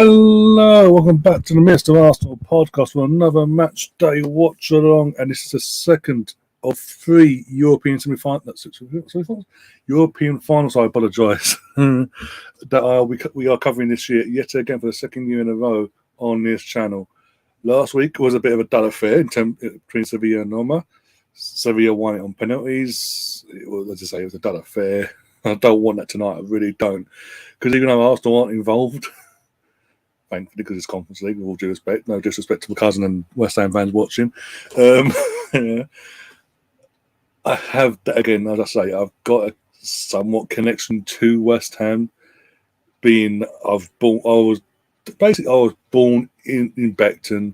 Hello, welcome back to the Mr. Arsenal podcast for another match day watch along, and this is the second of three European semi-finals. European finals. I apologise that we are covering this year yet again for the second year in a row on this channel. Last week was a bit of a dull affair between Sevilla and Roma. Sevilla won it on penalties. Let's just say it was a dull affair. I don't want that tonight. I really don't, because even though Arsenal aren't involved. Thankfully, because it's Conference League, with all due respect. No disrespect to my cousin and West Ham fans watching. Yeah. I have, again, as I say, I've got a somewhat connection to West Ham. I was born in Beckton.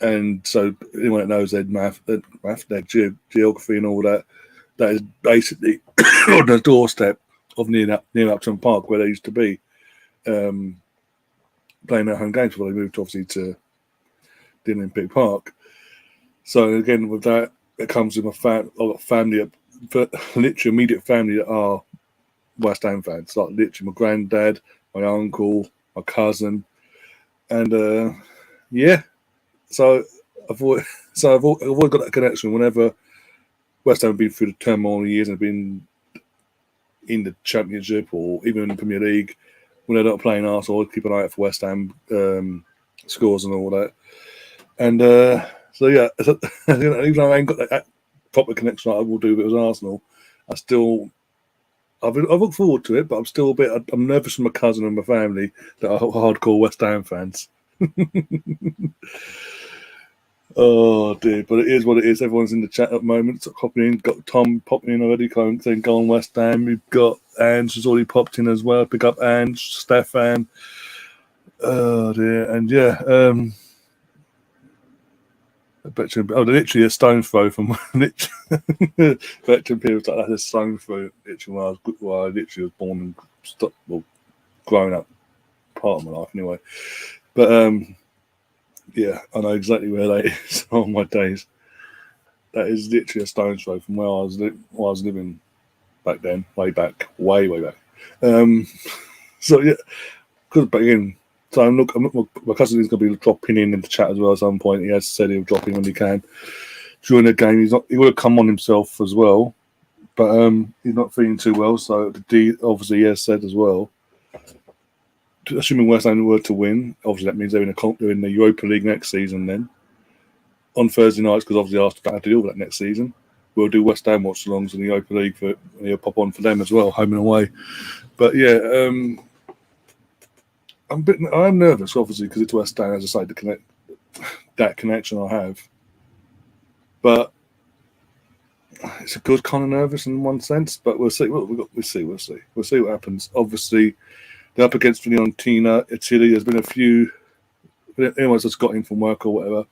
And so anyone that knows their math, their geography and all that, that is basically on the doorstep of near Upton Park, where they used to be. Playing their home games before they moved obviously to the Olympic Park. So again, with that, it comes with I've got family, literally immediate family that are West Ham fans. Like literally my granddad, my uncle, my cousin, and yeah. So I've always got that connection. Whenever West Ham have been through the turmoil years and have been in the Championship or even in the Premier League. When they're not playing Arsenal, keep an eye out for West Ham scores and all that. And so yeah, even though I ain't got that proper connection like I will do if it was Arsenal, I look forward to it, but I'm still I'm nervous for my cousin and my family that are hardcore West Ham fans. Oh dear, but it is what it is. Everyone's in the chat at the moment. So popping in, got Tom popping in already, saying go on West Ham. We've got Ange has already popped in as well. Pick up Ange, Stefan. Oh dear, and yeah, they're literally a stone throw from Veteran people like that's a stone throw. Literally, I literally was born and grown up, part of my life anyway. But yeah, I know exactly where that is on my days. That is literally a stone's throw from where I was living back then, way back. So yeah, because again, so my cousin is going to be dropping in the chat as well at some point. He has said he'll drop in when he can during the game. He would have come on himself as well, but he's not feeling too well. So obviously he has said as well. Assuming West Ham were to win, obviously that means they're in the Europa League next season then. On Thursday nights, because obviously Arsenal have to deal with that next season, we'll do West Ham watch-alongs in the Europa League and he'll pop on for them as well, home and away. But yeah, I'm nervous, obviously, because it's West Ham, as I say, that connection I have. But it's a good kind of nervous in one sense, but we'll see. We'll see what happens. Obviously, they're up against Fiorentina, Italy. There's been a few. Anyone's just got in from work or whatever.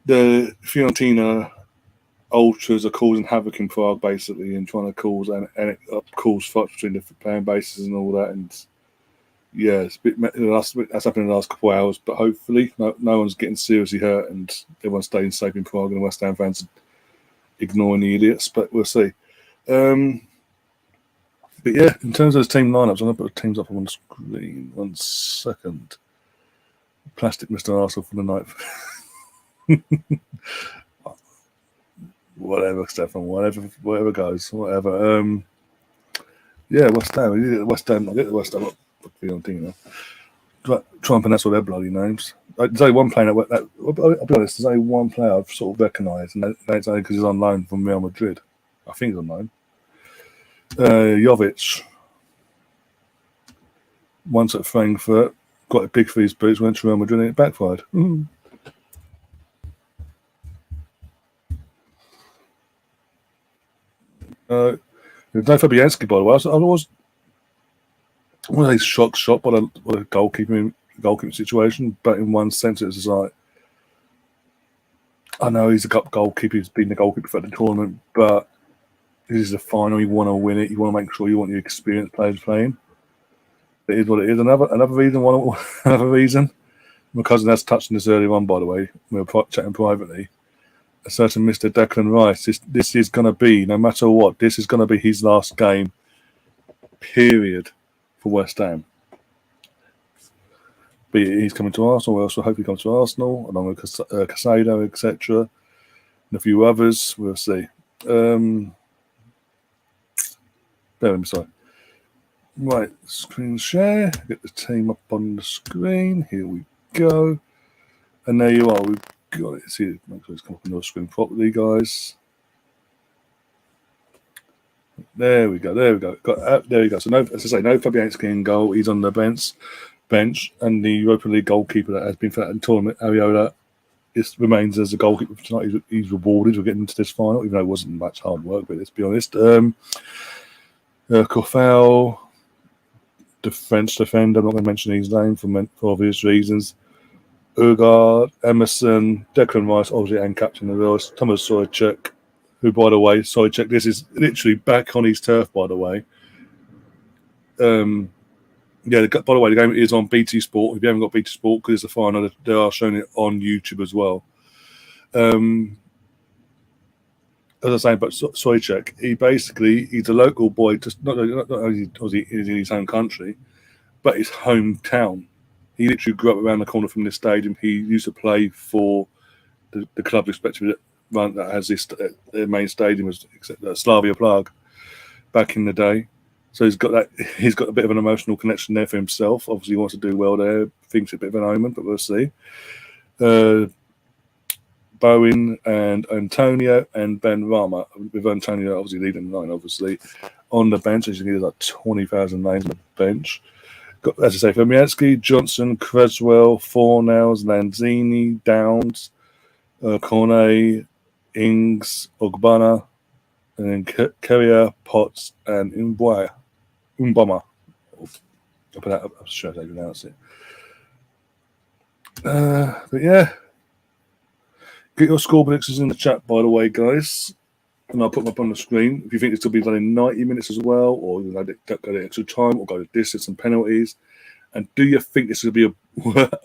The Fiorentina ultras are causing havoc in Prague, basically, and trying to cause fights between different fan bases and all that. And yeah, that's happened in the last couple of hours. But hopefully, no one's getting seriously hurt, and everyone's staying safe in Prague, and the West Ham fans ignoring the idiots. But we'll see. But yeah, in terms of the team lineups, I'm going to put the teams up on the screen. 1 second. Plastic Mr. Arsenal for the night. Whatever, Stefan. Whatever goes. Whatever. Yeah, West Ham. I'll get the West Ham up for Fiorentina. Try and pronounce all their bloody names. There's only one player I'll be honest, there's only one player I've sort of recognised, and that's only because he's on loan from Real Madrid. I think he's on loan. Jovic, once at Frankfurt, got a big for his boots, went to Real Madrid and it backfired. There's no Fabianski, by the way. I was one of these shocked by the goalkeeping situation, but in one sense, it's like I know he's a cup goalkeeper, he's been the goalkeeper for the tournament, but this is the final. You want to win it. You want to make sure you want your experienced players playing. It is what it is. Another reason. My cousin has touched on this earlier on, by the way. We were chatting privately. A certain Mr. Declan Rice. This is going to be, no matter what, this is going to be his last game. Period. for West Ham. But he's coming to Arsenal. We also hope he comes to Arsenal, along with Casado, etc., and a few others. We'll see. Sorry. Right, screen share. Get the team up on the screen. Here we go. And there you are. We've got it. See, make sure it's come up on the screen properly, guys. There we go. There we go. There we go. So, no, as I say, no Fabianski in goal. He's on the bench. And the Europa League goalkeeper that has been for that tournament, Ariola, remains as a goalkeeper for tonight. He's rewarded for getting into this final, even though it wasn't much hard work, but let's be honest. Kofal, the French defender, I'm not going to mention his name for obvious reasons. Ugard, Emerson, Declan Rice, obviously, and captain of the Thomas Souček, who, by the way, Souček, this is literally back on his turf, by the way. Yeah, by the way, the game is on BT Sport. If you haven't got BT Sport, because it's the final, they are showing it on YouTube as well. As I was saying about Souček, he's a local boy, just not only was he in his home country, but his hometown. He literally grew up around the corner from this stadium. He used to play for the club, respectively, that has their main stadium, except Slavia Prague, back in the day. So he's got a bit of an emotional connection there for himself. Obviously, he wants to do well there. Thinks it's a bit of an omen, but we'll see. Bowen and Antonio and Ben Rama, with Antonio obviously leading the line, obviously, on the bench. As you can see, there's like 20,000 names on the bench. Got, as I say, Fabianski, Johnson, Creswell, Fornells, Lanzini, Downs, Cornet, Ings, Ogbonna, and then Carrier, Potts, and Mboma. I'm sure I pronounce it. But yeah. Get your score predictions in the chat, by the way, guys. And I'll put them up on the screen. If you think this will be done in 90 minutes as well, or go to extra time, or go to distance and penalties. And do you think this will be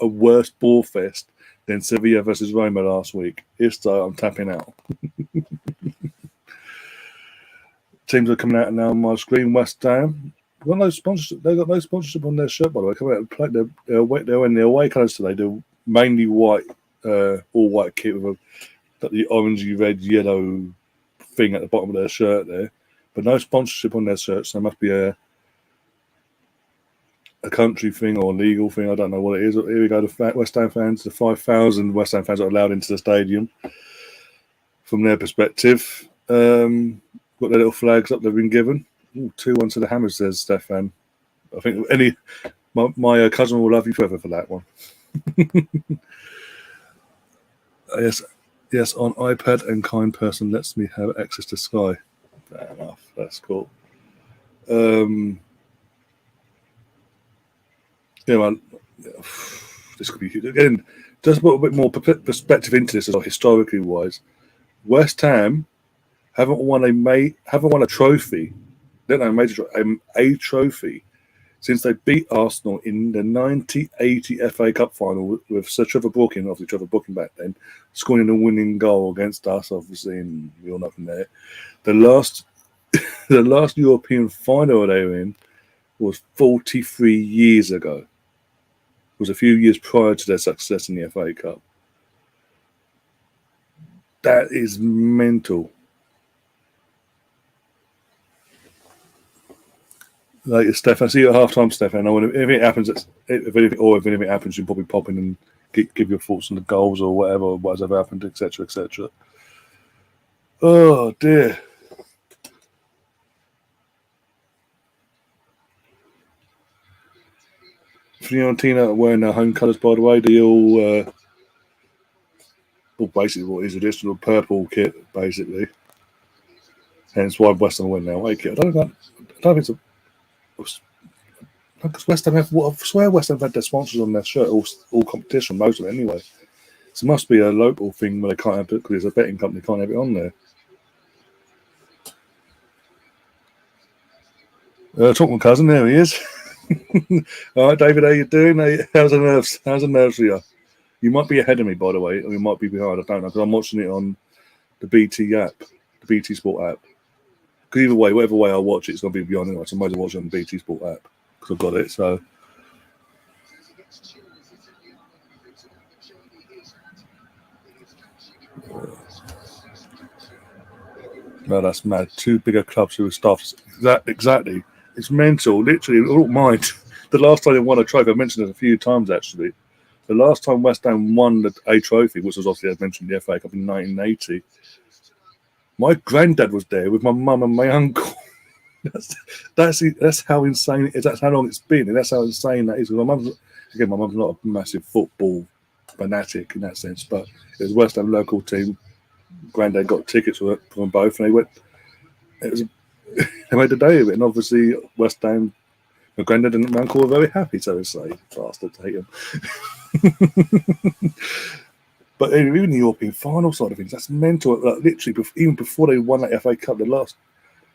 a worse ball fest than Sevilla versus Roma last week? If so, I'm tapping out. Teams are coming out now on my screen. West Ham. They've got no sponsorship on their shirt, by the way. Come out and play. They're wearing their away colours today. They're mainly white. All white kit with the orangey, red, yellow thing at the bottom of their shirt there, but no sponsorship on their shirts. So there must be a country thing or a legal thing. I don't know what it is. Here we go. The West Ham fans, the 5,000 West Ham fans are allowed into the stadium. From their perspective, got their little flags up they've been given. 2-1 to the Hammers, says Stefan. I think my cousin will love you forever for that one. Yes, on iPad, and kind person lets me have access to Sky. Fair enough, that's cool. This could be again. Just put a bit more perspective into this as well, historically wise. West Ham haven't won a trophy. They don't know a trophy since they beat Arsenal in the 1980 FA Cup final with Sir Trevor Brooking, obviously Trevor Brooking back then, scoring a winning goal against us, obviously, and we all know from there. The last European final they were in was 43 years ago. It was a few years prior to their success in the FA Cup. That is mental. Like Stefan, see you at half-time, Stefan. If anything happens, if anything happens, you'll probably pop in and give your thoughts on the goals or whatever, what's ever happened, etc., etc. Oh dear. Fiorentina are wearing their home colours, by the way. They all, basically what is additional purple kit, basically. Hence why West Ham win now. I don't think it's a. Because West Ham I swear West Ham have had their sponsors on their shirt all competition, most of it anyway. So it must be a local thing where they can't have it because it's a betting company, can't have it on there. Talking cousin, there he is. All right, David, how you doing? How's the nerves? How's the nerves for you? You might be ahead of me, by the way, or you might be behind. I don't know because I'm watching it on the BT app, the BT Sport app. Because either way, whatever way I watch it, it's going to be beyond anyway. So I might as well watch it on the BT Sport app. because I've got it. So. No, that's mad. 2 bigger clubs who are staffed. Exactly. It's mental. Literally, I don't mind. The last time they won a trophy, I mentioned it a few times actually. The last time West Ham won a trophy, which was obviously, as mentioned, the FA Cup in 1980, my granddad was there with my mum and my uncle. That's how insane it is. That's how long it's been, and that's how insane that is. My mum's not a massive football fanatic in that sense, but it was West Ham local team. Granddad got tickets for them both, and they went. They made a day of it, and obviously West Ham. My granddad and my uncle were very happy, so to say. Bastards, hate them. But even the European final side of things, that's mental. Like, literally, even before they won that FA Cup, they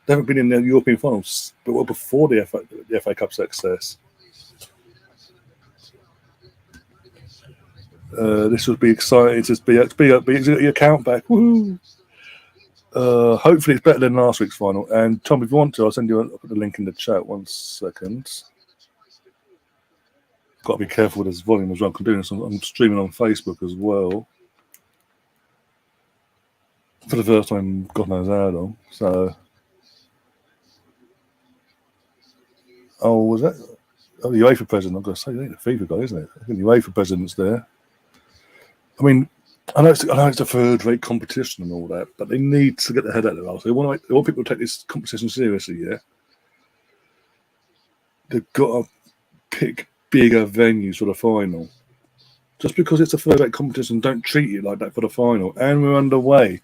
haven't been in the European finals, but before the FA Cup success. This would be exciting to be your count back. Woo! Hopefully it's better than last week's final. And Tom, if you want to, I'll put the link in the chat. 1 second. Got to be careful with this volume as well. I'm doing this. I'm streaming on Facebook as well for the first time. God knows how long. So, was that? Oh, the UEFA president. I've got to say, the FIFA guy, isn't it? I think the UEFA president's there. I mean, I know it's a third-rate competition and all that, but they need to get their head out of the house. They want people to take this competition seriously. Yeah, they've got to pick bigger venues for the final. Just because it's a third-rate competition, don't treat it like that for the final. And we're underway.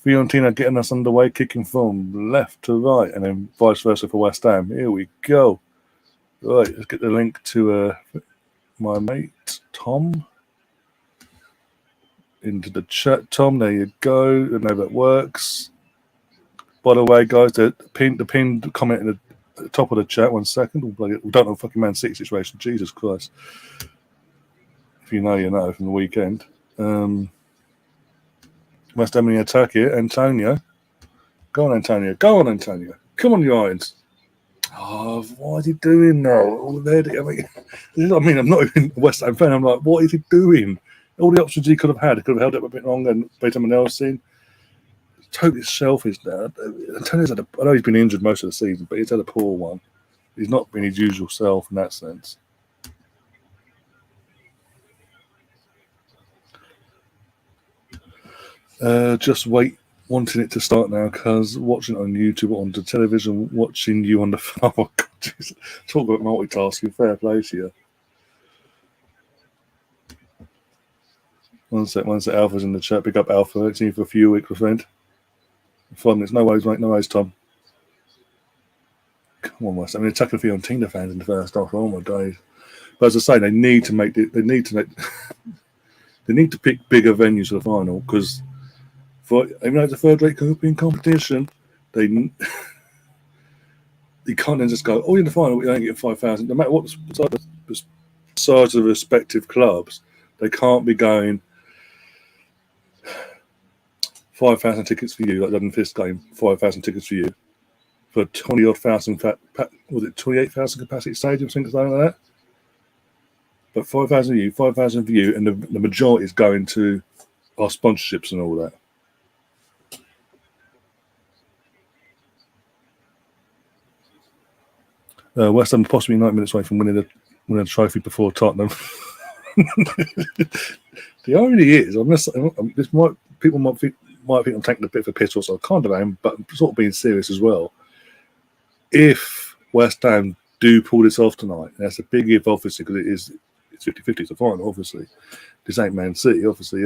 Fiorentina getting us underway, kicking from left to right, and then vice versa for West Ham. Here we go. Right, let's get the link to my mate Tom into the chat. Tom, there you go. I know that works. By the way, guys, the pinned comment at the top of the chat. 1 second. We don't know fucking Man City situation. Jesus Christ. If you know, you know from the weekend. West Ham in the attack here. Antonio. Go on, Antonio. Go on, Antonio. Come on, you Irons. Oh, what is he doing now? I'm not even a West Ham fan. I'm like, what is he doing? All the options he could have had. He could have held up a bit longer and played someone else in. Totally selfish now. Antonio's I know he's been injured most of the season, but he's had a poor one. He's not been his usual self in that sense. Just wanting it to start now because watching it on YouTube or on the television, watching you on the phone. Oh, God, talk about multitasking. Fair play to you. One sec. Alpha's in the chat. Pick up Alpha. It's in for a few weeks, my friend. 5 minutes. No worries, mate. No worries, Tom. Come on, West. I mean, attacking Fiorentina fans in the first half. Oh my days! But as I say, they need to pick bigger venues for the final because, even though it's a third-rate European competition, you can't then just go, "Oh, in the final, we only get 5,000." No matter what the size of the respective clubs, they can't be going 5,000 tickets for you, like in this game, 5,000 tickets for you, for 20-odd thousand, was it 28,000 capacity stadium, things like that? But 5,000 for you, 5,000 for you, and the majority is going to our sponsorships and all that. West Ham possibly 90 minutes away from winning the trophy before Tottenham. The irony is, people might think I'm taking a bit of a piss, or so I kind of am, but I'm sort of being serious as well. If West Ham do pull this off tonight, and that's a big if, obviously, because it's 50-50, it's a final, obviously. This ain't Man City, obviously.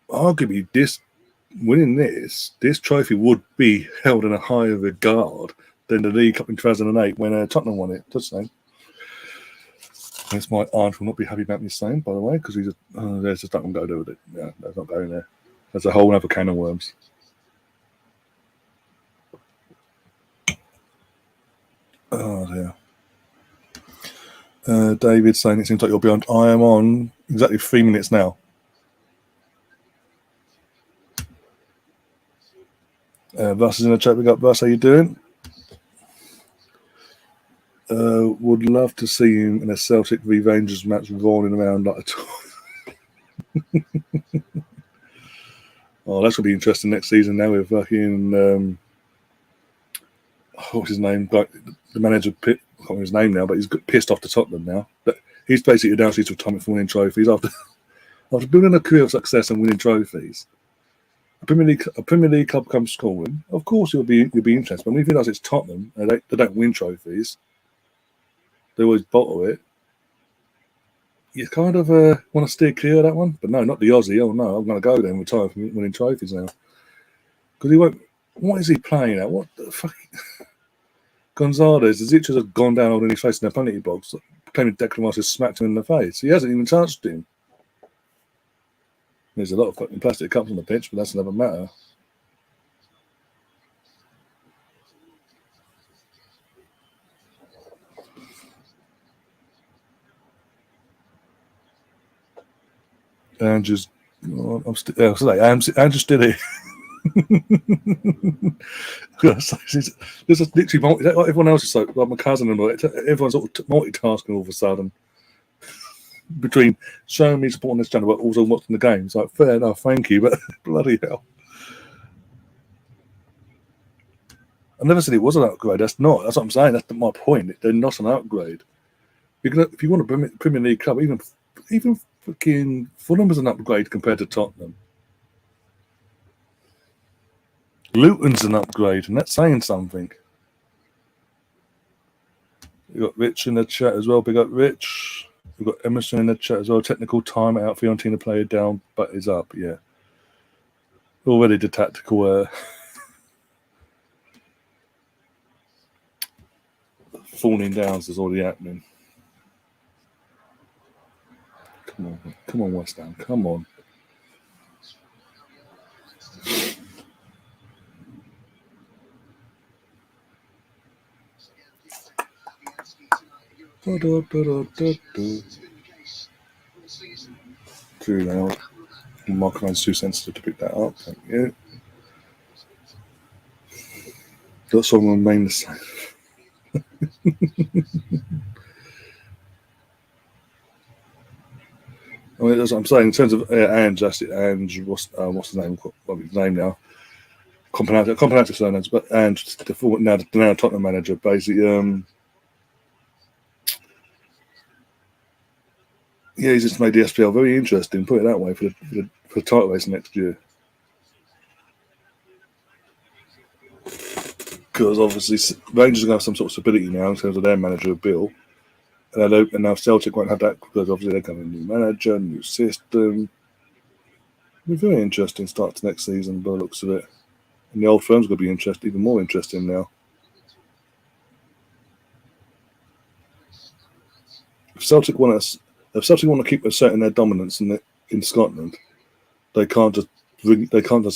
Arguably, winning this trophy would be held in a higher regard than the League Cup in 2008 when Tottenham won it. Just saying. That's my aunt will not be happy about me saying, by the way, because there's just nothing going to do with it. Yeah, that's not going there. That's a whole other can of worms. Oh dear. David saying it seems like you're beyond. I am on exactly 3 minutes now. Russ is in the chat. We got Russ. How you doing? Would love to see him in a Celtic v Rangers match rolling around like a toy. Oh, that's going to be interesting next season now with fucking, what's his name? Like, the manager, I can't remember his name now, but he's got pissed off to Tottenham now. But he's basically down to retirement for winning trophies after building a career of success and winning trophies. A Premier League club comes calling. Of course, you'll be interested. But when you realise it's Tottenham and they don't win trophies, they always bottle it. You kind of want to steer clear of that one, but no, not the Aussie. Oh no, I'm going to go there and retire from winning trophies now. Because he won't. What is he playing at? What the fuck? Gonzalez, the Zichas have gone down on his face in the penalty box, claiming Declan Rice has smacked him in the face. He hasn't even touched him. There's a lot of fucking plastic cups on the pitch, but that's another matter. Andrew's, Andrew's still here. There's literally everyone else is so like my cousin and all. Everyone's sort of multitasking all of a sudden between showing me support on this channel but also watching the games. Like, fair enough, thank you, but bloody hell. I never said it was an upgrade. That's what I'm saying. That's my point. They're not an upgrade. If you want a Premier League club, even fucking Fulham was an upgrade compared to Tottenham. Luton's an upgrade, and that's saying something. We've got Rich in the chat as well. Big up Rich. We've got Emerson in the chat as well. Technical timeout. Fiorentina player down, but is up. Yeah. Already the tactical falling downs is already happening. Come on, West Ham. Come on. Too loud. My microphone's too sensitive to pick that up. Thank you. That song will remain the same. I mean, that's what I'm saying. In terms of Ange, that's it. Ange, what's his name? What's his name now? Companata surnames, but Ange, the now Tottenham manager, basically. Yeah, he's just made the SPL very interesting. Put it that way for the title race next year. Because obviously Rangers are going to have some sort of stability now in terms of their manager, Bill. And now Celtic won't have that because obviously they're going to a new manager, new system. It'll be a very interesting start to next season by the looks of it. And the old firm's going to be interesting, even more interesting now. If Celtic want to keep asserting their dominance in Scotland, they can't just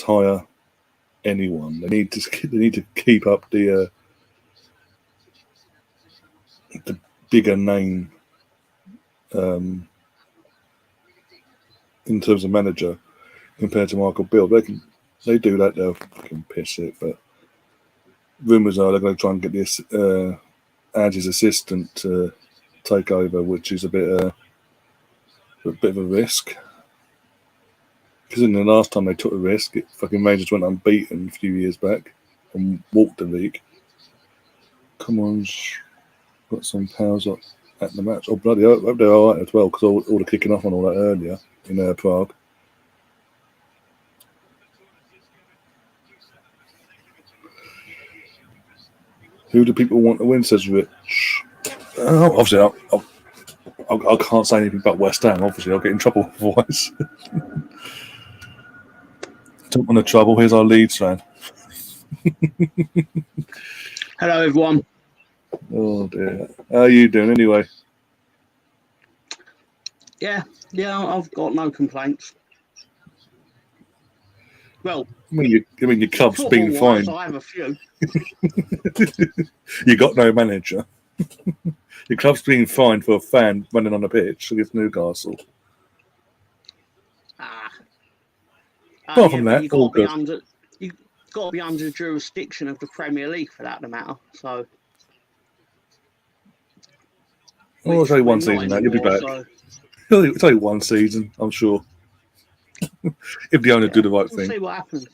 hire anyone. They need to keep up the bigger name in terms of manager compared to Michael Bill. They do that, they'll fucking piss it. But rumours are they're going to try and get this Ange's assistant to take over, which is a bit of a risk. Because in the last time they took a risk, fucking Rangers went unbeaten a few years back and walked the league. Come on, got some powers up at the match. Oh, bloody hell, I hope they're all right as well, because all the kicking off on all that earlier in Prague. Who do people want to win, says Rich? Obviously, I can't say anything about West Ham. Obviously, I'll get in trouble otherwise. Don't want the trouble. Here's our Leeds fan. Hello, everyone. Oh, dear. How are you doing anyway? Yeah, I've got no complaints. Well, I mean your club's been fine. I have a few. You got no manager. Your club's been fined for a fan running on the pitch against Newcastle. Apart from that, all good. got to be under the jurisdiction of the Premier League for that to matter. So, Well, it's only one season now. You'll be back. So. It's only one season, I'm sure. If the owner do the right thing. We'll see what happens.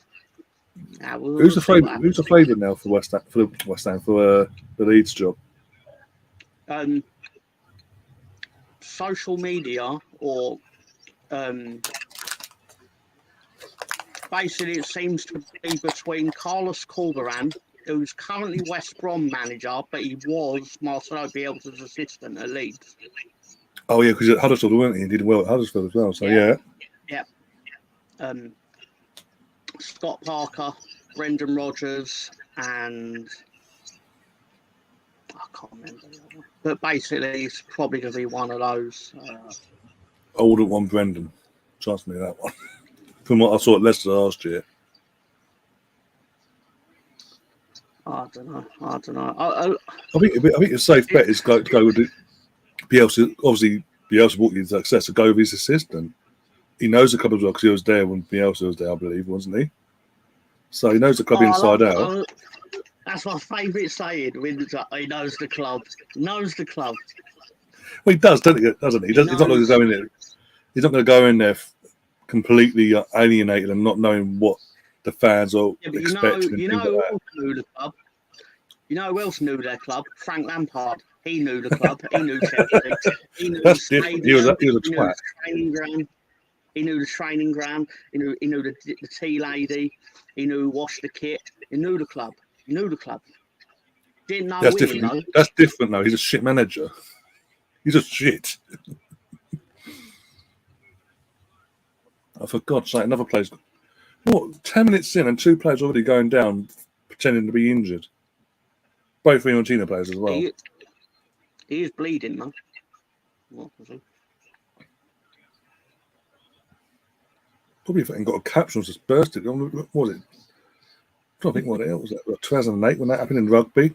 Yeah, Who's the favourite now for West Ham? For the Leeds job? Social media or basically it seems to be between Carlos Corberán, who's currently West Brom manager, but he was Marcelo Bielsa's assistant at Leeds. Oh yeah, because at Huddersfield, weren't he? He did well at Huddersfield as well. So yeah. Scott Parker, Brendan Rodgers, and I can't remember the other one. But basically, it's probably going to be one of those. I wouldn't want Brendan. Trust me, that one. From what I saw at Leicester last year. I don't know. I think a safe bet is to go with the Bielsa. Obviously, Bielsa brought you success. To go with his assistant. He knows the club as well because he was there when Bielsa was there, I believe, wasn't he? So he knows the club inside out. That's my favourite saying. He knows the club. Knows the club. Well, he does, doesn't he? He's not going to go in there. He's not going to go in there completely alienated and not knowing what the fans are expecting. You know who else knew the club? You know who else knew their club? Frank Lampard. He knew the club. He knew Chelsea. He knew the stadium. He was a twat. He knew the training ground. He knew the tea lady. He knew who washed the kit. He knew the club. He knew the club. Didn't know. That's different. Though. That's different though. He's a shit manager. He's just shit. Oh, for God's sake, another player's... What, 10 minutes in and two players already going down, pretending to be injured. Both Fiorentina players as well. He is bleeding, though. What was he? Probably if I got a capsule just bursted. What was it? I don't think what it was. 2008 when that happened in rugby.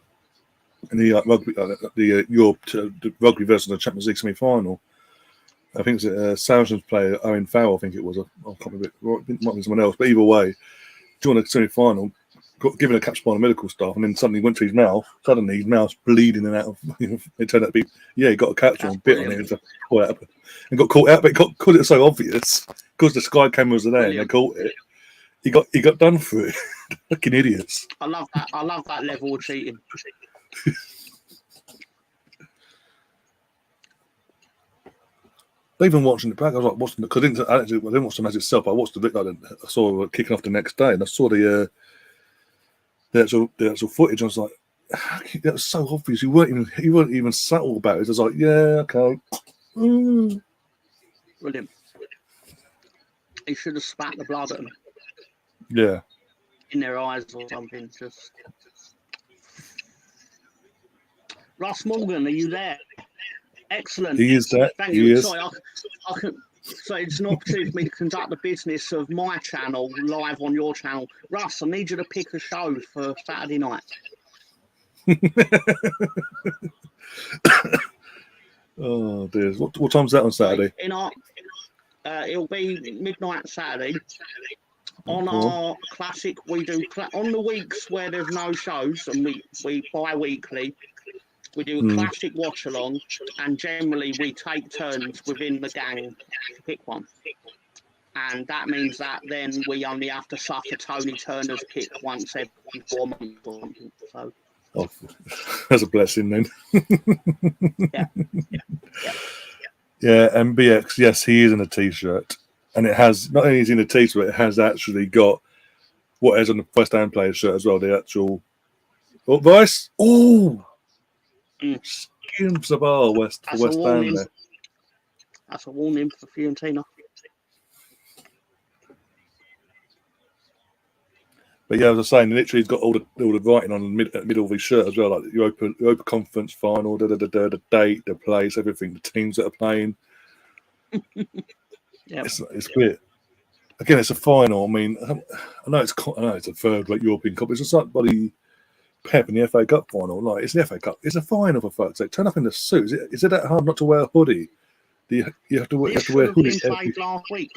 And the rugby versus the Champions League semi-final. I think it's Saracens player Owen Farrell. I think it was. I can't remember. It might be someone else. But either way, during the semi-final, got given a capsule by the medical staff, and then suddenly went to his mouth. Suddenly, his mouth's bleeding and out of. It turned out to be he got a capsule and bit on it and got caught out. But because it was so obvious, because the Sky cameras are there and they caught it, he got done for it. Fucking idiots. I love that. I love that level of cheating. Even watching it back, I was like watching because I didn't watch the match itself. I watched the bit. I saw it kicking off the next day, and I saw the actual footage. I was like, that was so obvious. You weren't even subtle about it. I was like, yeah, okay. Brilliant. He should have spat the blood at them. Yeah. In their eyes or something. Just. Russ Morgan, are you there? Excellent. He is there. Thank you. Sorry, so it's an opportunity for me to conduct the business of my channel live on your channel. Russ, I need you to pick a show for Saturday night. Oh dear. What time's that on Saturday? It'll be midnight Saturday. On our classic, we do on the weeks where there's no shows, and we bi-weekly. We do a classic watch-along, and generally we take turns within the gang to pick one. And that means that then we only have to suffer Tony Turner's pick once every 4 months or something. So. Oh, that's a blessing then. Yeah, and BX, yes, he is in a T-shirt. And it has, not only is he in a T-shirt, it has actually got what is on the West Ham player's shirt as well, the actual... Oh, Vice? Oh! Skins the bar for West Ham there. That's a warning for Fiorentina. But yeah, as I was saying, literally he's got all the writing on the middle of his shirt as well, like the Europa Conference final, the date, the place, everything, the teams that are playing. Yeah, it's weird. Again, it's a final. I mean, I know it's a third like European Cup. It's just like bloody Pep in the FA Cup final. Like it's the FA Cup. It's a final for fuck's sake. Turn up in the suit. Is it that hard not to wear a hoodie? You have to wear a hoodie played last week.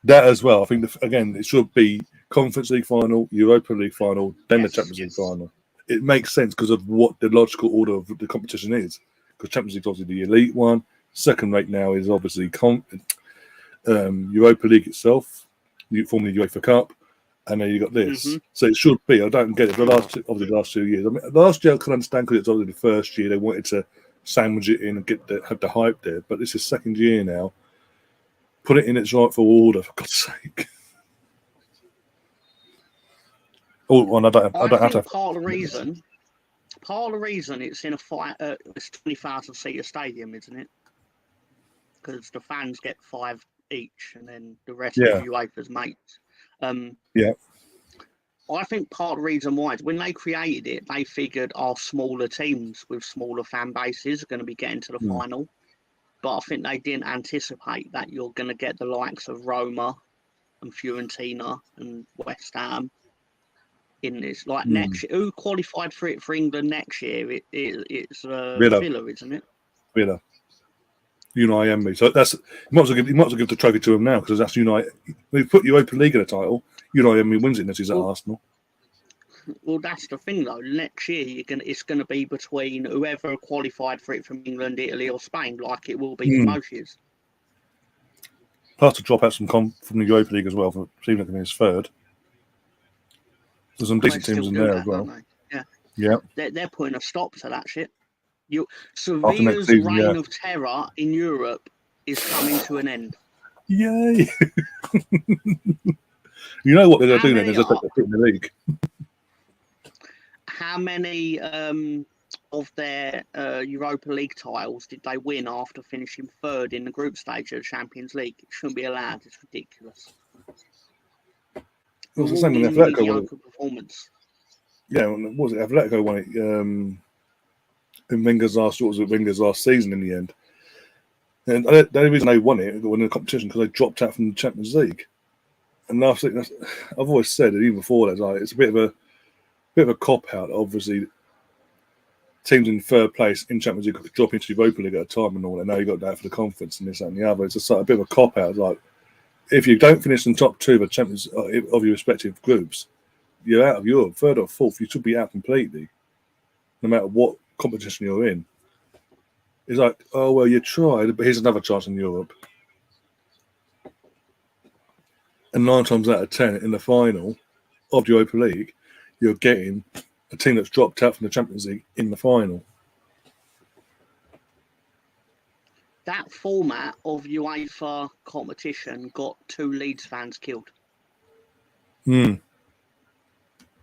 That as well. I think again it should be Conference League final, Europa League final, then the Champions League final. It makes sense because of what the logical order of the competition is. Because Champions League is obviously the elite one. Second rate now is obviously Europa League itself, formerly UEFA Cup, and then you got this. Mm-hmm. So it should be. I don't get it. The last 2 years. I mean, last year I can understand because it's obviously the first year they wanted to sandwich it in and have the hype there. But this is second year now. Put it in its rightful order, for God's sake. Oh, and I don't have to. Part of the reason it's in a it's 20,000 seater stadium, isn't it? Because the fans get 5 each, and then the rest of UEFA's mates. I think part of the reason why is when they created it, they figured our smaller teams with smaller fan bases are going to be getting to the final. But I think they didn't anticipate that you're going to get the likes of Roma and Fiorentina and West Ham in this. Like next year, who qualified for it for England next year? It's Villa, isn't it? Villa. Unai. So that's you might as well give the trophy to him now because that's Unai. We've put Europa League in a title. Unai wins it unless he's at Arsenal. Well, that's the thing though. Next year, it's going to be between whoever qualified for it from England, Italy, or Spain, like it will be for most years. Plus to drop out from the Europa League as well for Steven his third. There's some decent teams in there as well. Yeah. They're putting a stop to that shit. Sevilla's reign of terror in Europe is coming to an end. Yay! You know what they're going to do then? Is they're going to put in the league. How many of their Europa League titles did they win after finishing third in the group stage of the Champions League? It shouldn't be allowed. It's ridiculous. It was the same when Atletico won it. Performance. Yeah, what was it? Atletico won it in Wenger's last season in the end. And the only reason they won it, won the competition, because they dropped out from the Champions League. And I've always said that even before that, like, it's a bit of a cop out. Obviously, teams in third place in Champions League could drop into the Europa League at a time and all that. Now you got that for the conference and this that, and the other. It's just like a bit of a cop out. Like if you don't finish in the top two of the Champions of your respective groups, you're out of Europe. Third or fourth, you should be out completely, no matter what competition you're in. It's like, oh well, you tried, but here's another chance in Europe. And 9 times out of 10 in the final of the Europa League, you're getting a team that's dropped out from the Champions League in the final. That format of UEFA competition got 2 Leeds fans killed. I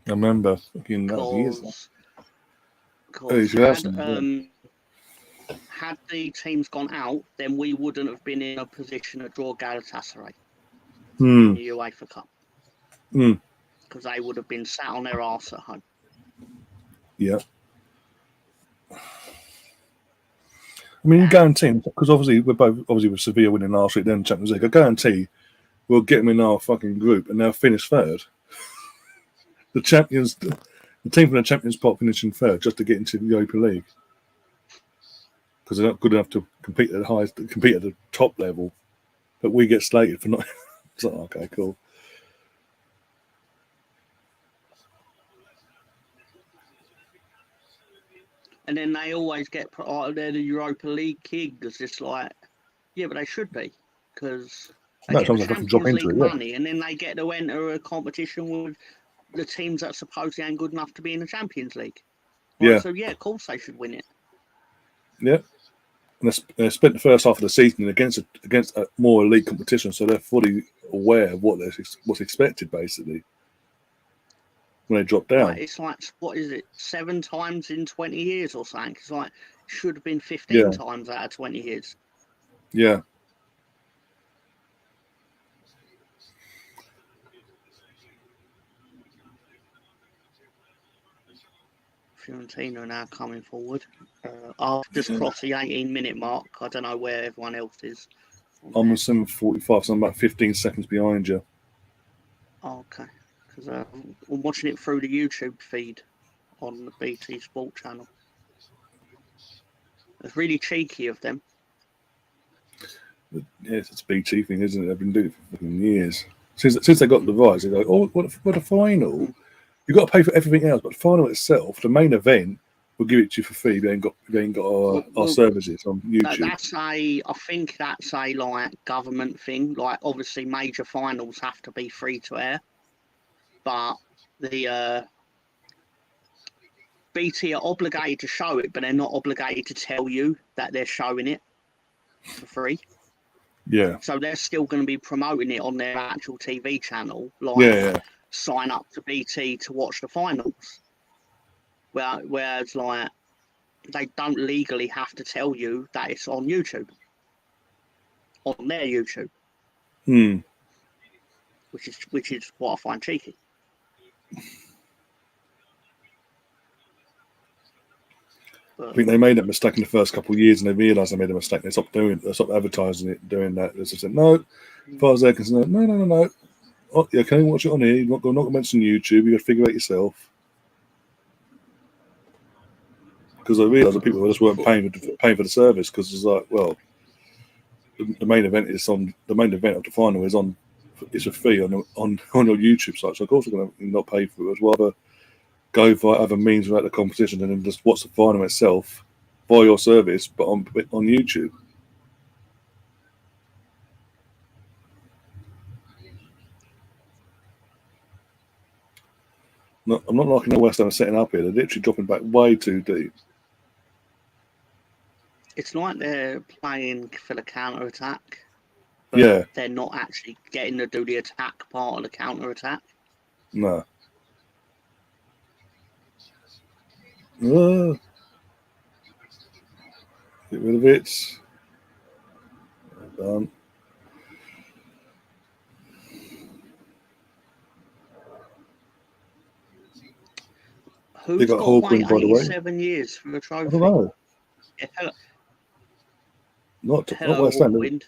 remember fucking that years. Had the teams gone out, then we wouldn't have been in a position to draw Galatasaray in the UEFA Cup. Because they would have been sat on their arse at home. Yeah. I mean, guarantee, because obviously with Sevilla winning last week, then Champions League, I guarantee we'll get them in our fucking group and they'll finish third. The team from the Champions pot finishing third just to get into the Europa League. Because they're not good enough to compete at the top level. But we get slated for not. It's like, okay, cool. And then they always get they're the Europa League kings. It's like, yeah, but they should be because they get the Champions League money, and then they get to enter a competition with the teams that supposedly ain't good enough to be in the Champions League. Right? Yeah. So yeah, of course they should win it. Yeah. And they spent the first half of the season against a more elite competition, so they're fully aware of what's expected, basically, when they drop down. Right, it's like, what is it, 7 times in 20 years or something? It's like, it should have been 15 times out of 20 years. Yeah. Fiorentina are now coming forward. I've just crossed the 18-minute mark. I don't know where everyone else is. I'm at 7:45, so I'm about 15 seconds behind you. Oh, okay. Because I'm watching it through the YouTube feed on the BT Sport channel. It's really cheeky of them. Yes, it's a BT thing, isn't it? They've been doing it for fucking years. since they got the rights, they go, oh, what the final? You've got to pay for everything else, but the final itself, the main event, we'll give it to you for free. We ain't got our services on YouTube. I think that's a like government thing. Like obviously, major finals have to be free to air, but the BT are obligated to show it, but they're not obligated to tell you that they're showing it for free. Yeah. So they're still going to be promoting it on their actual TV channel. Like, sign up to BT to watch the finals. Whereas, like, they don't legally have to tell you that it's on YouTube. On their YouTube. Which is what I find cheeky. I think they made that mistake in the first couple of years, and they realised they made a mistake. They stopped advertising it, doing that. They just said, no, as far as they're concerned, no. Oh, you can watch it on here. You're not going to mention YouTube. You got to figure it out yourself. Because I realised that people just weren't paying for the service, because it's like, well, the main event is on the main event of the final is a fee on your YouTube site. So of course they're going to not pay for it. I'd rather go for other means without the competition and then just watch the final itself via your service, but on YouTube. No, I'm not liking the West Ham setting up here. They're literally dropping back way too deep. It's like they're playing for the counter attack. Yeah. They're not actually getting to do the attack part of the counter attack. No. Get rid of it. Done. Who's got Hawkwind, by the way? 7 years for a trophy. I don't know. Yeah, not West Ham. Hawkwind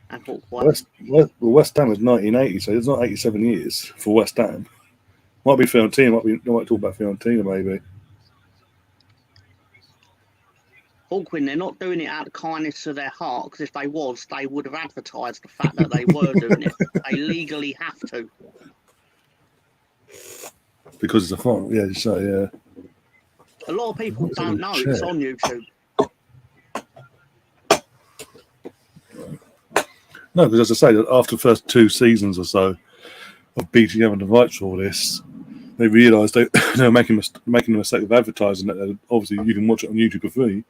and Hawkwind. West Ham was 1980, so it's not 87 years for West Ham. Might be Fiorentina. Might talk about Fiorentina maybe. Hawkwind, they're not doing it out of the kindness of their heart, because if they was, they would have advertised the fact that they were doing it. They legally have to. Because it's a font, yeah, you say, yeah. A lot of people don't know it's on YouTube. No, because as I say, after the first 2 seasons or so of BT having the rights for all this, they realised they were making the mistake of advertising that obviously you can watch it on YouTube for free,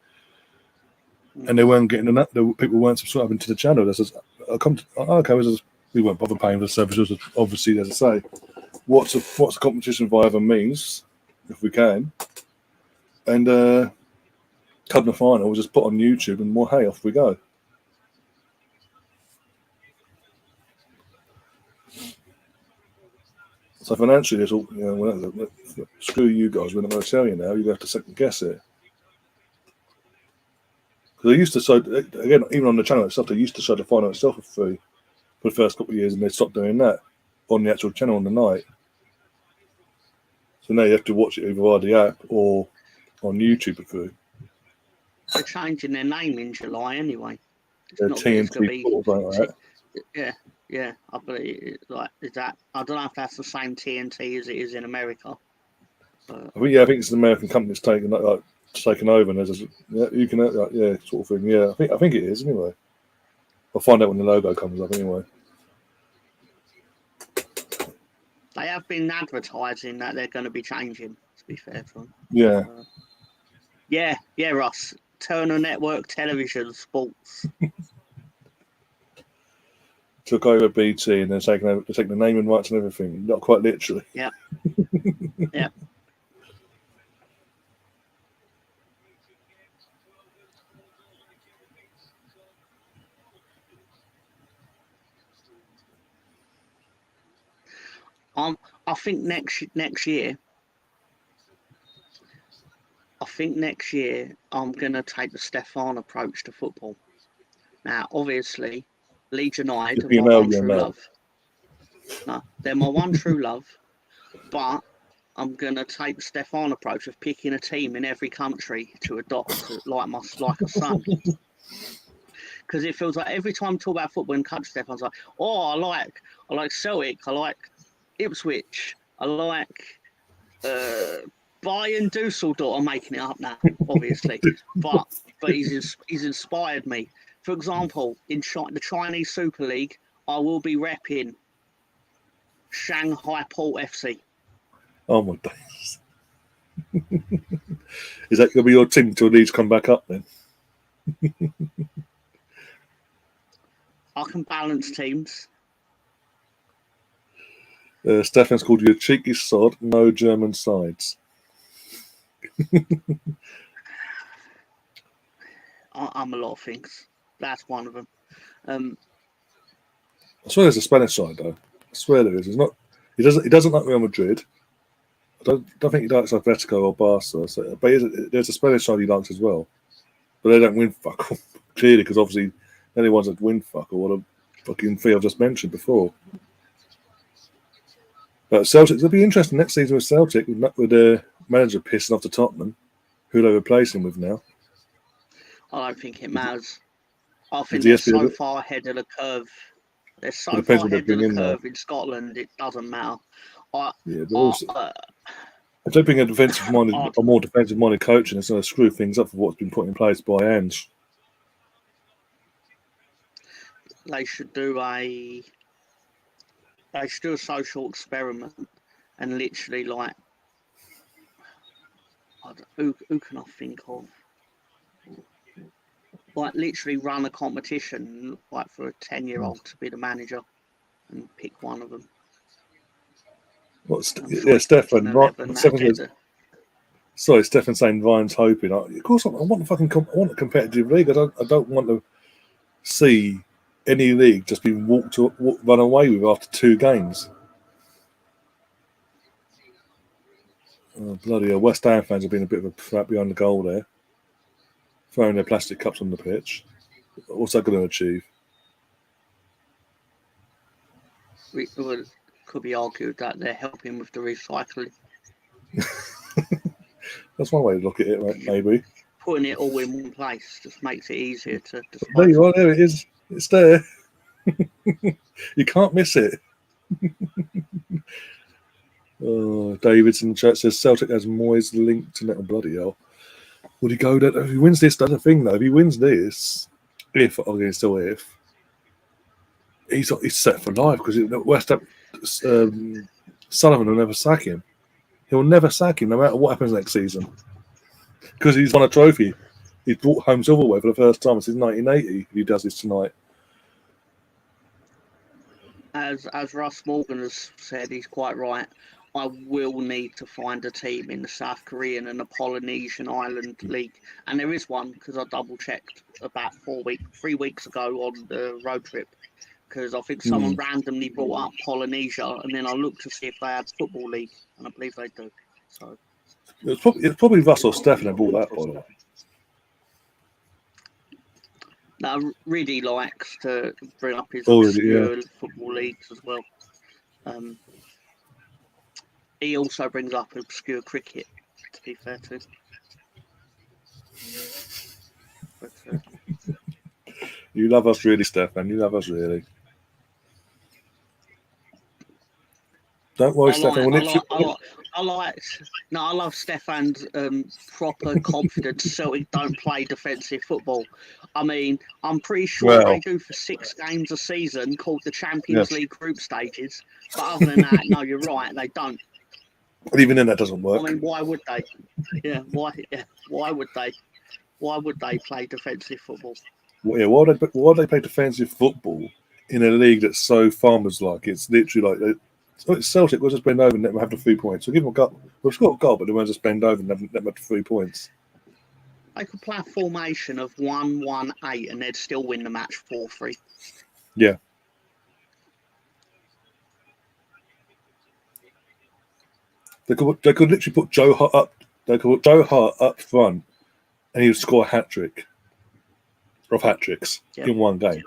and they weren't getting enough. People weren't subscribing to the channel. They said, we won't bother paying for the services. Obviously, as I say, what's the competition via other means, if we can, and come the final, we'll just put on YouTube, and well, hey, off we go. So financially, it's all, screw you guys. We're not going to tell you now. You have to second guess it. Because they used to show, again, even on the channel itself, they used to show the final itself for free for the first couple of years, and they stopped doing that on the actual channel on the night. So now you have to watch it either via the app or on YouTube for free. They're changing their name in July anyway. They're TNT like that. Yeah. I believe is that. I don't know if that's the same TNT as it is in America. But... I think it's an American company that's taken over, and there's you can sort of thing. Yeah, I think it is anyway. I'll find out when the logo comes up anyway. They have been advertising that they're going to be changing, to be fair to them. Yeah. Yeah, Ross. Turner Network Television Sports. Took over BT and they're taking the name and rights and everything. Not quite literally. Yeah. Yeah. I think next year I'm going to take the Stefan approach to football. Now, obviously, Leeds United are my one true love. No, they're my one true love. But I'm going to take the Stefan approach of picking a team in every country to adopt like a son. because it feels like every time I talk about football and country stuff, I was like, oh, I like Celtic, I like Ipswich, I like Bayern Dusseldorf. I'm making it up now, obviously, but he's inspired me. For example, in the Chinese Super League, I will be repping Shanghai Port FC. Oh my days. Is that going to be your team until Leeds come back up then? I can balance teams. Stefan's called you a cheeky sod, no German sides. I'm a lot of things. That's one of them. I swear there's a Spanish side though. I swear there is. It's not. He doesn't like Real Madrid. I don't think he likes Atletico or Barca. So, but there's a Spanish side he likes as well. But they don't win fuck all, clearly, because obviously the only ones that win fuck all are the fucking three I've just mentioned before. But Celtic, it'll be interesting next season with Celtic with the manager pissing off to Tottenham, who they're replacing with now. I don't think it matters. I think they're so far ahead of the curve. They're so far ahead of the curve in Scotland, it doesn't matter. If they bring a more defensive-minded coaching, it's going to screw things up for what's been put in place by Ange. They should do a social experiment and literally who can I think of? Literally run a competition for a 10-year-old to be the manager and pick one of them. Stefan. Sorry, Stefan saying Ryan's hoping. Of course, I want a competitive league. I don't want to see any league just be run away with after 2 games. Oh, bloody hell. West Ham fans have been a bit of a crap behind the goal there, throwing their plastic cups on the pitch. What's that going to achieve? It could be argued that they're helping with the recycling. That's one way to look at it, right? Maybe putting it all in one place just makes it easier to dispose. There you are. There it is. It's there. You can't miss it. David's in the chat says Celtic has Moyes linked to net. Bloody hell. Would he go there? If he wins this, that's the thing though. If he wins this, he's set for life because West Ham, Sullivan will never sack him. He'll never sack him no matter what happens next season because he's won a trophy. He's brought home silverware for the first time since 1980. If he does this tonight. As Russ Morgan has said, he's quite right. I will need to find a team in the South Korean and the Polynesian Island League. And there is one because I double-checked about 3 weeks ago on the road trip because I think someone randomly brought up Polynesia and then I looked to see if they had football league and I believe they do. So It's probably Russ or Stefan who brought that, by the way. That really likes to bring up his obscure football leagues as well. He also brings up obscure cricket, to be fair to. But, you love us really, Stefan. You love us really. Don't worry, Stefan. I love Stefan's proper confidence. Celtic don't play defensive football. I mean, I'm pretty sure they do for 6 games a season called the Champions League group stages. But other than that, no, you're right, they don't. But even then, that doesn't work. I mean, why would they? Why would they? Why would they play defensive football? Well, why would they play defensive football in a league that's so farmers-like? It's literally like Celtic will just bend over and let them have the 3 points. We'll give them a goal. We've got a goal, but they won't just bend over and let them have the 3 points. They could play a formation of 1-1-8 and they'd still win the match 4-3. Yeah. They could literally put Joe Hart up. They could put Joe Hart up front, and he would score a hat trick. Of hat tricks in one game.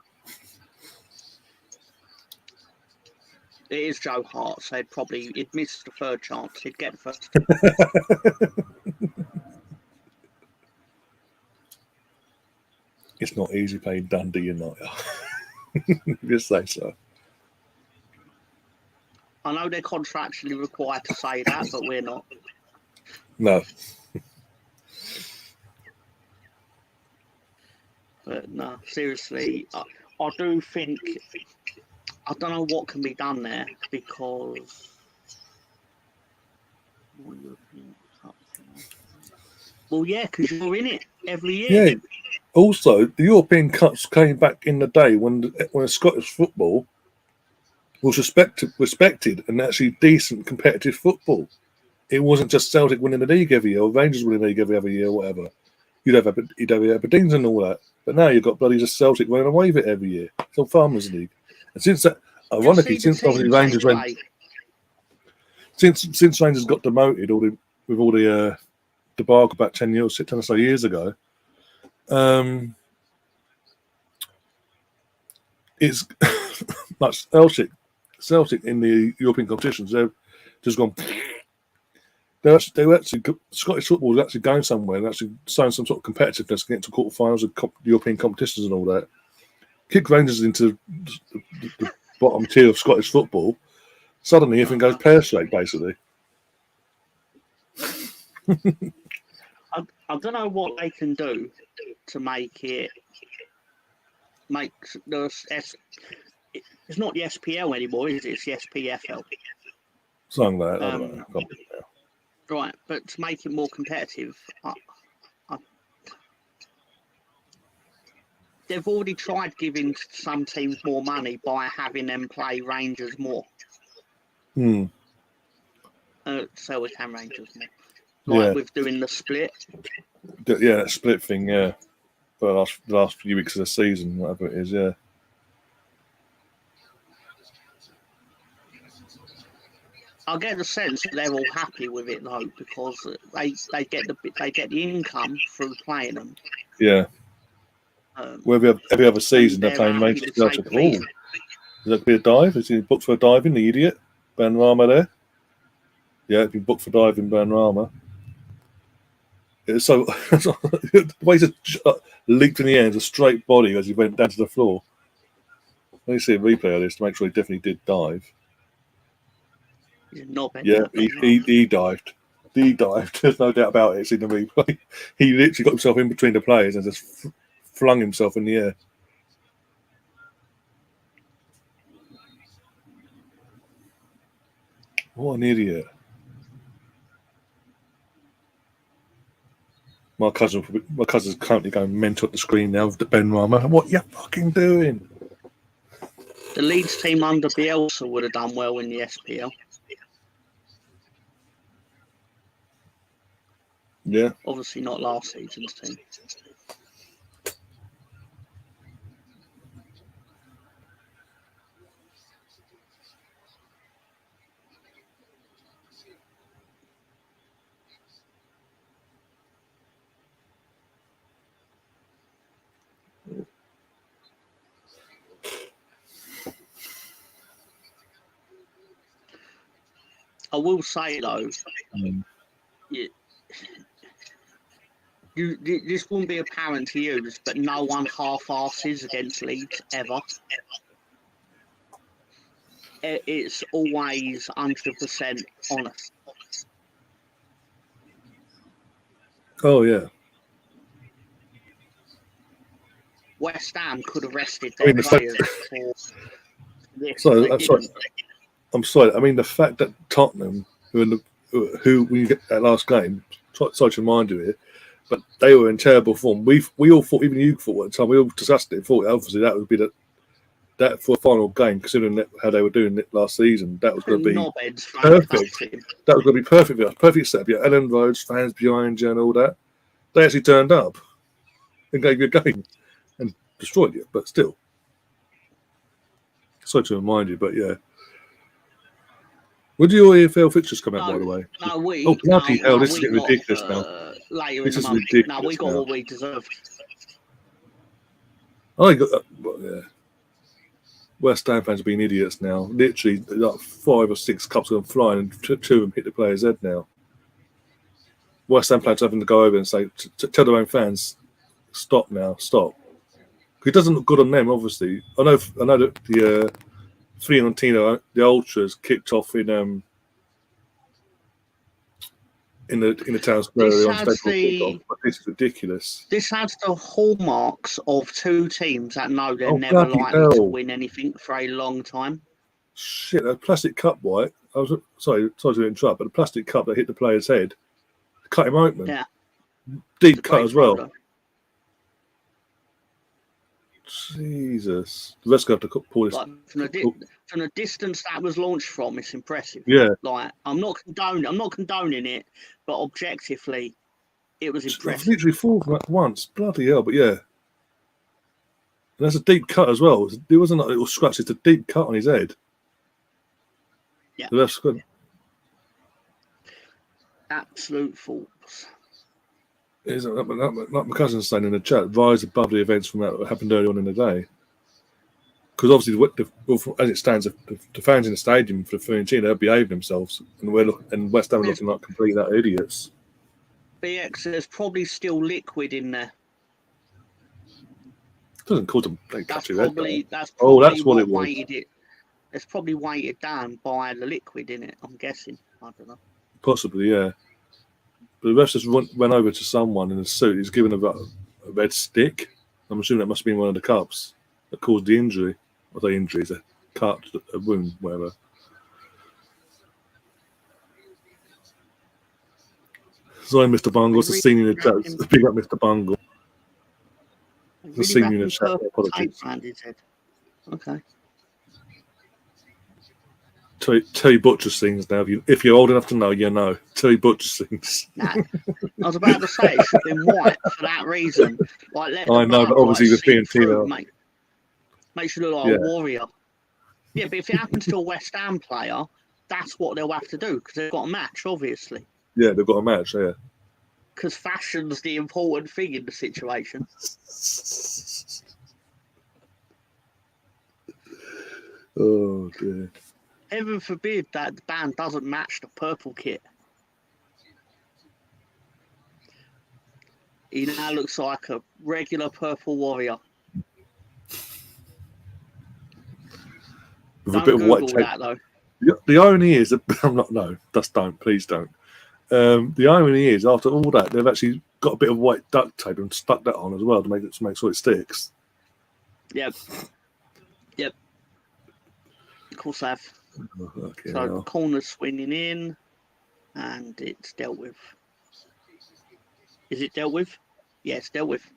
It is Joe Hart, so he'd miss the third chance. He'd get the first. it's not easy playing Dundee United. Just say so. I know they're contractually required to say that, but we're not. No. But no, seriously, I do think, I don't know what can be done there, because well, yeah, because you're in it every year. Yeah. Also, the European Cups came back in the day when Scottish football was respected and actually decent competitive football. It wasn't just Celtic winning the league every year or Rangers winning the league every year or whatever. You'd have Aberdeens and all that. But now you've got bloody just Celtic running away with it every year. It's all Farmers League. And since that, ironically, since obviously Rangers went, since Rangers got demoted with all the debacle about 10 or so years ago, it's like Celtic in the European competitions. They've just gone. They're actually Scottish football is actually going somewhere and actually showing some sort of competitiveness, getting to quarterfinals of European competitions and all that. Kick Rangers into the bottom tier of Scottish football. Suddenly, everything goes pear-shaped, basically. I don't know what they can do to make the it's not the SPL anymore, is it? It's the SPFL. Something like that. I don't know. Right, but to make it more competitive, they've already tried giving some teams more money by having them play Rangers more. Celtic and Rangers more. With doing the split. Yeah, that split thing, yeah. For the last few weeks of the season, whatever it is, yeah. I get the sense that they're all happy with it though, because they get the income through playing them. Yeah. Every other season they're playing Rangers. Is that be a dive? Is he booked for a diving? The idiot, Ben Rama there. Yeah, he's been booked for diving, Ben Rama. So the way he leaped in the air as a straight body as he went down to the floor. Let me see a replay of this to make sure he definitely did dive. Yeah, he dived. He dived. There's no doubt about it. It's in the replay. He literally got himself in between the players and just flung himself in the air. What an idiot. My cousin's currently going mental at the screen now with the Ben Rama. What you fucking doing? The Leeds team under Bielsa would have done well in the SPL. Yeah. Obviously not last season's team. I will say though, this wouldn't be apparent to you, but no one half-asses against Leeds ever. It's always 100% honest. Oh yeah. West Ham could have rested their players for this. I'm sorry. I mean, the fact that Tottenham, who when you get that last game, sorry to remind you here, but they were in terrible form. We all thought, even you thought at the time, we all discussed it. Thought obviously that would be that for a final game, considering how they were doing it last season. That was going to be perfect. That was going to be perfect. Perfect setup. Yeah, Ellen Rhodes, fans behind you, and all that. They actually turned up and gave you a game and destroyed you, but still. Sorry to remind you, but yeah. When do your EFL fixtures come out, by the way? No, bloody hell, this is getting ridiculous now. Later in the month. No, we got what we deserved. I got yeah. West Ham fans have been idiots now. Literally, like 5 or 6 cups have gone flying, and 2 of them hit the player's head now. West Ham fans having to go over and say, tell their own fans, stop now, stop. It doesn't look good on them, obviously. I know that the Fiorentina, the ultras, kicked off in the town square This on has stage. This is ridiculous. This has the hallmarks of two teams that know they're Oh, never bloody likely to hell. win anything for a long time. Shit, a plastic cup, White. I was sorry to interrupt, but the plastic cup that hit the player's head cut him open. Yeah. Deep cut as well. Though. Jesus. The rest have to pull this. Like, from the distance that was launched from, it's impressive. Yeah. Like, I'm not condoning it, but objectively, it was impressive. I've literally fallen from that once. Bloody hell, but yeah. And that's a deep cut as well. It wasn't like a little scratch, it's a deep cut on his head. Yeah. The ref's good. Absolute force. Like my cousin's saying in the chat, rise above the events from that happened early on in the day. Because obviously, as it stands, the fans in the stadium for the Fiorentina, they're behaving themselves, and West Ham are looking like complete idiots. BX, there's probably still liquid in there. Doesn't cause them. That's probably that's what it was. It's probably weighted down by the liquid in it. I'm guessing. I don't know. Possibly, yeah. But the ref just went over to someone in a suit. He's given a red stick. I'm assuming that must have been one of the cups that caused the injury. I say injury, it's a cut, a wound, whatever. Sorry, Mr. Bungle. It's the senior in the chat. Big up, Mr. Bungle. The senior in the chat. Apologies. Okay. Terry Butcher sings now. If you're old enough to know, you know. Terry Butcher sings. Nah, I was about to say it should have been white for that reason. Like, I know, but obviously the Fiorentina makes you look like a warrior. Yeah, but if it happens to a West Ham player, that's what they'll have to do because they've got a match, obviously. Yeah, they've got a match, yeah. Because fashion's the important thing in the situation. Oh, dear. Heaven forbid that the band doesn't match the purple kit. He now looks like a regular purple warrior. With Don't a bit of white Google tape. that, though. The irony is that I'm not. No, please don't. The irony is, after all that, they've actually got a bit of white duct tape and stuck that on as well to make sure it sticks. Yep. Of course, I have. Okay, So the corner's swinging in, and it's dealt with. Is it dealt with? Yeah, it's dealt with.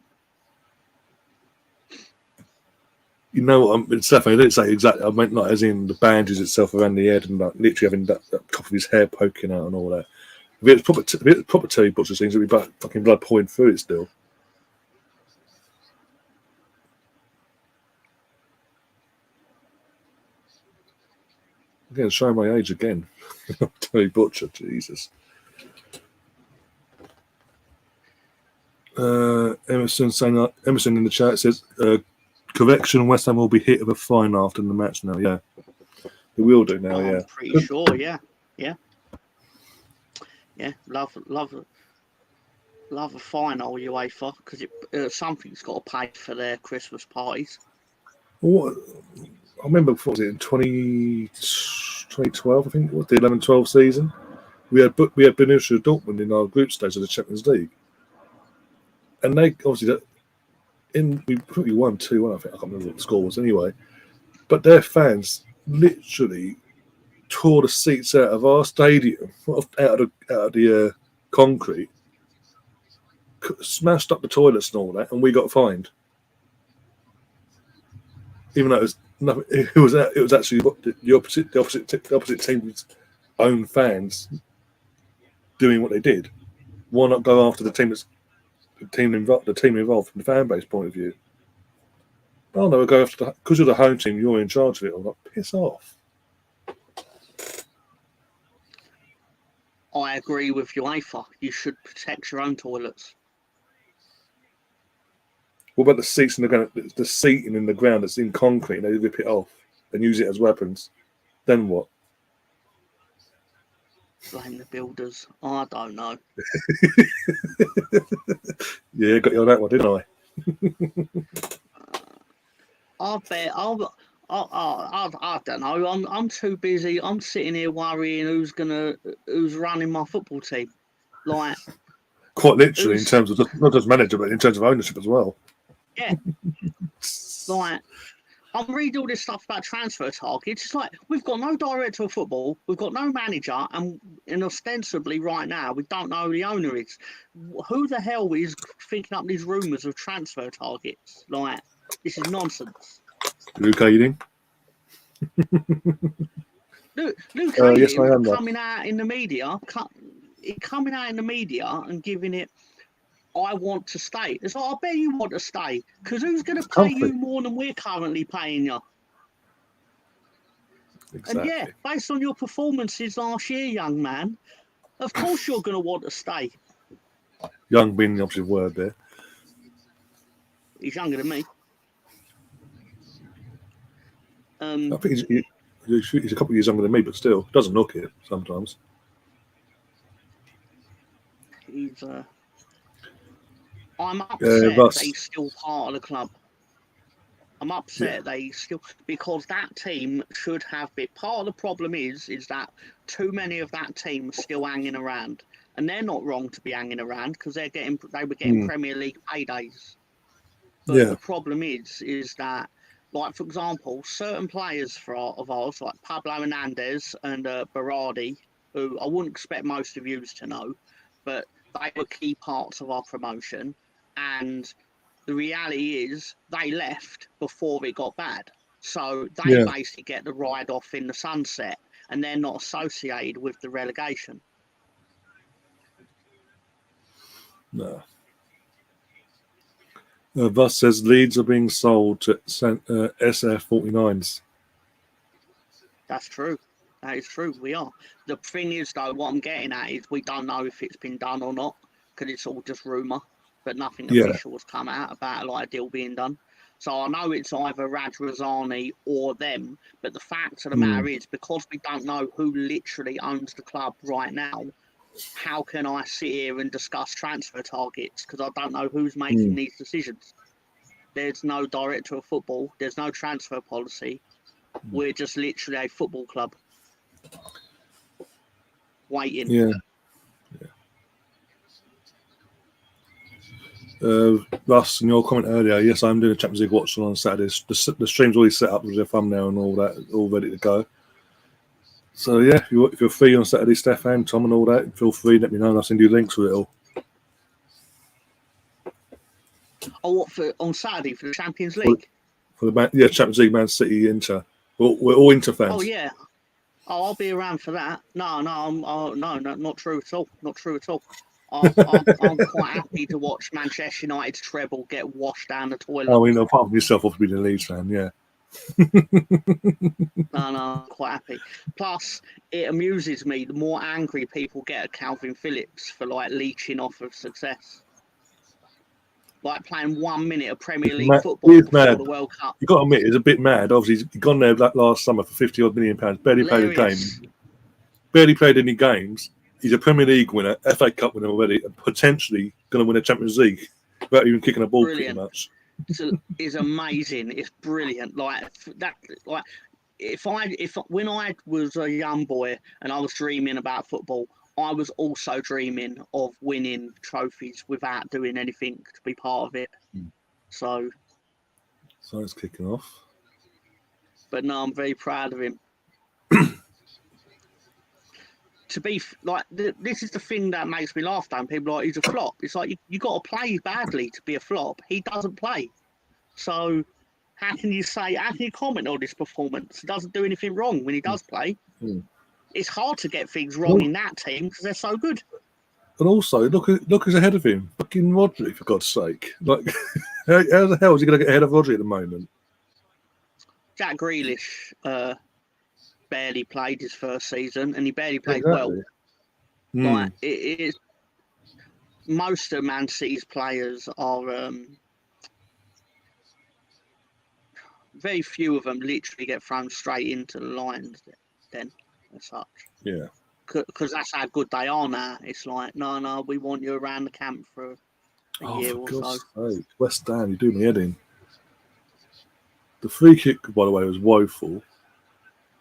You know what? Stephanie, I didn't say exactly. I meant like as in the bandage itself around the head and like literally having that top of his hair poking out and all that. If it's proper Terry Butcher things, it'd be fucking blood pouring through it still. Again, showing my age again. Terry Butcher, Jesus. Emerson in the chat says, correction, West Ham will be hit with a fine after the match now. Yeah, they will do now. I'm pretty sure. Yeah. Love a final UEFA because something's got to pay for their Christmas parties. What I remember, what was it in 2012? I think it was the 11-12 season. We had Borussia Dortmund in our group stage of the Champions League, and they obviously we probably won 2-1. I think I can't remember what the score was anyway. But their fans literally tore the seats out of our stadium, out of the concrete, smashed up the toilets and all that, and we got fined. Even though it was nothing, it was actually the opposite team's own fans doing what they did. Why not go after the team involved from the fan base point of view? Oh no, we'll go after because you're the home team, you're in charge of it. I'm like, piss off. I agree with UEFA. You should protect your own toilets. What about the seats in the ground? The seating in the ground that's in concrete, and they rip it off and use it as weapons. Then what? Blame the builders. I don't know. Yeah, got you on that one, didn't I? I bet I don't know. I'm too busy. I'm sitting here worrying who's running my football team. Like quite literally, in terms of not just manager, but in terms of ownership as well. Yeah. Like I'm reading all this stuff about transfer targets. It's like we've got no director of football, we've got no manager, and ostensibly right now we don't know who the owner is. Who the hell is thinking up these rumours of transfer targets? Like this is nonsense. Luke Ayling. Luke Yes, I am. coming out in the media and giving it. I want to stay. It's like I bet you want to stay because who's going to pay you more than we're currently paying you? Exactly. And yeah, based on your performances last year, young man, of course you're going to want to stay. Young being the opposite word there. He's younger than me. I think he's a couple of years younger than me, but still doesn't look it sometimes. He's. I'm upset Russ. that he's still part of the club. I'm upset that he's still because that team should have been. Part of the problem is that too many of that team are still hanging around, and they're not wrong to be hanging around because they were getting Premier League paydays. But the problem is that, like for example, certain players of ours, like Pablo Hernandez and Berardi, who I wouldn't expect most of you to know, but they were key parts of our promotion, and the reality is they left before it got bad. So they basically get the ride off in the sunset, and they're not associated with the relegation. No. Russ says Leeds are being sold to SF49s. That's true. That is true. We are. The thing is, though, what I'm getting at is we don't know if it's been done or not because it's all just rumour, but nothing official has come out about a deal being done. So I know it's either Raj Razani or them, but the fact of the matter is because we don't know who literally owns the club right now, how can I sit here and discuss transfer targets? Because I don't know who's making these decisions. There's no director of football. There's no transfer policy. We're just literally a football club waiting. Yeah. Russ, in your comment earlier, yes, I'm doing a Champions League watch on Saturdays. The stream's already set up with their thumbnail and all that, all ready to go. So yeah, if you're free on Saturday, Stefan, Tom, and all that, feel free. Let me know, and I'll send you links with it all. Oh, what for on Saturday for the Champions League? For the Champions League, Man City, Inter. We're all Inter fans. Oh yeah. Oh, I'll be around for that. No, not true at all. Not true at all. I'm quite happy to watch Manchester United's treble get washed down the toilet. I mean, apart from yourself, obviously being a Leeds fan, yeah. No, I'm quite happy. Plus, it amuses me the more angry people get at Calvin Phillips for leeching off of success. Like playing 1 minute of Premier League football before the World Cup. You've got to admit, he's a bit mad. Obviously, he's gone there last summer for £50-odd million. Barely played a game. Barely played any games. He's a Premier League winner, FA Cup winner already, and potentially going to win a Champions League without even kicking a ball pretty much. It's amazing. It's brilliant. When I was a young boy and I was dreaming about football, I was also dreaming of winning trophies without doing anything to be part of it. So it's kicking off. But no, I'm very proud of him. To be this is the thing that makes me laugh. Down people are like he's a flop. It's like you got to play badly to be a flop. He doesn't play, so how can you comment on this performance? He doesn't do anything wrong when he does play. It's hard to get things wrong in that team because they're so good. And also, look who's ahead of him. Fucking Rodri, for God's sake! Like, how the hell is he going to get ahead of Rodri at the moment? Jack Grealish barely played his first season, and he barely played well. Like it is, most of Man City's players are very few of them literally get thrown straight into the lines. Then, as such, because that's how good they are now. It's like no, we want you around the camp for a year or so. Sake. West Ham, you do me head in. The free kick, by the way, was woeful,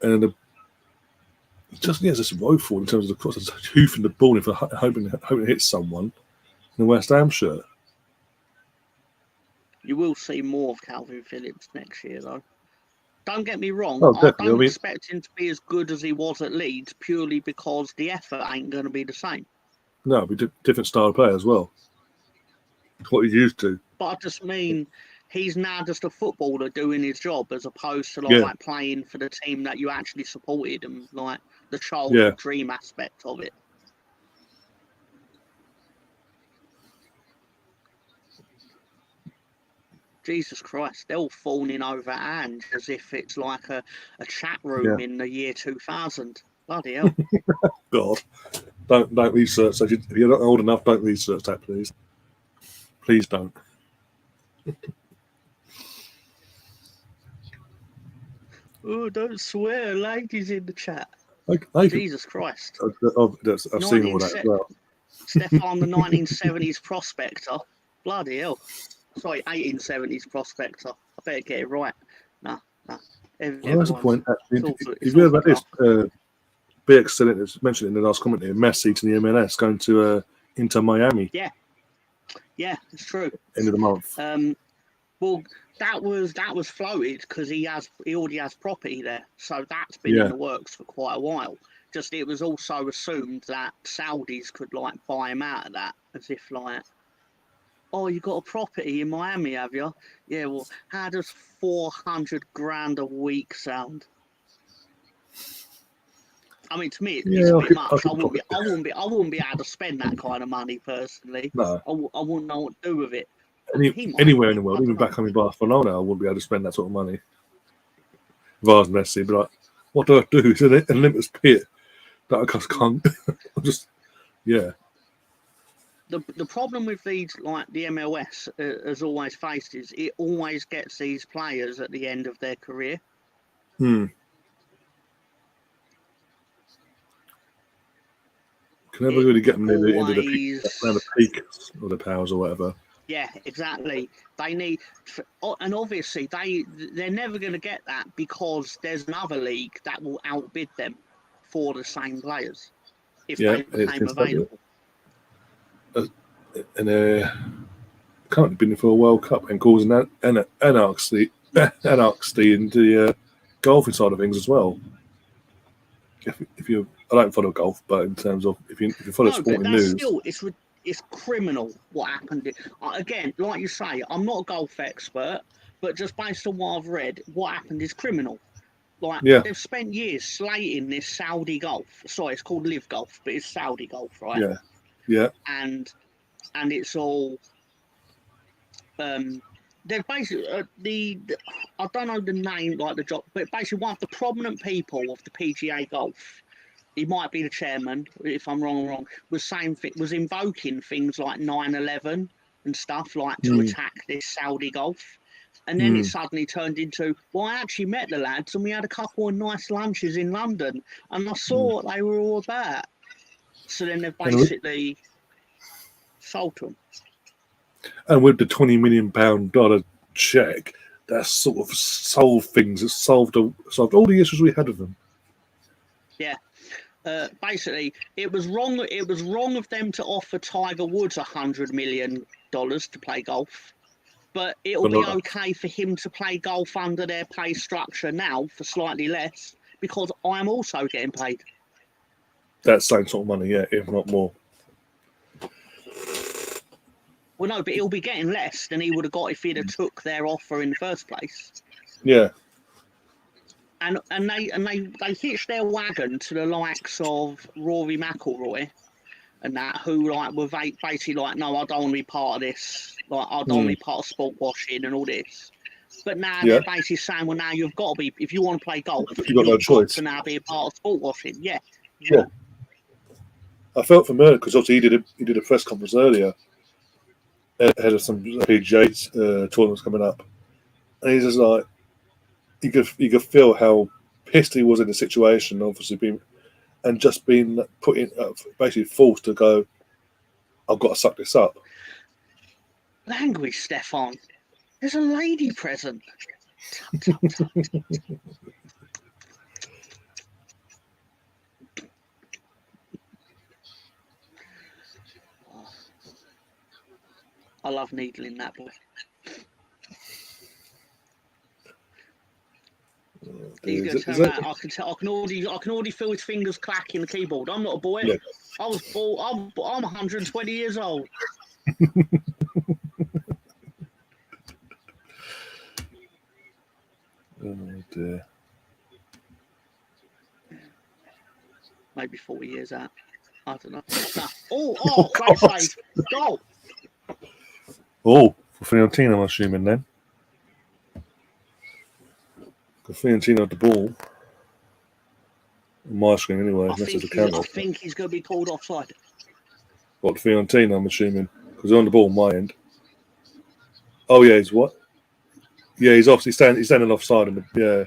and just woeful in terms of the cross. It's hoofing the ball in for hoping it hits someone in the West Ham shirt. You will see more of Calvin Phillips next year, though. Don't get me wrong, Oh, I don't expect him to be as good as he was at Leeds purely because the effort ain't going to be the same. No, it'll be different style of play as well. It's what he's used to. But I just mean he's now just a footballer doing his job as opposed to like playing for the team that you actually supported and like the childhood dream aspect of it. Jesus Christ, they're all fawning over Ange as if it's like a chat room in the year 2000. Bloody hell. God, don't research that. If you're not old enough, don't research that, please. Please don't. Oh, don't swear, ladies in the chat. Jesus Christ. I've seen all that as well. Stefan, the 1970s prospector. Bloody hell. Sorry, 1870s prospector. I better get it right. No. That's a point. Actually, if you heard about this, BX said it was mentioned in the last comment here. Messi to the MLS going to Inter Miami. Yeah, it's true. End of the month. Well, that was floated because he already has property there, so that's been in the works for quite a while. Just it was also assumed that Saudis could like buy him out of that, as if like, oh, you got a property in Miami, have you? Yeah. Well, how does 400 grand a week sound? I mean, to me, it's a bit much. I wouldn't be able to spend that kind of money personally. No. I wouldn't know what to do with it. Anywhere in the world, even back home in Barcelona, I wouldn't be able to spend that sort of money. If I was Messi, but like, what do I do? It's an Olympus pit that I just can't. I'm just, The problem with these, like the MLS, has always faced is it always gets these players at the end of their career. Can never really get them near the end of the peak, around the peak of the powers or whatever. Yeah, exactly. They need, and obviously they're never going to get that because there's another league that will outbid them for the same players if they became available. And currently been for a World Cup and causing anarchy in the golfing side of things as well. If you, I don't follow golf, but in terms of if you follow sporting news, it's criminal what happened. Again, like you say, I'm not a golf expert, but just based on what I've read, what happened is criminal. Like they've spent years slating this Saudi golf. Sorry, it's called Live Golf, but it's Saudi golf, right? Yeah. And it's all. They're basically I don't know the name like the job, but basically one of the prominent people of the PGA Golf. He might be the chairman, if I'm wrong, was invoking things like 9/11 and stuff like to attack this Saudi golf. And then it suddenly turned into, well, I actually met the lads and we had a couple of nice lunches in London and I saw what they were all about. So then they've basically sold them. And with the $20 million check, that sort of solved things. It solved all the issues we had with them. Yeah. Basically, it was wrong. It was wrong of them to offer Tiger Woods $100 million to play golf, but it'll be okay for him to play golf under their pay structure now for slightly less because I'm also getting paid. That same sort of money, yeah, if not more. Well, no, but he'll be getting less than he would have got if he'd have took their offer in the first place. Yeah. And they hitched their wagon to the likes of Rory McIlroy and that, who like were basically like, no, I don't want to be part of this. Like, I don't want to be part of sport washing and all this. But now they're basically saying, well, now you've got to be, if you want to play golf, you've got no choice to now be a part of sport washing. Yeah. I felt for Merck because obviously he did a press conference earlier ahead of some PGA tournaments coming up, and he's just like, you could feel how pissed he was in the situation, obviously being put in, basically forced to go, I've got to suck this up. Language, Stefan. There's a lady present. I love needling that boy. He's going to turn around. I can already feel his fingers clacking the keyboard. I'm not a boy. Yeah. I was born. I'm 120 years old. Oh dear. Maybe 40 years out. I don't know. No. Oh, great save. Goal. Oh, for Fiorentina, I'm assuming then. Because Fiorentina had the ball. On my screen anyway, I think he's going to be called offside. What, Fiorentina, I'm assuming? Because they're on the ball on my end. Oh, yeah, he's what? Yeah, he's off. He's standing offside. Yeah.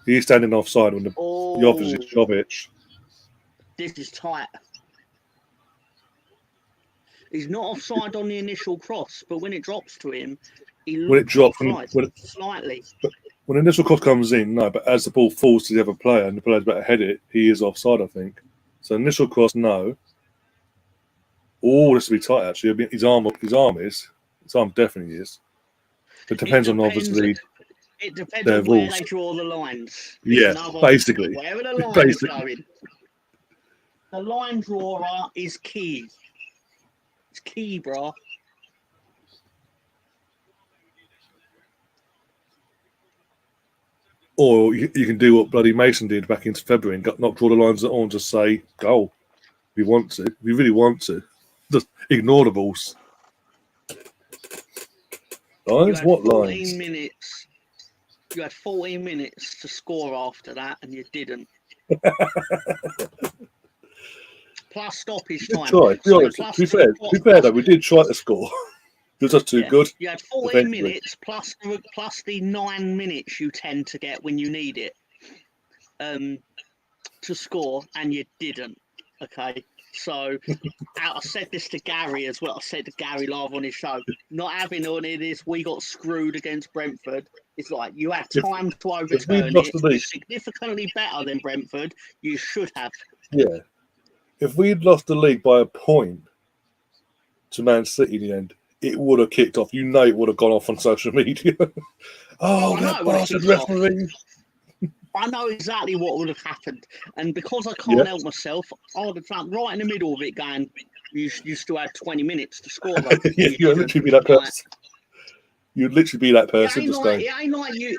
He's standing offside when the offers is Jovic. This is tight. He's not offside on the initial cross, but when it drops to him, he looks offside slightly. When the initial cross comes in, no, but as the ball falls to the other player and the player's about to head it, he is offside, I think. So initial cross, no. Oh, this will be tight, actually. His arm definitely is. It depends on, obviously, it depends on where they draw the lines. Yeah, basically. Wherever the line is going. The line drawer is key. It's key, bro. Or you can do what bloody Mason did back into February and not draw the lines at all and just say, goal. If you want to. If you really want to. Just ignore the balls. Lines? What lines? You had 14 minutes to score after that and you didn't. Plus stoppage time. To be fair though, we did try to score. It was just too good. You had 14 minutes plus the 9 minutes you tend to get when you need it to score, and you didn't. Okay, so I said this to Gary as well. I said to Gary live on his show, not having any of this, we got screwed against Brentford. It's like you had time to overturn it. Significantly better than Brentford. You should have. Yeah. If we'd lost the league by a point to Man City in the end, it would have kicked off. You know, it would have gone off on social media. That bastard referee. I know exactly what would have happened. And because I can't help myself, I would have jumped right in the middle of it going, you still had 20 minutes to score. You'd literally be that person. You'd literally be that person. It ain't like you...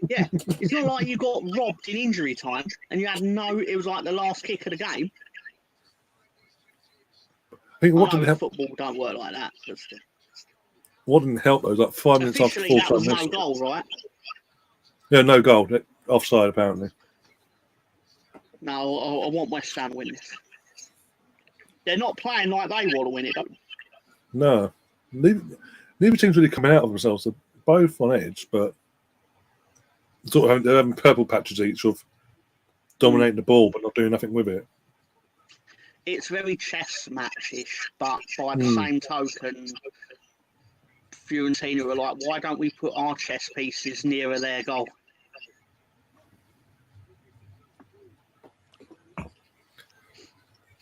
Yeah, it's not like you got robbed in injury time and you had it was like the last kick of the game. I think football don't work like that. What didn't help though was like 5 minutes after full time. That was no goal, right? Yeah, no goal. Offside, apparently. No, I want West Ham to win this. They're not playing like they want to win it, though. No. Neither team's really coming out of themselves. They're both on edge, but they're having purple patches each of dominating the ball but not doing nothing with it. It's very chess match-ish, but by the same token, Fiorentina are like, why don't we put our chess pieces nearer their goal?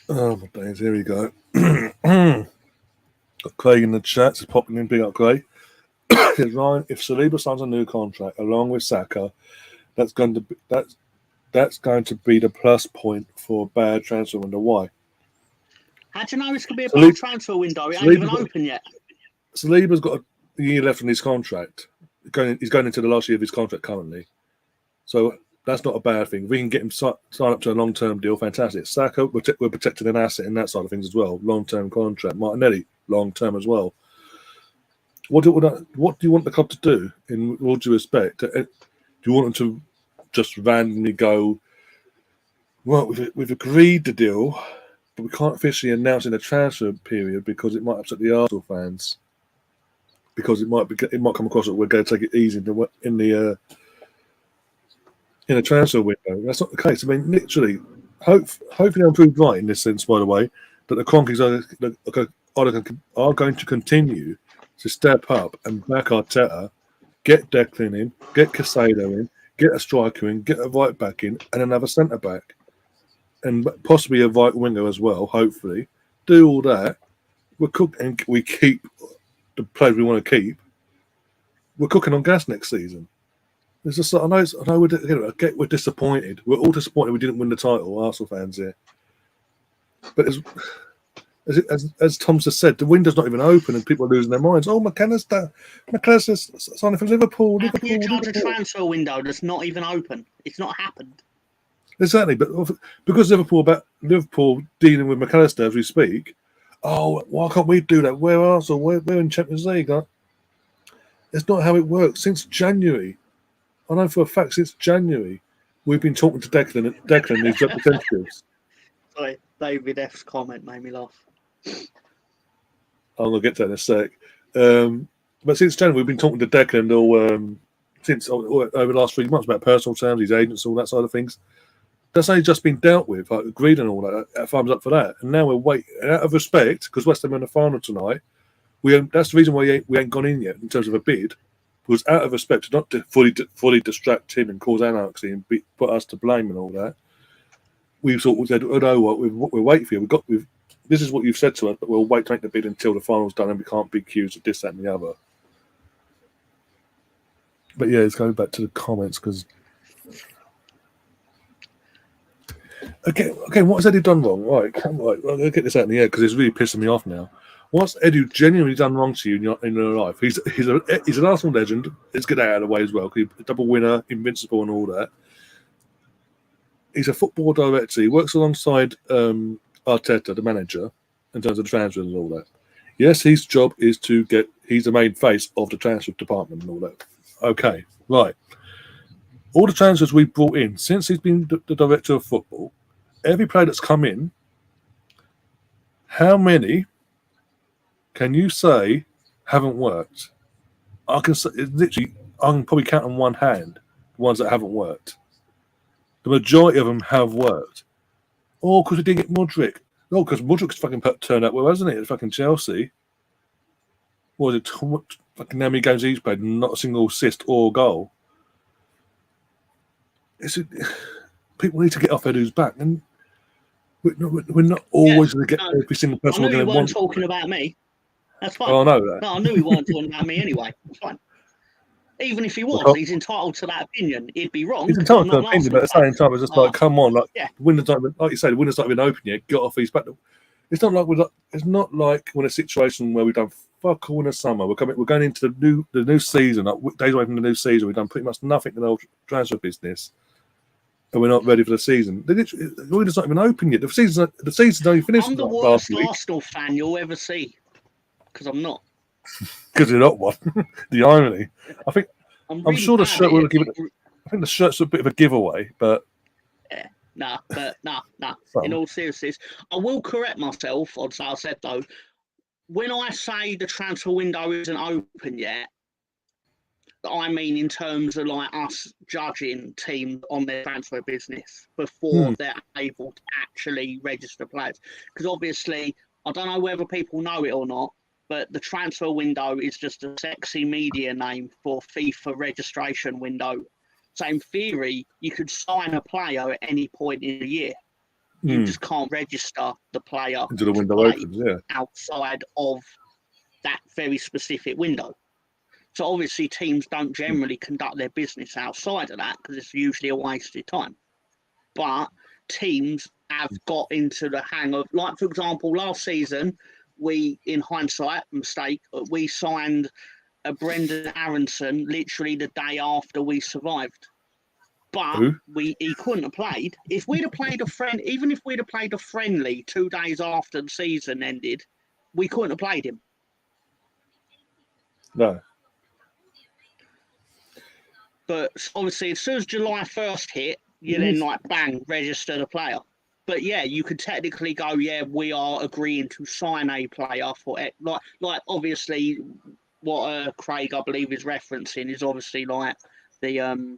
Oh my days, here we go. Got Craig in the chat, just popping in, big up Craig. Ryan, if Saliba signs a new contract along with Saka, that's going to be the plus point for a bad transfer window. Why? How do you know it's going to be a bad transfer window? It ain't even open yet. Saliba's got a year left on his contract. He's going into the last year of his contract currently. So that's not a bad thing. If we can get him sign up to a long-term deal, fantastic. Saka, we're protecting an asset in that side of things as well. Long-term contract. Martinelli, long-term as well. What do you want the club to do, in all due respect? Do you want them to just randomly go, well, we've agreed the deal, but we can't officially announce in the transfer period because it might upset the Arsenal fans? Because it might come across that we're going to take it easy in the transfer window. That's not the case. I mean, literally, hopefully I'm proved right in this sense, by the way, that the Cronkies are going to continue to step up and back Arteta, get Declan in, get Casado in, get a striker in, get a right back in, and another centre back, and possibly a right winger as well. Hopefully, do all that. We're cooking, and we keep the players we want to keep. We're cooking on gas next season. It's just I know we're disappointed. We're all disappointed we didn't win the title, Arsenal fans here. But as Tom just said, the window's not even open and people are losing their minds. Oh, McAllister's signing for Liverpool. How can you judge a transfer window that's not even open? It's not happened. Exactly, but because Liverpool dealing with McAllister as we speak. Oh, why can't we do that? We're Arsenal. We're in Champions League. It's not how it works. Since January, I know for a fact, since January, we've been talking to Declan and his representatives. Sorry, David F's comment made me laugh. I'm going to get to that in a sec. But since January, we've been talking to Declan over the last 3 months about personal terms, his agents, all that side of things. That's only just been dealt with, like, agreed and all that. Thumbs up for that. And now we're waiting. Out of respect, because West Ham are in the final tonight, that's the reason why we ain't gone in yet in terms of a bid. Was out of respect, not to fully distract him and cause anarchy and put us to blame and all that. We sort of said, "Oh no, what we're waiting for you. This is what you've said to us, but we'll wait to make the bid until the final's done, and we can't be accused of this, that, and the other." But yeah, it's going back to the comments because okay, what has Eddie done wrong? Right, I'm gonna get this out in the air because it's really pissing me off now. What's Eddie genuinely done wrong to you in your life? He's an Arsenal legend. Let's get that out of the way as well. He's a double winner, invincible, and all that. He's a football director. He works alongside Arteta, the manager, in terms of the transfers and all that. Yes, his job is he's the main face of the transfer department and all that. Okay, right. All the transfers we've brought in since he's been the director of football, every player that's come in, how many can you say haven't worked? I can probably count on one hand the ones that haven't worked. The majority of them have worked. Or because we didn't get Mudryk. No, because Mudryk's fucking turned up well, hasn't it? At fucking Chelsea. What was it? Fucking how many games he's played? Not a single assist or goal. People need to get off their dudes back. And we're not always going to get every single person we're going to want. I knew you weren't talking about me. That's fine. Oh, I know that. No, I knew he weren't talking about me anyway. It's fine. Even if he was, he's entitled to that opinion. He'd be wrong. He's entitled to that opinion, but at the same time, it's just like, come on, like the window's not even, like you say, the window's not even open yet. Get off his back. It's not like we're in a situation where we've done fuck all in the summer. We're going into the new season, like days away from the new season. We've done pretty much nothing in the transfer business, and we're not ready for the season. The window's not even open yet. The season's only finished. I'm the worst Arsenal fan you'll ever see, because I'm not. Because you're not one. The irony. I'm sure the shirt will give it. I think the shirt's a bit of a giveaway, but yeah, nah. In all seriousness, I will correct myself on what I said though. When I say the transfer window isn't open yet, I mean in terms of like us judging teams on their transfer business before they're able to actually register players. Because obviously, I don't know whether people know it or not, but the transfer window is just a sexy media name for FIFA registration window. So in theory, you could sign a player at any point in the year. You just can't register the player until the window opens, outside of that very specific window. So obviously teams don't generally conduct their business outside of that because it's usually a wasted time. But teams have got into the hang of, like, for example, last season, we, in hindsight, mistake, we signed a Brendan Aronson literally the day after we survived. But he couldn't have played. If we'd have played even if we'd have played a friendly 2 days after the season ended, we couldn't have played him. No. But obviously, as soon as July 1st hit, you then like bang, register the player. But yeah, you could technically go, yeah, we are agreeing to sign a player for it. Like obviously, what Craig, I believe, is referencing is obviously like the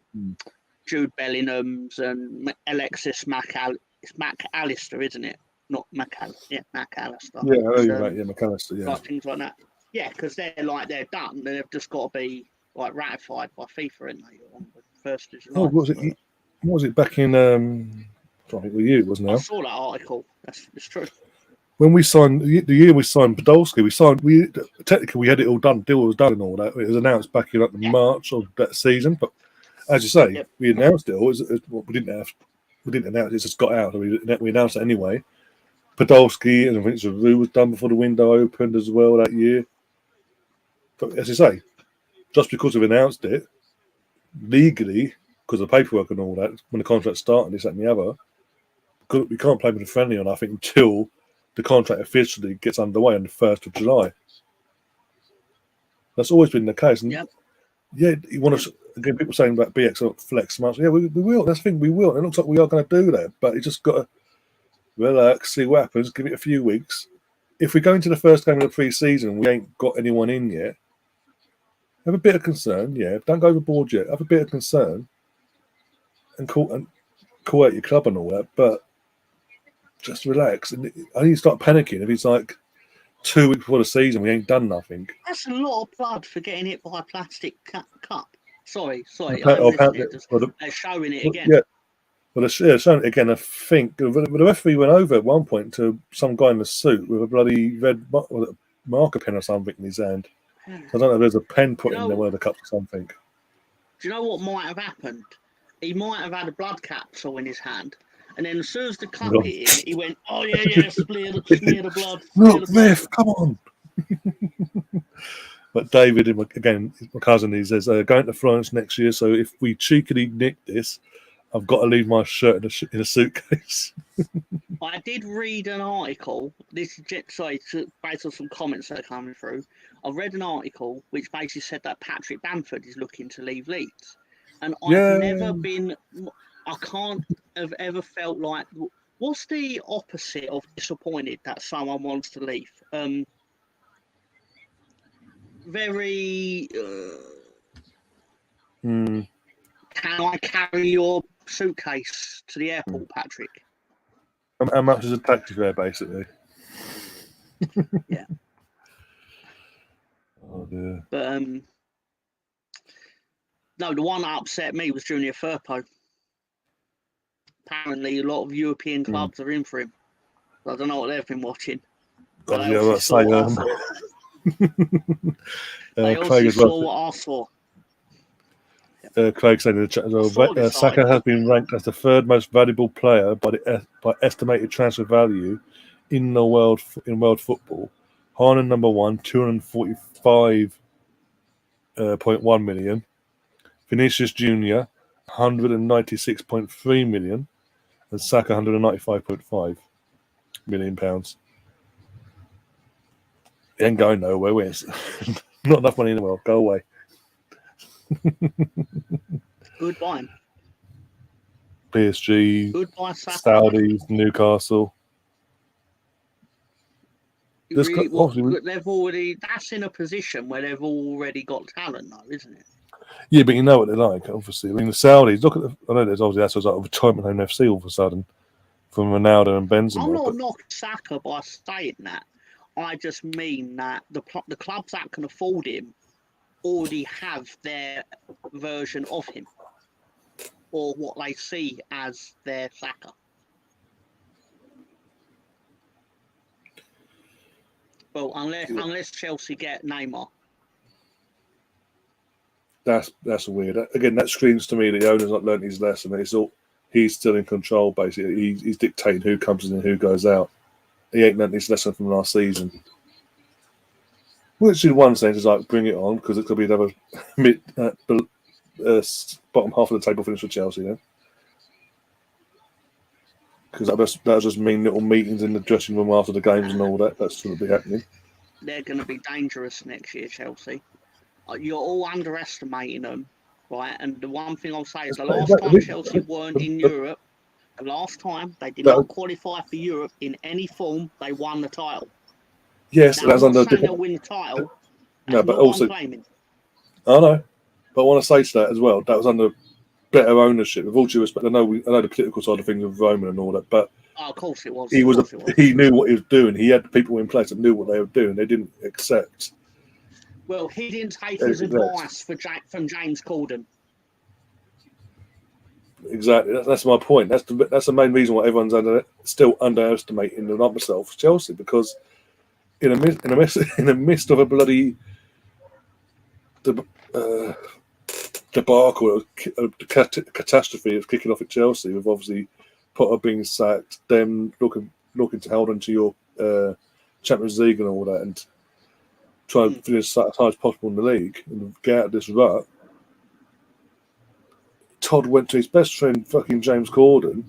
Jude Bellingham's and Alexis McAllister, isn't it? Not McAllister. Yeah, McAllister. Yeah, McAllister. Yeah, like things like that. Yeah, because they're done. They've just got to be like ratified by FIFA, isn't they, on the 1st of July? Oh, what was it back in? I think with you, wasn't it? I saw that article. It's true. When we signed the year we signed Podolski, technically we had it all done. Deal was done and all that. It was announced back in March of that season. But as you say, we announced it all. We didn't announce it. It just got out. We announced it anyway. Podolski and I think Giroud was done before the window opened as well that year. But as you say, just because we've announced it legally, because of the paperwork and all that, when the contract started, this, that, and the other, we can't play with the friendly on, I think, until the contract officially gets underway on the 1st of July. That's always been the case. And you want to, again, people saying about BX or flex much. Yeah, we will. That's the thing, we will. It looks like we are going to do that, but you just got to relax, see what happens, give it a few weeks. If we go into the first game of the pre-season, we ain't got anyone in yet, have a bit of concern, don't go overboard yet, have a bit of concern and call out your club and all that, but just relax. And I need to start panicking if it's like 2 weeks before the season, we ain't done nothing. That's a lot of blood for getting hit by a plastic cup. Sorry. They're showing it again. Yeah. Well, they're showing it again. I think the referee went over at one point to some guy in a suit with a bloody red marker pen or something in his hand. So I don't know if there's a pen put in there, one of the cups or something. Do you know what might have happened? He might have had a blood capsule in his hand, and then as soon as the cup hit him, he went, "Oh yeah, smear the blood." Look, ref, come on. But David, again, my cousin, he says, going to Florence next year, so if we cheekily nick this, I've got to leave my shirt in a suitcase. I did read an article. This is based on some comments that are coming through. I've read an article which basically said that Patrick Bamford is looking to leave Leeds. And I can't have ever felt like, what's the opposite of disappointed that someone wants to leave? Very. Can I carry your suitcase to the airport, Patrick? How much is a taxi fare, basically? Yeah. Oh dear. But no, the one that upset me was Junior Firpo. Apparently, a lot of European clubs are in for him. I don't know what they've been watching. But they obviously saw what I saw. They obviously saw what I saw. Craig said in the chat as well, Saka has been ranked as the third most valuable player by estimated transfer value in world football. Haaland number 1, 245.1 million. Vinicius Junior, 196.3 million, and Saka 195.5 million pounds. It ain't going nowhere. Where's not enough money in the world? Go away. Goodbye. PSG, Goodbye, Saka. Saudis, Newcastle. They've already. That's in a position where they've already got talent, though, isn't it? Yeah, but you know what they're like, obviously. I mean, the Saudis. Look at I know there's obviously that's like a retirement home FC all of a sudden from Ronaldo and Benzema. I'm not knocking Saka by saying that. I just mean that the clubs that can afford him already have their version of him, or what they see as their Saka. Well, unless Chelsea get Neymar. That's weird. Again, that screams to me that the owner's not learned his lesson. He's still in control, basically. He's dictating who comes in and who goes out. He ain't learned his lesson from last season. Which in one sense is like, bring it on, because it could be another bottom half of the table finish for Chelsea then. Because that just mean little meetings in the dressing room after the games and all that. That's going to be happening. They're going to be dangerous next year, Chelsea. You're all underestimating them, right? And the one thing I'll say is the last time Chelsea weren't in Europe, the last time they did not qualify for Europe in any form, they won the title. Yes, now, that's under. They'll win the title. No, but also, I know, but I want to say to that as well. That was under better ownership. With all due respect, I know the political side of things with Roman and all that, but of course it was. He knew what he was doing. He had people in place that knew what they were doing. They didn't accept Well, he didn't take his advice from James Corden. Exactly. That's my point. That's the main reason why everyone's still underestimating themselves, Chelsea, because in the midst of a bloody debacle, a catastrophe of kicking off at Chelsea, with obviously Potter being sacked, them looking to hold on to your Champions League and all that, and try and finish as high as possible in the league and get out of this rut. Todd went to his best friend, fucking James Corden,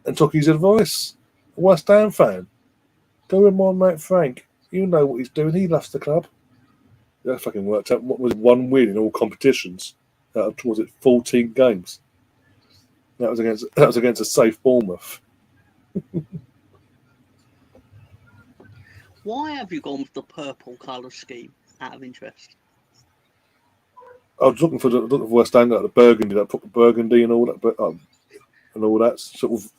and took his advice. A West Ham fan. Go with my mate Frank. You know what he's doing. He loves the club. That fucking worked out. What was one win in all competitions? Was it 14 games? That was against a safe Bournemouth. Why have you gone with the purple colour scheme? Out of interest. I was looking for West Ham, like the burgundy, that proper burgundy and all that, and all that sort of.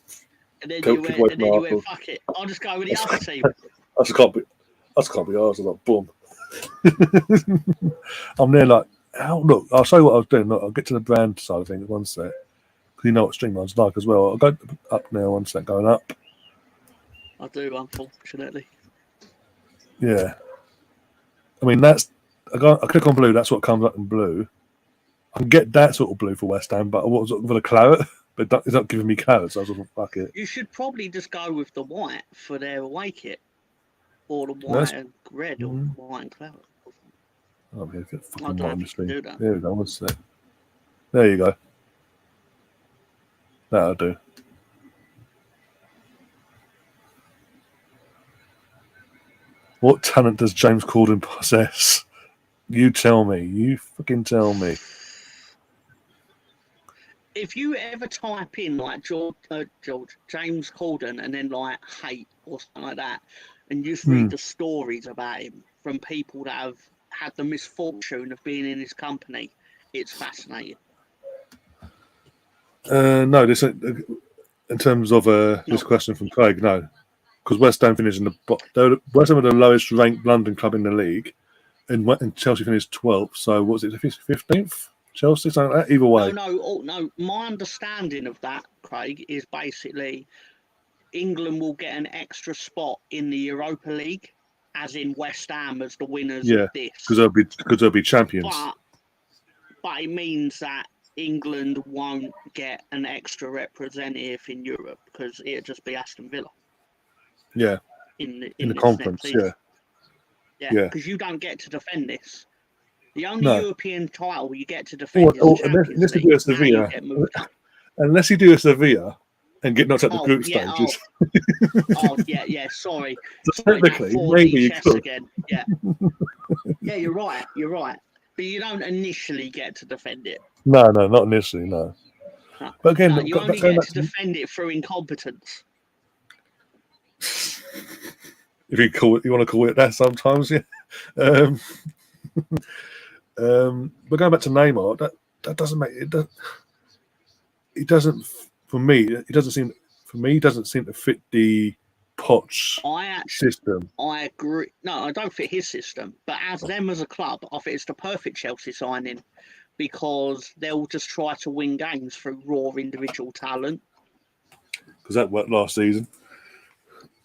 And then you went, fuck it. I'll just go with the other team. I just can't be arsed. I'm like, boom. I'm there like, look, I'll show you what I was doing. Look, I'll get to the brand side of things one sec. Because you know what Streamline's like as well. I'll go up now, one sec, going up. I do, unfortunately. Yeah. I mean, I click on blue, that's what comes up in blue. I can get that sort of blue for West Ham, but I was with a claret. But it's not giving me claret, so I was like, fuck it. You should probably just go with the white for their away kit. Or the white and red, or white and claret. Oh, yeah, I don't know if you can do that. There we go, one sec. There you go. That'll do. What talent does James Corden possess? You tell me. You fucking tell me. If you ever type in like James Corden and then like hate or something like that, and just read the stories about him from people that have had the misfortune of being in his company, it's fascinating. No, this in terms of this question from Craig, no, because West Ham finished West Ham were the lowest ranked London club in the league, and Chelsea finished 12th. So what was it, the 15th? Chelsea, something like that. Either way. No. My understanding of that, Craig, is basically England will get an extra spot in the Europa League, as in West Ham as the winners of this. because they'll be champions. But it means that England won't get an extra representative in Europe because it'll just be Aston Villa. Yeah. In the conference, yeah. Yeah, because you don't get to defend this. The only European title you get to defend is the Champions League. Unless you do a Sevilla and get knocked out the group stages. Sorry. So technically, maybe you could. Again. Yeah. Yeah, you're right. But you don't initially get to defend it. No, not initially, no. But again, you only get to defend it through incompetence. If you want to call it that sometimes, yeah. But going back to Neymar, that doesn't make it. It doesn't for me. It doesn't seem to fit the Poch system. I agree. No, I don't fit his system. But as a club, I think it's the perfect Chelsea signing because they'll just try to win games through raw individual talent. Because that worked last season.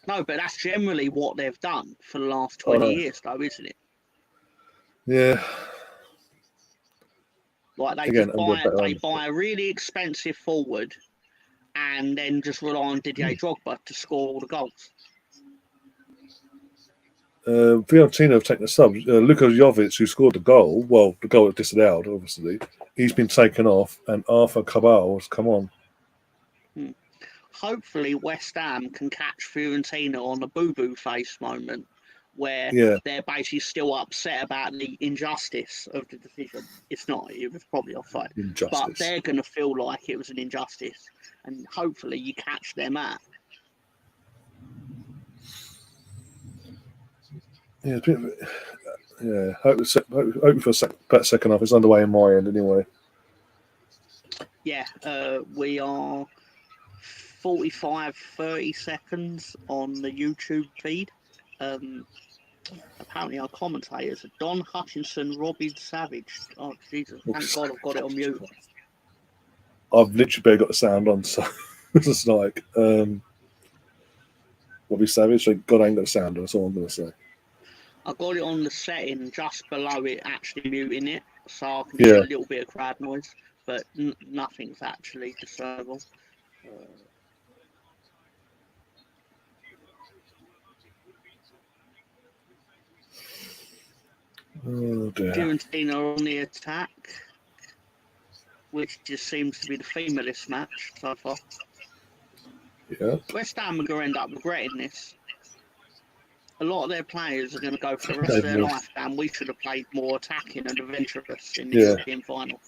No, but that's generally what they've done for the last 20 years, though, isn't it? Yeah. Like they buy a really expensive forward and then just rely on Didier Drogba to score all the goals. Fiorentina have taken a sub. Luka Jovic, who scored the goal, the goal was disallowed, obviously. He's been taken off, and Arthur Cabral has come on. Hopefully, West Ham can catch Fiorentina on a boo-boo face moment where they're basically still upset about the injustice of the decision. It's not. It was probably offside. But they're going to feel like it was an injustice. And hopefully you catch them out. Yeah, hope for that second half. It's underway in my end anyway. Yeah, we are 45, 30 seconds on the YouTube feed. Apparently, our commentators are Don Hutchinson, Robin Savage. Oh, Jesus. Thank God I've got it on mute. I've literally barely got the sound on, so it's just like Robbie Savage. So God ain't got the sound on. That's all I'm going to say. I got it on the setting just below it, actually muting it, so I can Yeah. hear a little bit of crowd noise, but nothing's actually discernible. Oh dear. Fiorentina are on the attack, which just seems to be the theme of this match so far. Yeah. West Ham are going to end up regretting this. A lot of their players are going to go for the rest of their life, and we should have played more attacking and adventurous in the European final.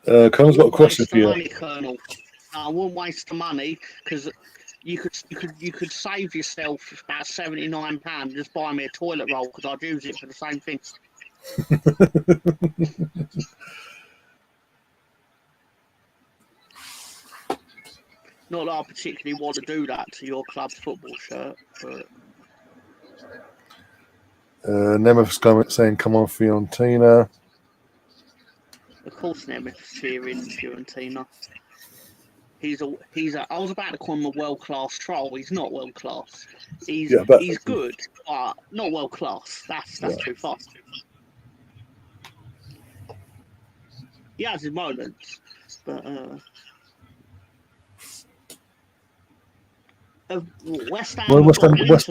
Colonel's got a question for you. Money, Colonel. I wouldn't waste the money because you could save yourself about £79. Just buy me a toilet roll because I'd use it for the same thing. Not that I particularly want to do that to your club's football shirt, but Nemeth's saying, "Come on, Fiorentina." Of course, Nemeth's cheering Fiorentina. He's a. I was about to call him a world-class troll. He's not world-class. He's good, but not world-class. That's too far. He has his moments, but West Ham. Well, West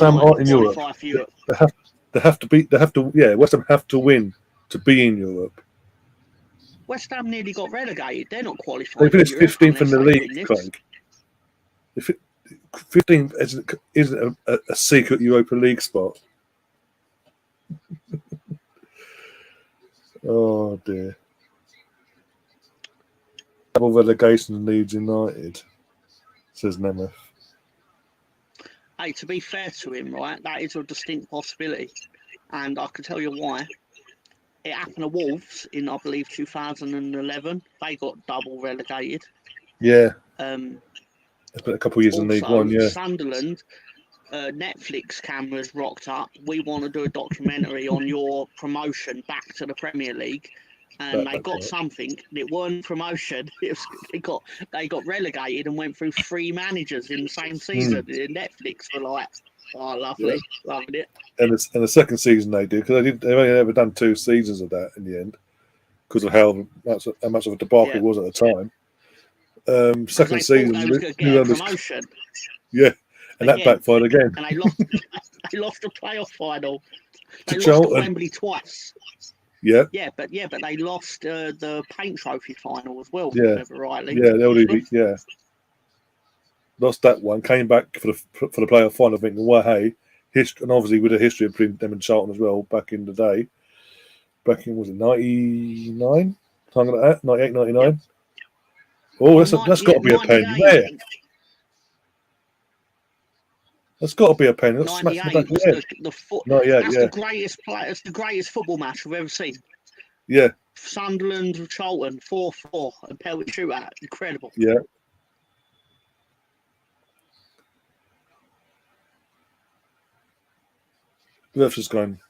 Ham aren't in Europe. They have to. Yeah, West Ham have to win to be in Europe. West Ham nearly got relegated. They're not qualified. They finished 15th in the league, Craig. 15th isn't a secret Europa League spot. Oh dear. Double relegation Leeds United, says Nemeth. Hey, to be fair to him, right, that is a distinct possibility. And I can tell you why. It happened to Wolves in, I believe, 2011. They got double relegated. Yeah. It's been a couple of years in League One, yeah. Sunderland, Netflix cameras rocked up. We want to do a documentary on your promotion back to the Premier League. And they got something. It weren't promotion. They got relegated and went through 3 managers in the same season. Netflix were like, oh, lovely, loving it. And the second season they did, because they've only ever done 2 seasons of that in the end, because of how much of a debacle it was at the time. Second season, they was going to get a promotion. Yeah, and that backfired again. And they lost. They lost the playoff final. They lost Charlton. to Wembley twice. Yeah. Yeah, but they lost the Paint Trophy final as well. Yeah. If I remember rightly. Yeah, lost that one. Came back for the playoff final, thinking, well, hey, history, and obviously with a history between them and Charlton as well. Back in the day, back in was it 99, something like that, 98, 99. Yep. Oh, that's got to be a pen there. That's got to be a pen. That's smacked the back of the head. That's the greatest play. It's the greatest football match I've ever seen. Yeah. Sunderland, Charlton, 4-4, and penalty shootout. Incredible. Yeah. The ref's just going,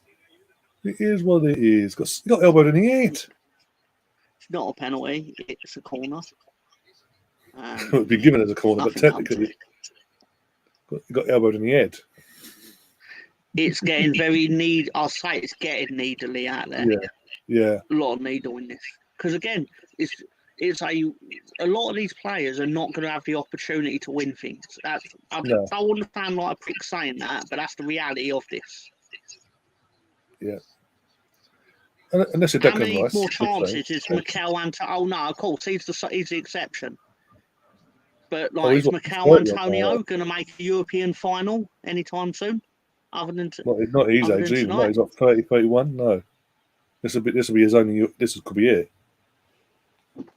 it is what it is. Got elbowed in the head. It's not a penalty. It's a corner. It would be given as a corner, but technically got elbowed in the head. It's getting very I'll say it's getting needly out there. Yeah. A lot of needle in this. Because again, it's a lot of these players are not going to have the opportunity to win things. I don't want to sound like a prick saying that, but that's the reality of this. Yeah. Unless it's How many more chances is Mikel Antonio? Oh no, of course he's the exception. But is Mikel Antonio going to make a European final anytime soon? Other than not his age either. No, he's not 30, 31. No, this will be his only. This could be it.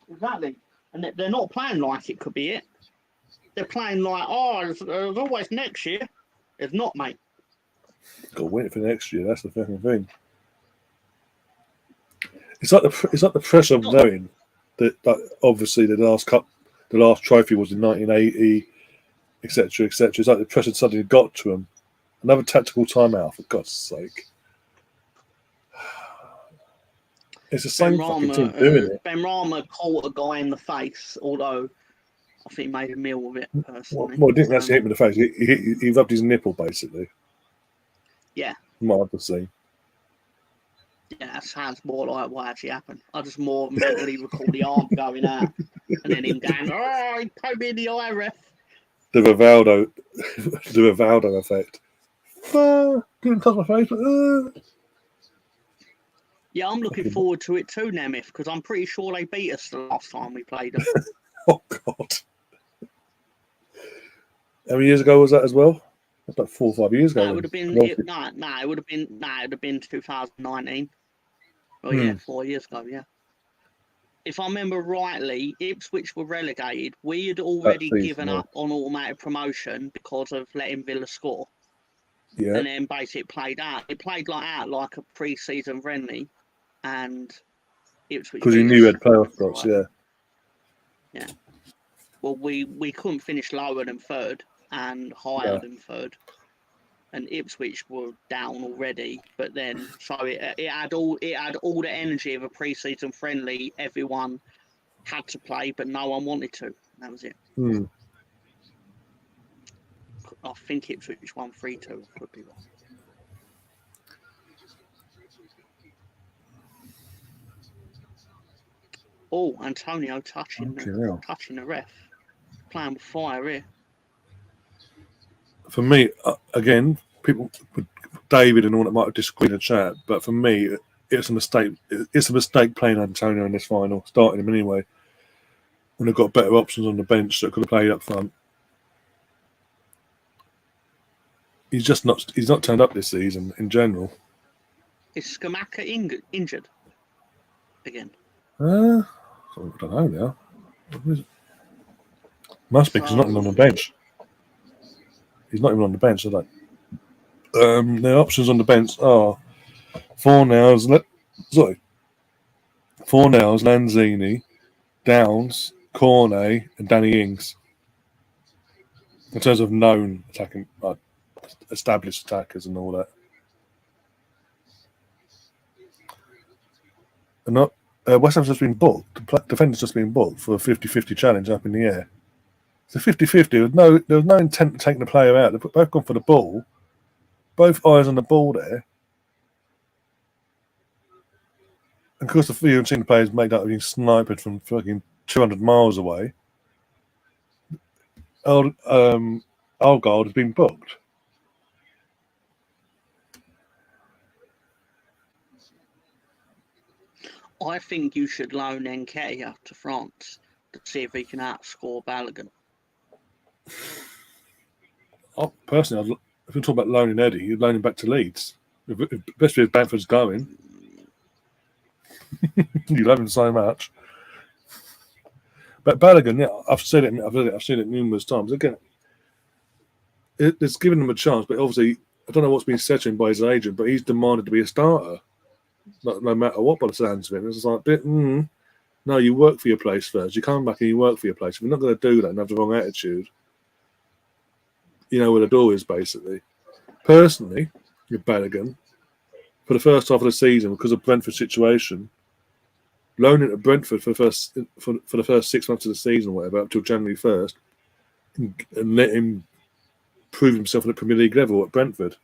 Exactly, and they're not playing like it could be it. They're playing like, there's always next year. It's not, mate. Got to win it for next year. That's the fucking thing. It's like the pressure of knowing that obviously the last trophy was in 1980, etc., etc. It's like the pressure suddenly got to them Another tactical timeout, for God's sake. It's the same fucking team doing it. Ben Rama caught a guy in the face, although I think he made a meal of it, personally. Well, he didn't actually hit him in the face. He rubbed his nipple, basically. Yeah. You might have to see. Yeah, that sounds more like what actually happened. I just more mentally recall the arm going out and then him going, oh, he poked me in the eye, ref. The Rivaldo effect. Didn't touch my face, but Yeah, I'm looking forward to it too, Nemeth, because I'm pretty sure they beat us the last time we played them. Oh, God. How many years ago was that as well? That's like 4 or 5 years ago. No, it would have been. It would have been 2019. Oh yeah, 4 years ago. Yeah. If I remember rightly, Ipswich were relegated. We had already given up on automatic promotion because of letting Villa score. Yeah. And then basically played out. It played like a pre-season friendly, and Ipswich. Because you knew you had playoff spots. Yeah. Yeah. Well, we couldn't finish lower than third and higher than third. And Ipswich were down already, but then so it had all the energy of a pre-season friendly. Everyone had to play, but no one wanted to. That was it. I think Ipswich won 3-2. Could be wrong. Oh, Antonio touching the ref, playing with fire here. For me, again, people, David and all that might have disagreed in the chat, but for me, it's a mistake. It's a mistake playing Antonio in this final, starting him anyway, when they've got better options on the bench that could have played up front. He's not turned up this season in general. Is Skamaka injured again? I don't know now. Must be, because he's not even on the bench. He's not even on the bench, are they? Their options on the bench are Fornals, Lanzini, Downs, Cornet, and Danny Ings. In terms of known attacking, established attackers and all that. And not West Ham's just been booked. The defender's just been booked for a 50-50 challenge up in the air. It's a 50-50. There was no intent of taking the player out. They've both gone for the ball. Both eyes on the ball there. And of course, the Fiorentina players made up of being sniped from fucking 200 miles away. Algard has been booked. I think you should loan Nketiah to France to see if he can outscore Balogun. Personally, if you talk about loaning Eddie, you'd loan him back to Leeds. Especially if Bamford's going. You love him so much. But Balogun, yeah, I've said it numerous times. Again, it's given him a chance, but obviously, I don't know what's been said to him by his agent, but he's demanded to be a starter, no matter what, by the sounds of it. It's like, no, you work for your place first. You come back and you work for your place. If you're not going to do that and have the wrong attitude, you know where the door is, basically. Personally, with Balogun, for the first half of the season, because of Brentford's situation, loaning to Brentford for the first 6 months of the season or whatever, up till January 1st, and let him prove himself at the Premier League level at Brentford.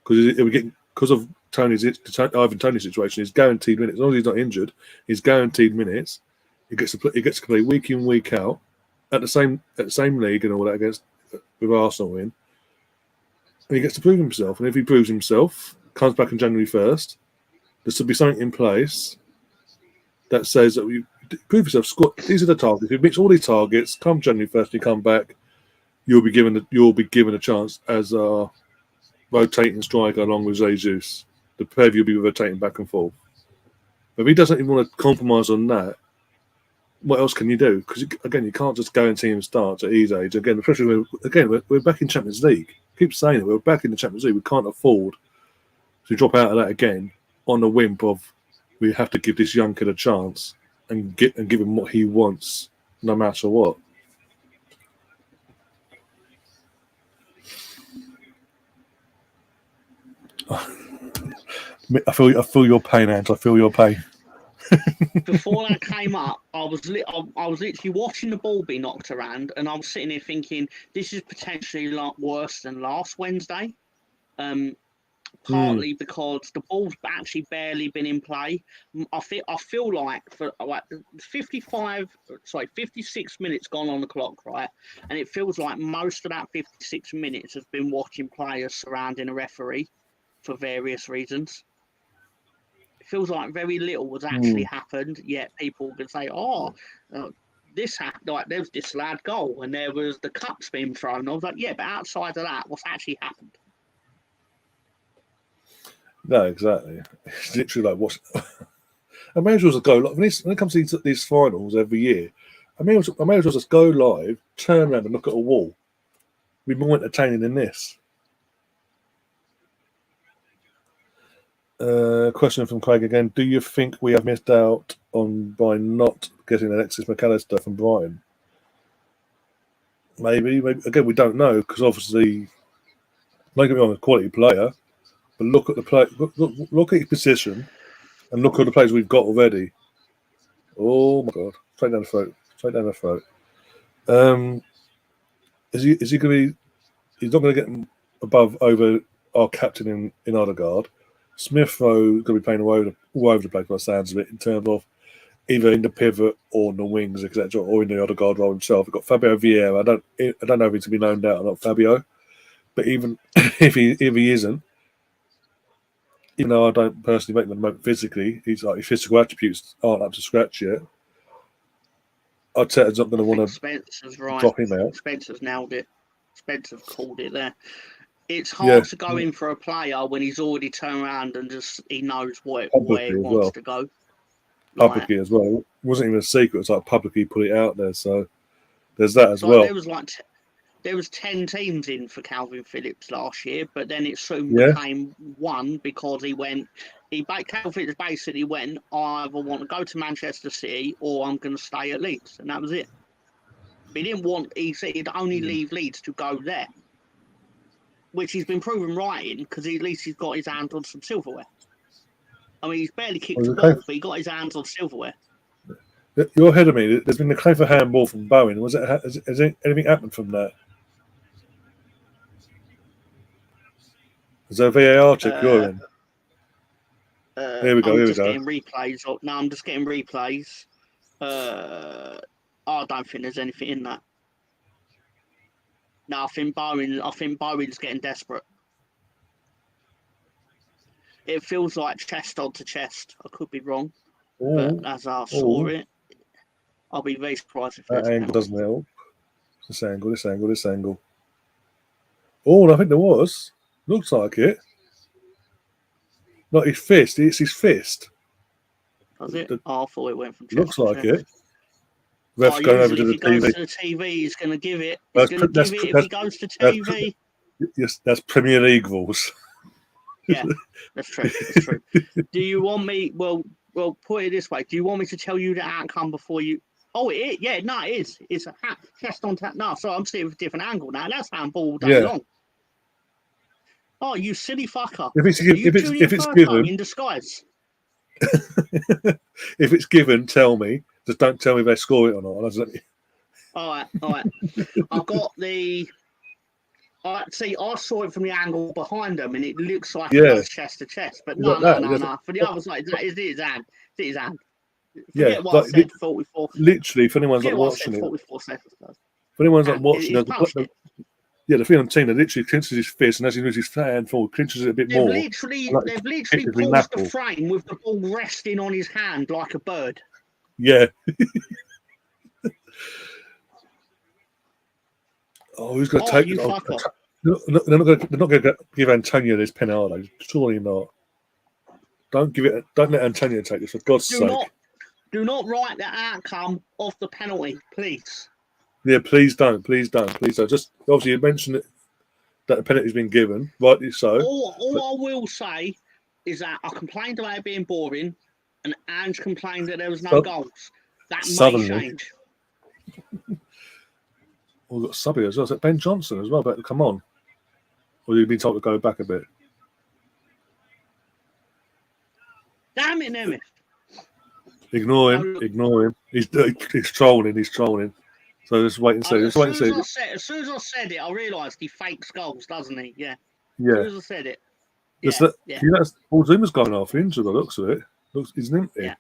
Because of Ivan Toney's situation, he's guaranteed minutes. As long as he's not injured, he's guaranteed minutes. He gets to play week in, week out at the same league and all that with Arsenal in. And he gets to prove himself. And if he proves himself, comes back on January 1st, there should be something in place that says that you prove yourself. Score. These are the targets. If you meet all these targets, come January 1st, you come back, you'll be given a chance as a rotating striker along with Jesus. The pair of you will be rotating back and forth. But if he doesn't even want to compromise on that, what else can you do? Because again, you can't just guarantee him starts at his age. Again, especially we're back in Champions League. I keep saying it. We're back in the Champions League. We can't afford to drop out of that again on the whim of we have to give this young kid a chance and give him what he wants, no matter what. I feel your pain, Ant. I feel your pain. Before that came up, I was literally watching the ball be knocked around, and I was sitting here thinking, this is potentially a lot worse than last Wednesday. Partly because the ball's actually barely been in play. I feel like for 56 minutes gone on the clock, right? And it feels like most of that 56 minutes has been watching players surrounding a referee for various reasons. It feels like very little was actually happened, yet people can say, this happened, like there was this lad goal and there was the cups being thrown. I was like, yeah, but outside of that, what's actually happened? No, exactly. It's literally like what's. I may as well just go like when it comes to these finals every year. I may as well just go live, turn around and look at a wall. Be more entertaining than this. Question from Craig again. Do you think we have missed out by not getting Alexis McAllister from Brighton? Maybe. Again, we don't know because obviously, don't get me wrong, a quality player, but look at the play. Look at his position, and look at the players we've got already. Oh my God! Straight down the throat. Straight down the throat. Is he going to be? He's not going to get over our captain in Odegaard. Smith Rowe is going to be playing all over the place by the sounds of it in terms of either in the pivot or in the wings, etc., or in the Odegaard role himself. We've got Fabio Vieira. I don't know if he's to be loaned out or not, Fabio. But even if he isn't, even though I don't personally make them physically, his physical attributes aren't up to scratch yet. Arteta's not going to want to Spencer's right. drop him out. Spencer's nailed it. Spencer's called it there. It's hard to go in for a player when he's already turned around and he knows where he wants to go. Publicly as well. It wasn't even a secret. It's like publicly put it out there. So there's that as well. There was 10 teams in for Calvin Phillips last year, but then it soon became one because Calvin Phillips basically went, I either want to go to Manchester City or I'm going to stay at Leeds, and that was it. He said he'd only leave Leeds to go there, which he's been proven right in because at least he's got his hands on some silverware. I mean, he's barely kicked the ball, but he got his hands on silverware. You're ahead of me. There's been a claim for handball from Bowen. Has anything happened from that? Is there a VAR check you're in? Here we go. I'm just getting replays. I'm just getting replays. I don't think there's anything in that. No, I think Bowen's getting desperate. It feels like chest on to chest. I could be wrong, but as I saw it, I'll be very surprised if that angle doesn't help. This angle. Oh, I think there was. Looks like it. Not his fist. It's his fist. Does it? I thought it went from chest. Looks like it. Ref's going over to the TV. If he goes to the TV, he's going to give it. He's going to give it if he goes to TV. Yes, that's Premier League rules. Yeah, that's true. Do you want me? Well, put it this way. Do you want me to tell you the outcome before you? Oh, it is. Yeah, no, it is. It's a chest on tap. No, so I'm seeing a different angle now. That's handball all day long. Oh, you silly fucker! If it's given in disguise. If it's given, tell me. Just don't tell me if they score it or not. All right. I've got the. I saw it from the angle behind them, and it looks like it goes chest to chest. But no. For the other side, it's his hand. It's his hand. Forget what I said. 44. Literally, if anyone's not watching it, 44 seconds. If anyone's not watching it, the Fiorentina literally clinches his fist, and as he moves his hand forward, clinches it a bit more. They've literally paused the frame with the ball resting on his hand like a bird. Yeah. Who's going to take it? They're not going to give Antonio this penalty. Surely not. Don't let Antonio take this, for God's sake. Do not write the outcome of the penalty, please. Yeah, please don't. Just obviously you mentioned it, that the penalty's been given, rightly so. All I will say is that I complained about it being boring, and Ange complained that there was no goals. That may change. We've got Subby as well. Is it Ben Johnson as well? But come on. Or you've been told to go back a bit? Damn it, Nemeth. Ignore him. He's trolling. So just wait and see. As soon as I said it, I realised he fakes goals, doesn't he? Yeah. Yeah. As soon as I said it. Yeah. Paul Zuma's going off injured by the looks of it. He's empty. Yeah.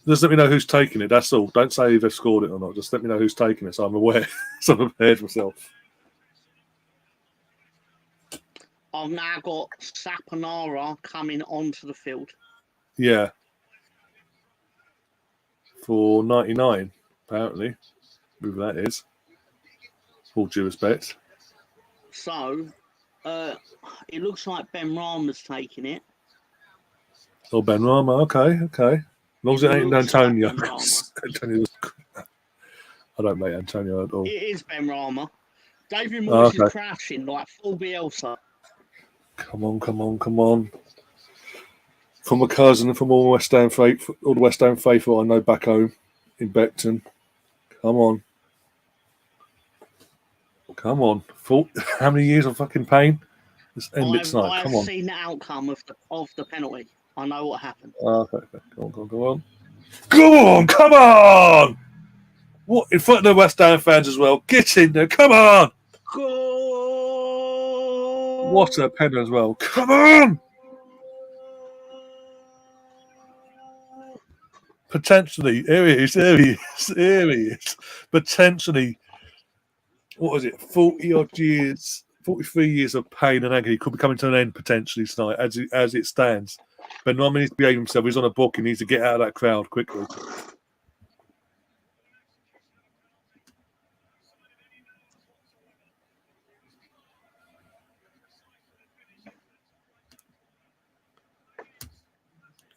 Just let me know who's taking it. That's all. Don't say if they've scored it or not. Just let me know who's taking it, so I'm aware. So I'm prepared myself. I've now got Saponara coming onto the field. Yeah. For 99, apparently. Whoever that is. Full due respect. So, it looks like Ben Rama's taking it. Oh, Ben Rama. Okay. As long as it ain't Antonio. I don't make Antonio at all. It is Ben Rama. David Moyes is crashing like full Bielsa. Come on. From my cousin and from all the West Ham faithful I know back home in Beckton. Come on. How many years of fucking pain? Let's end it tonight. Come on. I've seen the outcome of the penalty. I know what happened. Okay. Go on! What, in front of the West Ham fans as well? Get in there, come on! Goal! What a pen as well. Come on! Potentially, here he is. Potentially, what was it? 40-odd years, 43 years of pain and agony could be coming to an end potentially tonight, as it stands. Ben Rama needs to behave himself. He's on a book. He needs to get out of that crowd quickly.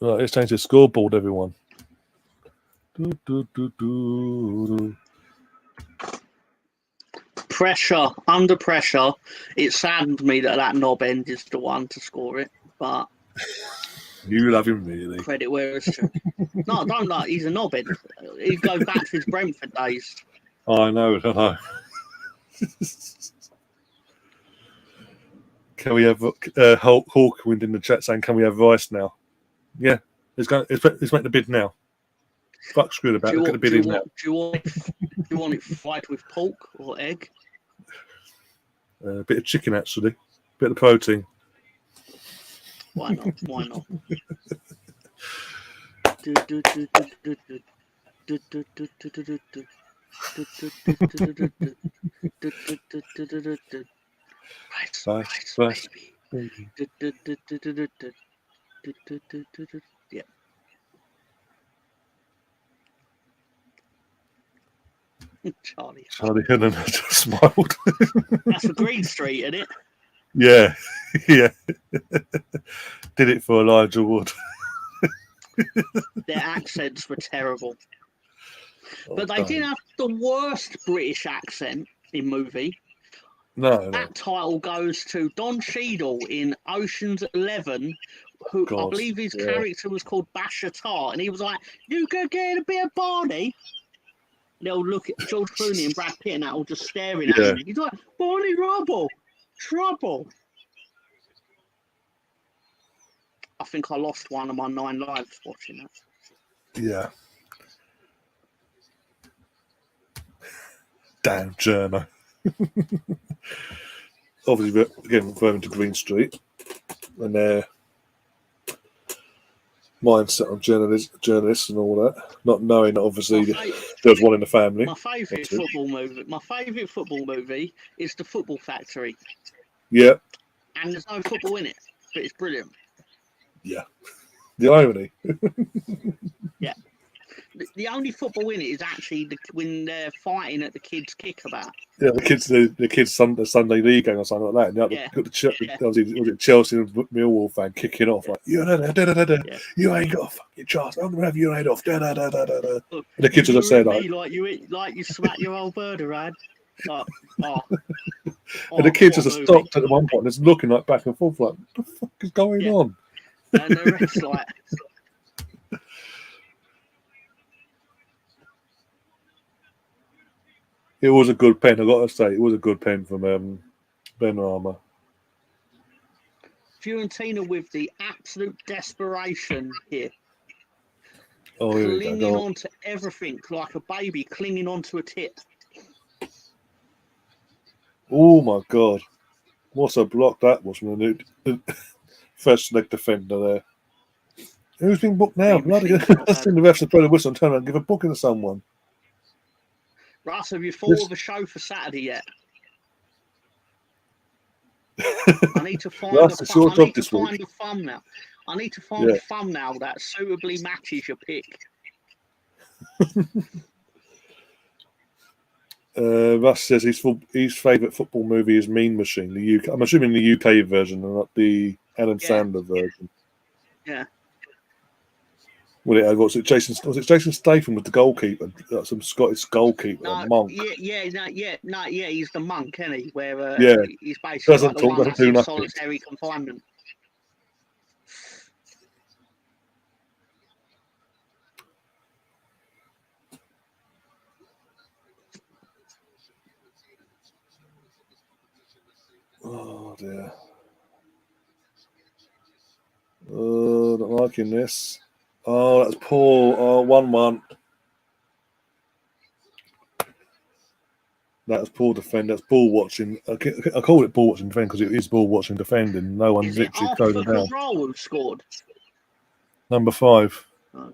Right, let's change the scoreboard, everyone. Pressure, under pressure. It saddens me that knob end is the one to score it, but you love him really. Credit where it's true. No, I don't like. He's a knob end. He goes back to his Brentford days. I know. Can we have Hawkwind in the chat saying, "Can we have Rice now?" Yeah, let's make the bid now. Fuck screwed about. Look at the bid in now. Do you want it fried with pork or egg? A bit of chicken, actually. A bit of protein. Why not? Rice. Yeah. Charlie Hinnan just smiled. That's for Green Street, isn't it? Yeah. Did it for Elijah Wood. Their accents were terrible. But they didn't have the worst British accent in movie. No. That title goes to Don Cheadle in Ocean's 11, who I believe his character was called Basher Tart, and he was like, "You could get a bit of Barney." And they'll look at George Clooney and Brad Pitt and that all just staring at him. He's like, "Barney Rubble, trouble." I think I lost one of my 9 lives watching that. Yeah. Damn journo. Obviously, again, referring to Green Street and their mindset on journalists and all that, not knowing that obviously there was one in the family. My favourite football movie is The Football Factory. Yeah. And there's no football in it, but it's brilliant. Yeah. The irony. Yeah. The only football in it is actually when they're fighting at the kids' kickabout. Yeah, the kids Sunday league game or something like that. And was it Chelsea and Millwall fan kicking off like you ain't got a fucking chance. I'm gonna have your head off. And the kids are just saying like you smack your old bird around. And the kids just stopped at one point and just looking like back and forth like what the fuck is going on? And the rest like. It was a good pen, I got to say. It was a good pen from Ben Rama. Fiorentina with the absolute desperation here. Oh, here we Clinging go. onto everything like a baby clinging onto a tit. Oh my God. What a block that was from the new first leg defender there. Who's been booked now? Bloody I've seen the refs blow the whistle and turn around and give a booking to someone. Russ, have you thought of a show for Saturday yet? I need to find Russ, it's your job this week. a thumbnail. I need to find a thumbnail that suitably matches your pick. Russ says his favourite football movie is Mean Machine, the UK. I'm assuming the UK version and not the Adam Sandler version. Yeah. Well, was it Jason Statham with the goalkeeper? Some Scottish goalkeeper, a monk. Yeah. He's the monk, isn't he? Where he's basically doesn't like the talk, one doesn't that's do in nothing. solitary confinement. Oh dear. Oh, not liking this. Oh, that's poor. Oh, 1-1. That's poor defend. That's ball watching. I call it ball watching defend because it is ball watching defending. No one's literally coding down. Control who scored? Number 5. Oh,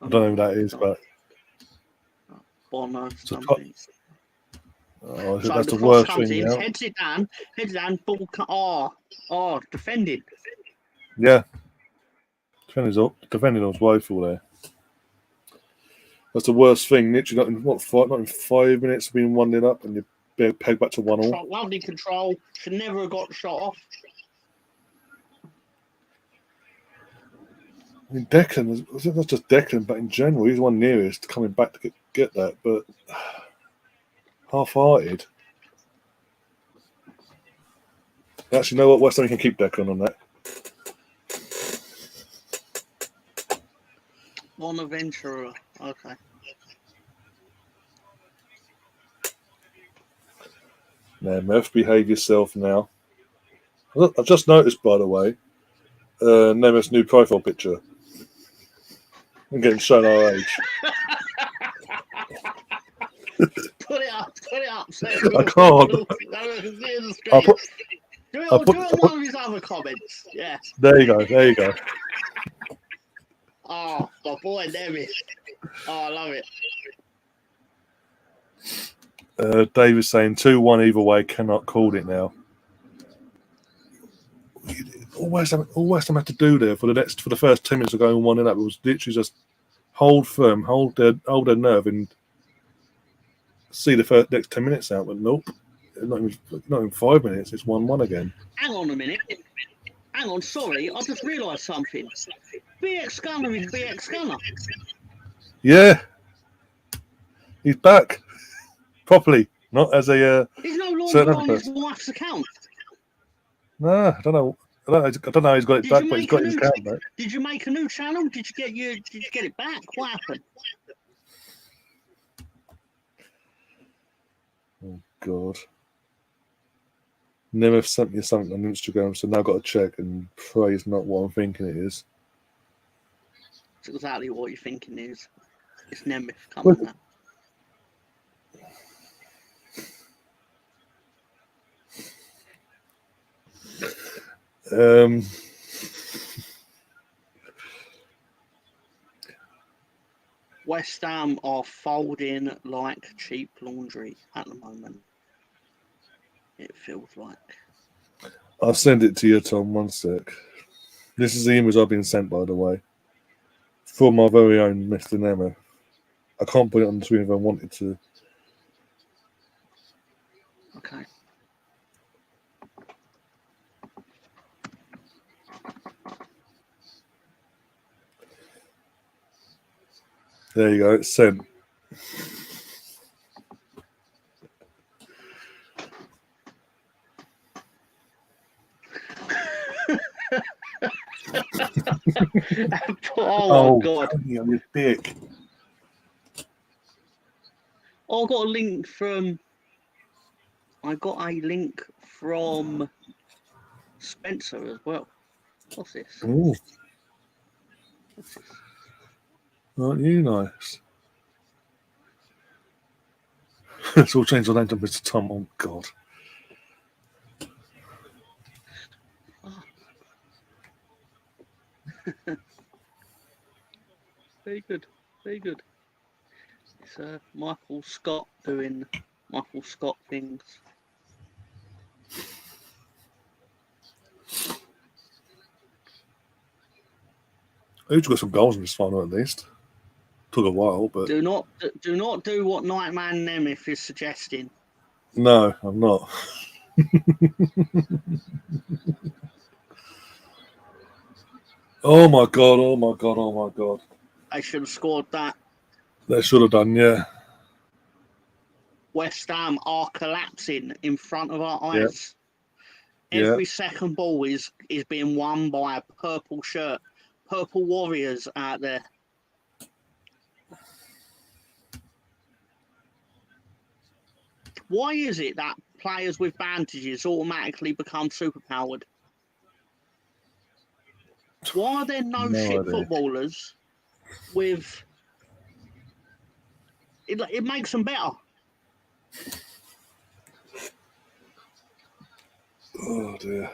I don't know who that is, but Bono something. Oh, So that's the the cross worst comes thing in, now. heads it down, ball. Defended. Yeah. Defending was woeful there. That's the worst thing. Literally, not in 5 minutes of being 1-0 up, and you're pegged back to 1-1. Lovely control. Should never have got shot off. I mean, Declan, I think that's just Declan, but in general, he's the one nearest coming back to get that, but half-hearted. Actually, you know what? West Ham can keep Declan on that. Bonaventura. Okay. Now, Murph, behave yourself now. I've just noticed, by the way, Nemeth's new profile picture. I'm getting shown our age. Put it up. So I can't. Do it on one of his other comments. Yeah. There you go. Oh, my boy Nemeth. Oh, I love it. David's saying 2-1 either way, cannot call it now. All West Ham had to do there for the first 10 minutes of going 1-0 up was literally just hold firm, hold their nerve, and see the next 10 minutes out. But nope, not in 5 minutes. It's 1-1 again. Hang on a minute. Sorry, I just realised something. BX Gunner is BX Gunner. Yeah, he's back properly, not as a. He's no longer on his wife's account. No, I don't know. I don't know. He's got it back, but he's got his account back. Did you make a new channel? Did you get it back? What happened? Oh God. Nemeth sent me something on Instagram, so now I've got to check and pray it's not what I'm thinking it is. It's exactly what you're thinking is. It's Nemeth coming up. West Ham are folding like cheap laundry at the moment. It feels like. I'll send it to you, Tom. 1 sec. This is the image I've been sent, by the way, from my very own Mr. Nemeth. I can't put it on the screen if I wanted to. Okay. There you go. It's sent. Oh my God! You dick. I got a link from Spencer as well. What's this? Oh, What's this? aren't you nice? It's all changed the name to Mr. Tom. Oh, God. Oh. Very good. Very good. It's Michael Scott doing Michael Scott things. Who's got some goals in this final at least? Took a while, but Do not do what Nightman Nemeth is suggesting. no, I'm not. Oh my god! Oh my god! Oh my god! They should have scored that. They should have done, yeah. West Ham are collapsing in front of our Yeah. eyes. Every second ball is being won by a purple shirt. Purple Warriors out there. Why is it that players with bandages automatically become superpowered? Why are there no shit idea. footballers with... It makes them better. Oh dear.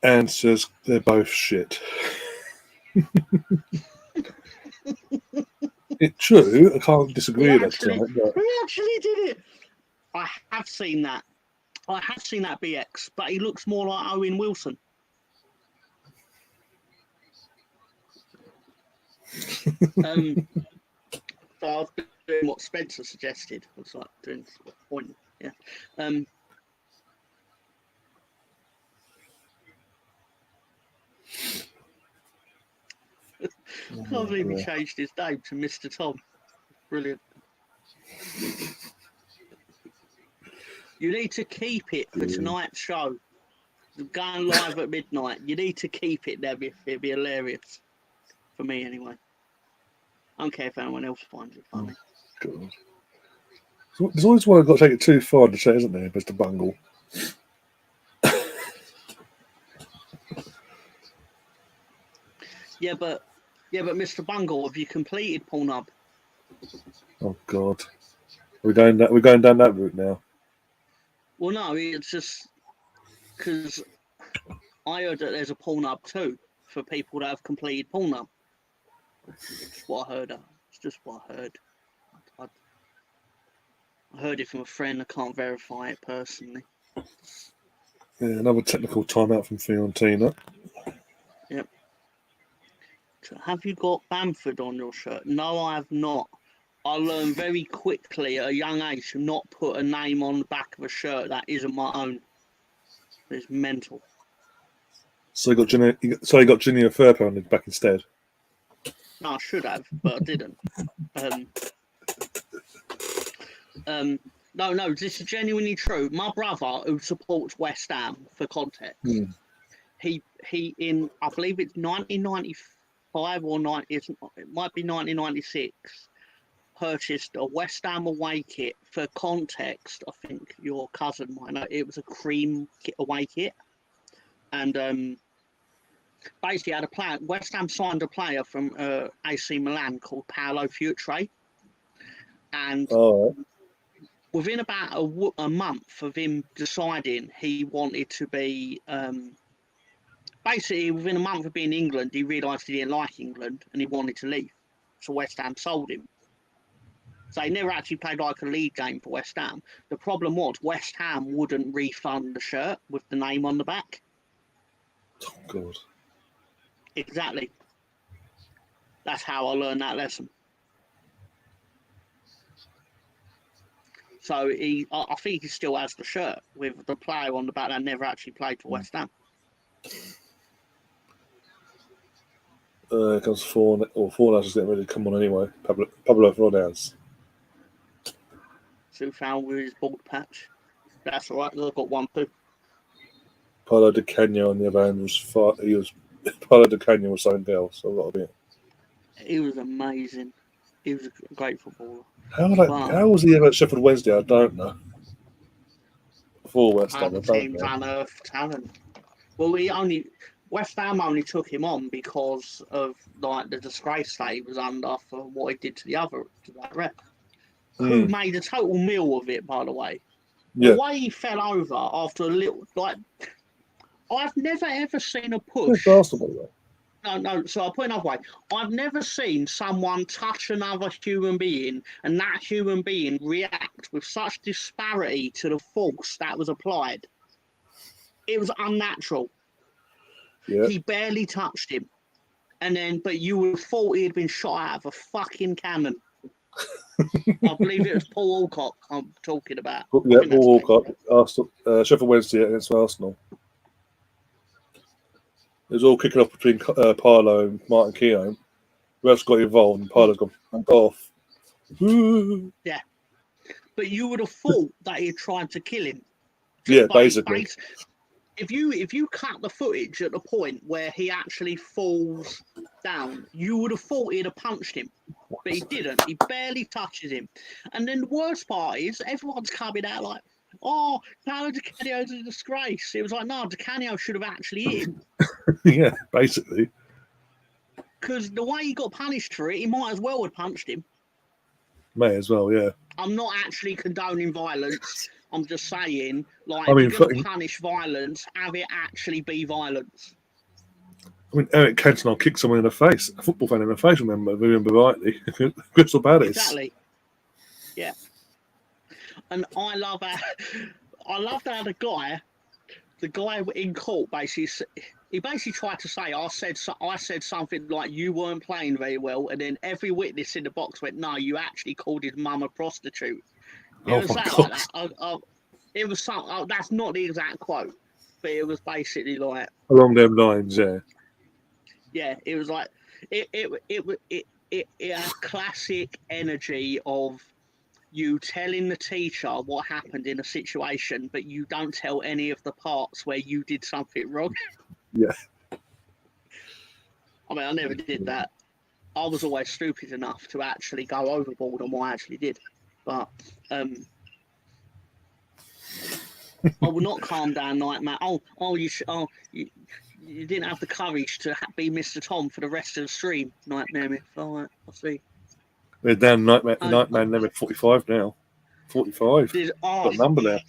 And says they're both shit. It's true. I can't disagree with that tonight. But Who actually did it? I have seen that. I have seen that BX, but he looks more like Owen Wilson. So I was doing what Spencer suggested. I was like doing a point. Yeah. Can't believe he changed his name to Mr. Tom. Brilliant. You need to keep it for tonight's show. Going live at midnight. You need to keep it there. It'd be hilarious. For me, anyway. I don't care if anyone else finds it funny. God. There's always one I've got to take it too far to say, isn't there, Mr. Bungle? Yeah, but Mr. Bungle, have you completed Pornhub? Oh God. We're going down that route now. Well, no, it's just because I heard that there's a Pornhub too for people that have completed Pornhub. It's what I heard. It's just what I heard. I heard it from a friend. I can't verify it personally. Yeah, another technical timeout from Fiorentina. Yep. So have you got Bamford on your shirt? No, I have not. I learned very quickly at a young age to not put a name on the back of a shirt that isn't my own. It's mental. So you got Junior Firpo on the back instead. No, I should have, but I didn't. No, this is genuinely true. My brother, who supports West Ham, for context, he in, I believe it's 1995 or it might be 1996, purchased a West Ham away kit. For context, I think your cousin might know, it was a cream away kit. And basically had a player, West Ham signed a player from AC Milan called Paolo Futre. And within about a month of him deciding he wanted to be, basically within a month of being in England, he realised he didn't like England and he wanted to leave. So West Ham sold him. So he never actually played like a league game for West Ham. The problem was West Ham wouldn't refund the shirt with the name on the back. Oh, God. Exactly. That's how I learned that lesson. So I think he still has the shirt with the player on the back that never actually played for West Ham. Comes Fornals is getting ready to come on anyway. Pablo Fornals. So found with his bald patch. That's all right. I've got one too. Paulo Di Canio on the other hand he was Paulo Di Canio was something else. A lot of it. He was amazing. He was a great footballer. How was he ever at Sheffield Wednesday? I don't know. Before West Ham, I don't Teams know. unearthed talent. Well, West Ham only took him on because of like the disgrace that he was under for what he did to that rep. Who made a total meal of it, by the way. Yeah. The way he fell over after a little, like, I've never ever seen a push. No. So I'll put it another way. I've never seen someone touch another human being and that human being react with such disparity to the force that was applied. It was unnatural. Yeah. He barely touched him. But you would have thought he had been shot out of a fucking cannon. I believe it was Paul Alcock I'm talking about. Yeah, Paul Alcock, Arsenal, Sheffield Wednesday against Arsenal. It was all kicking off between Parlo and Martin Keown. Who else got involved? And Parlo's gone off. Yeah. But you would have thought that he had tried to kill him. Yeah, basically. If you cut the footage at the point where he actually falls down, you would have thought he'd have punched him. But he didn't. He barely touches him. And then the worst part is everyone's coming out like, oh, Paolo Di Canio's a disgrace. It was like, no, Di Canio should have actually hit him. Yeah, basically. Because the way he got punished for it, he might as well have punched him. May as well, yeah. I'm not actually condoning violence. I'm just saying, like, if you're going to punish violence, have it actually be violence. I mean, Eric Cantona kicked someone in the face, a football fan in the face, remember rightly. Crystal Palace. Exactly. Yeah. And I love how the guy in court basically tried to say, I said something like you weren't playing very well, and then every witness in the box went, no, you actually called his mum a prostitute. It was something like that. It was something. That's not the exact quote, but it was basically like along them lines, yeah. Yeah, it was like it had classic energy of you telling the teacher what happened in a situation, but you don't tell any of the parts where you did something wrong. Yeah. I mean, I never did that. I was always stupid enough to actually go overboard on what I actually did. But I will not calm down, Nightmare. You didn't have the courage to be Mr. Tom for the rest of the stream, Nightmare. All right, I'll see. We're down Nightman level 45 now. 45. Got a number there.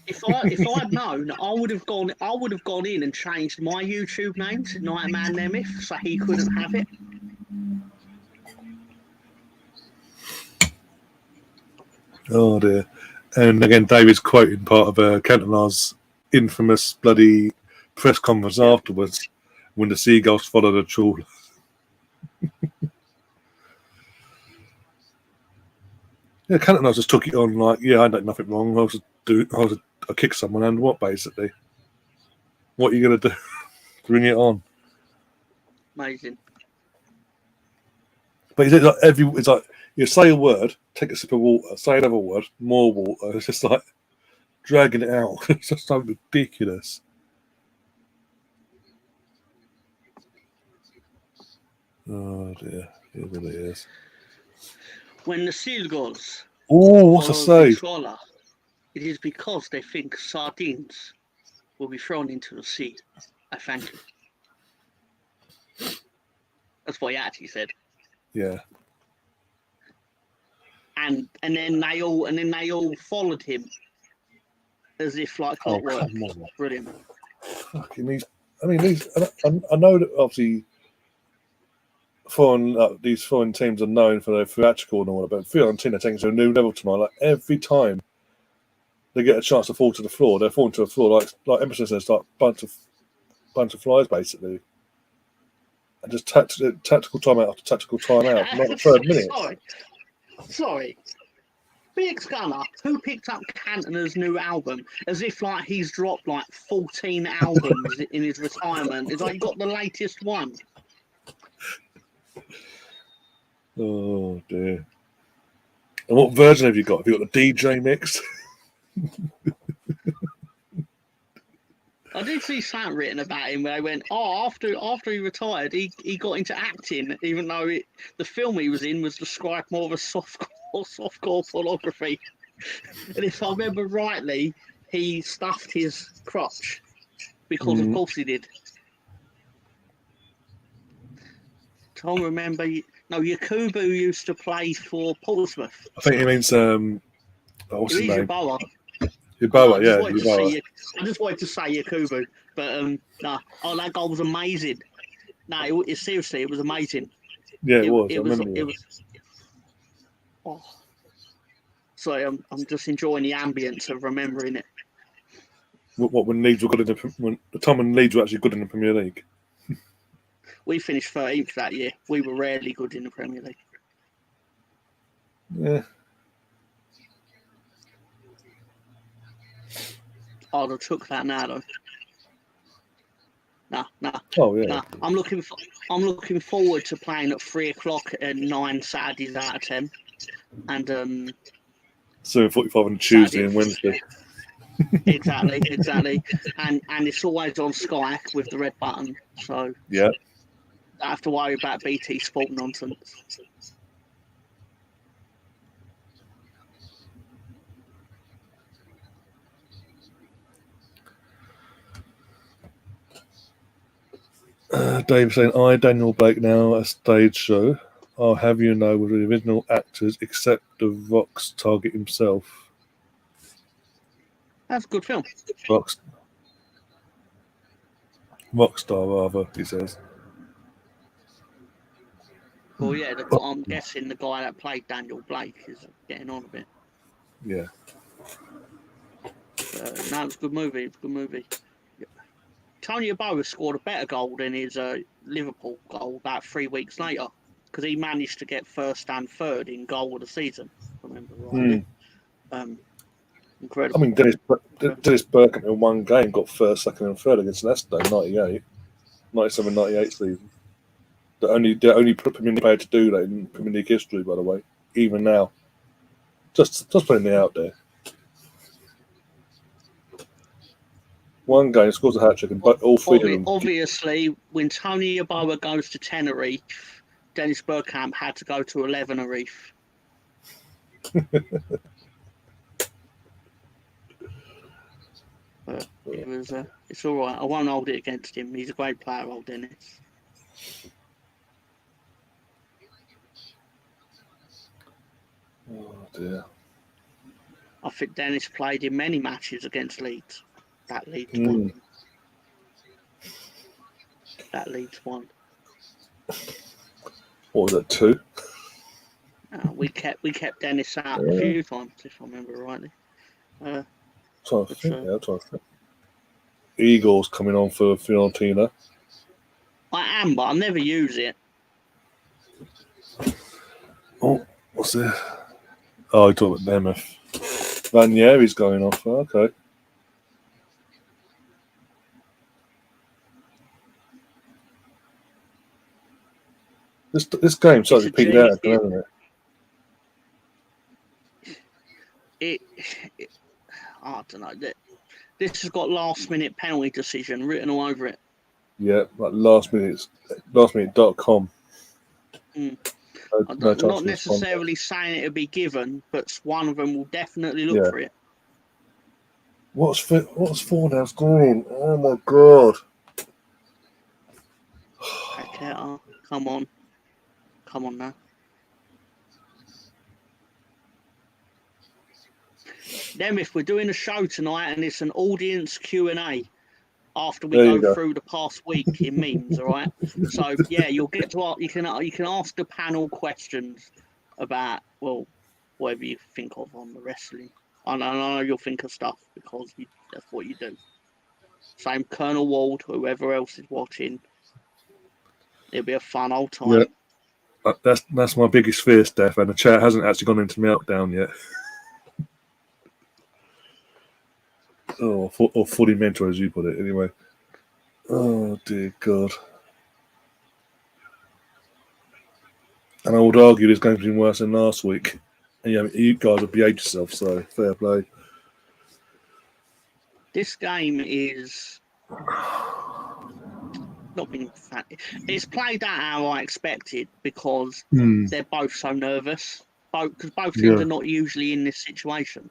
If I'd known, I would have gone in and changed my YouTube name to Nightman Nemeth so he couldn't have it. Oh dear. And again, David's quoting part of Cantona's infamous bloody press conference afterwards when the seagulls followed the trawler. Yeah, Cantona just took it on like, yeah, I did nothing wrong. I kicked someone, and what basically? What are you going to do? Bring it on. Amazing. But it's like you say a word, take a sip of water, say another word, more water. It's just like dragging it out. It's just so ridiculous. Oh dear, here's what it is. When the seagulls what's a save? It is because they think sardines will be thrown into the sea. I thank you. That's what he actually said. Yeah. And then they all followed him as if like clockwork. Brilliant. Fucking these. I know that obviously these foreign teams are known for their theatrical and all that, but Fiorentina taking it to a new level tonight. Like every time they get a chance to fall to the floor, they're falling to the floor like Emerson says, like bunch of flies basically. And just tactical timeout after tactical timeout, not the third minute. Sorry. Big Gunner, who picked up Cantona's new album as if like he's dropped like 14 albums in his retirement. It's like you got the latest one. Oh dear. And what version have you got? Have you got the DJ mix? I did see something written about him where they went, after he retired, he got into acting, even though the film he was in was described more of a softcore pornography. And if I remember rightly, he stuffed his crotch because, of course, he did. Tom, remember? No, Yakubu used to play for Portsmouth. I think he means what's his name? Yeboah. Yeboah, yeah. I just wanted to say Yakubu, but no. Oh, that goal was amazing. No, seriously, it was amazing. Yeah, it was. It was. Oh, sorry, I'm just enjoying the ambience of remembering it. What when Leeds were good in the time when Leeds were actually good in the Premier League? We finished 13th that year. We were rarely good in the Premier League. Yeah. I'd have took that now though. No. Oh yeah. No. I'm looking forward to playing at 3:00 and 9 Saturdays out of 10, and 7:45 on Tuesday and Wednesday. exactly, and it's always on Sky with the red button, so yeah. Don't have to worry about BT Sport nonsense. Dave saying, I, Daniel Blake, now a stage show. I'll have you know with the original actors except the Vox target himself. That's a good film. Rockstar, rather, he says. Well, yeah, I'm guessing the guy that played Daniel Blake is getting on a bit. Yeah. No, it's a good movie. It's a good movie. Tony Yeboah scored a better goal than his Liverpool goal about 3 weeks later because he managed to get first and third in goal of the season, if I remember rightly. Incredible. I mean, Dennis Bergkamp in one game got first, second, and third against Leicester in 97-98 season. The only Premier League player to do that in Premier League history, by the way, even now. Just putting it out there. One game scores a hat trick, and all three of them. Obviously, when Tony Yeboah goes to Tenerife, Dennis Bergkamp had to go to 11 Reef. It's all right. I won't hold it against him. He's a great player, old Dennis. Oh dear. I think Dennis played in many matches against Leeds. That Leeds won. That Leeds won. What was it, 2? We kept Dennis out a few times, if I remember rightly. I'm trying to think. Eagles coming on for Fiorentina. I am, but I'll never use it. Oh, what's this? Oh, you talk about Nemeth. Ranieri's going off. Okay. This game started repeating out, hasn't it? I don't know. This has got last-minute penalty decision written all over it. Yeah, like lastminute.com. Not necessarily saying it'll be given, but one of them will definitely look for it. What's Fornals doing? Oh my god! Come on now. Then if we're doing a show tonight and it's an audience Q&A after we go through the past week in memes, all right? So yeah, you'll get to you can ask the panel questions about whatever you think of on the wrestling. I know you'll think of stuff because that's what you do. Same Colonel Ward, whoever else is watching. It'll be a fun old time. Yeah. That's my biggest fear, Steph, and the chat hasn't actually gone into meltdown yet. Or fully mentor, as you put it, anyway. Oh dear God! And I would argue this game's been worse than last week. And you guys have behaved yourself, so fair play. This game is Not been it's played out how I expected because they're both so nervous. Because both teams are not usually in this situation.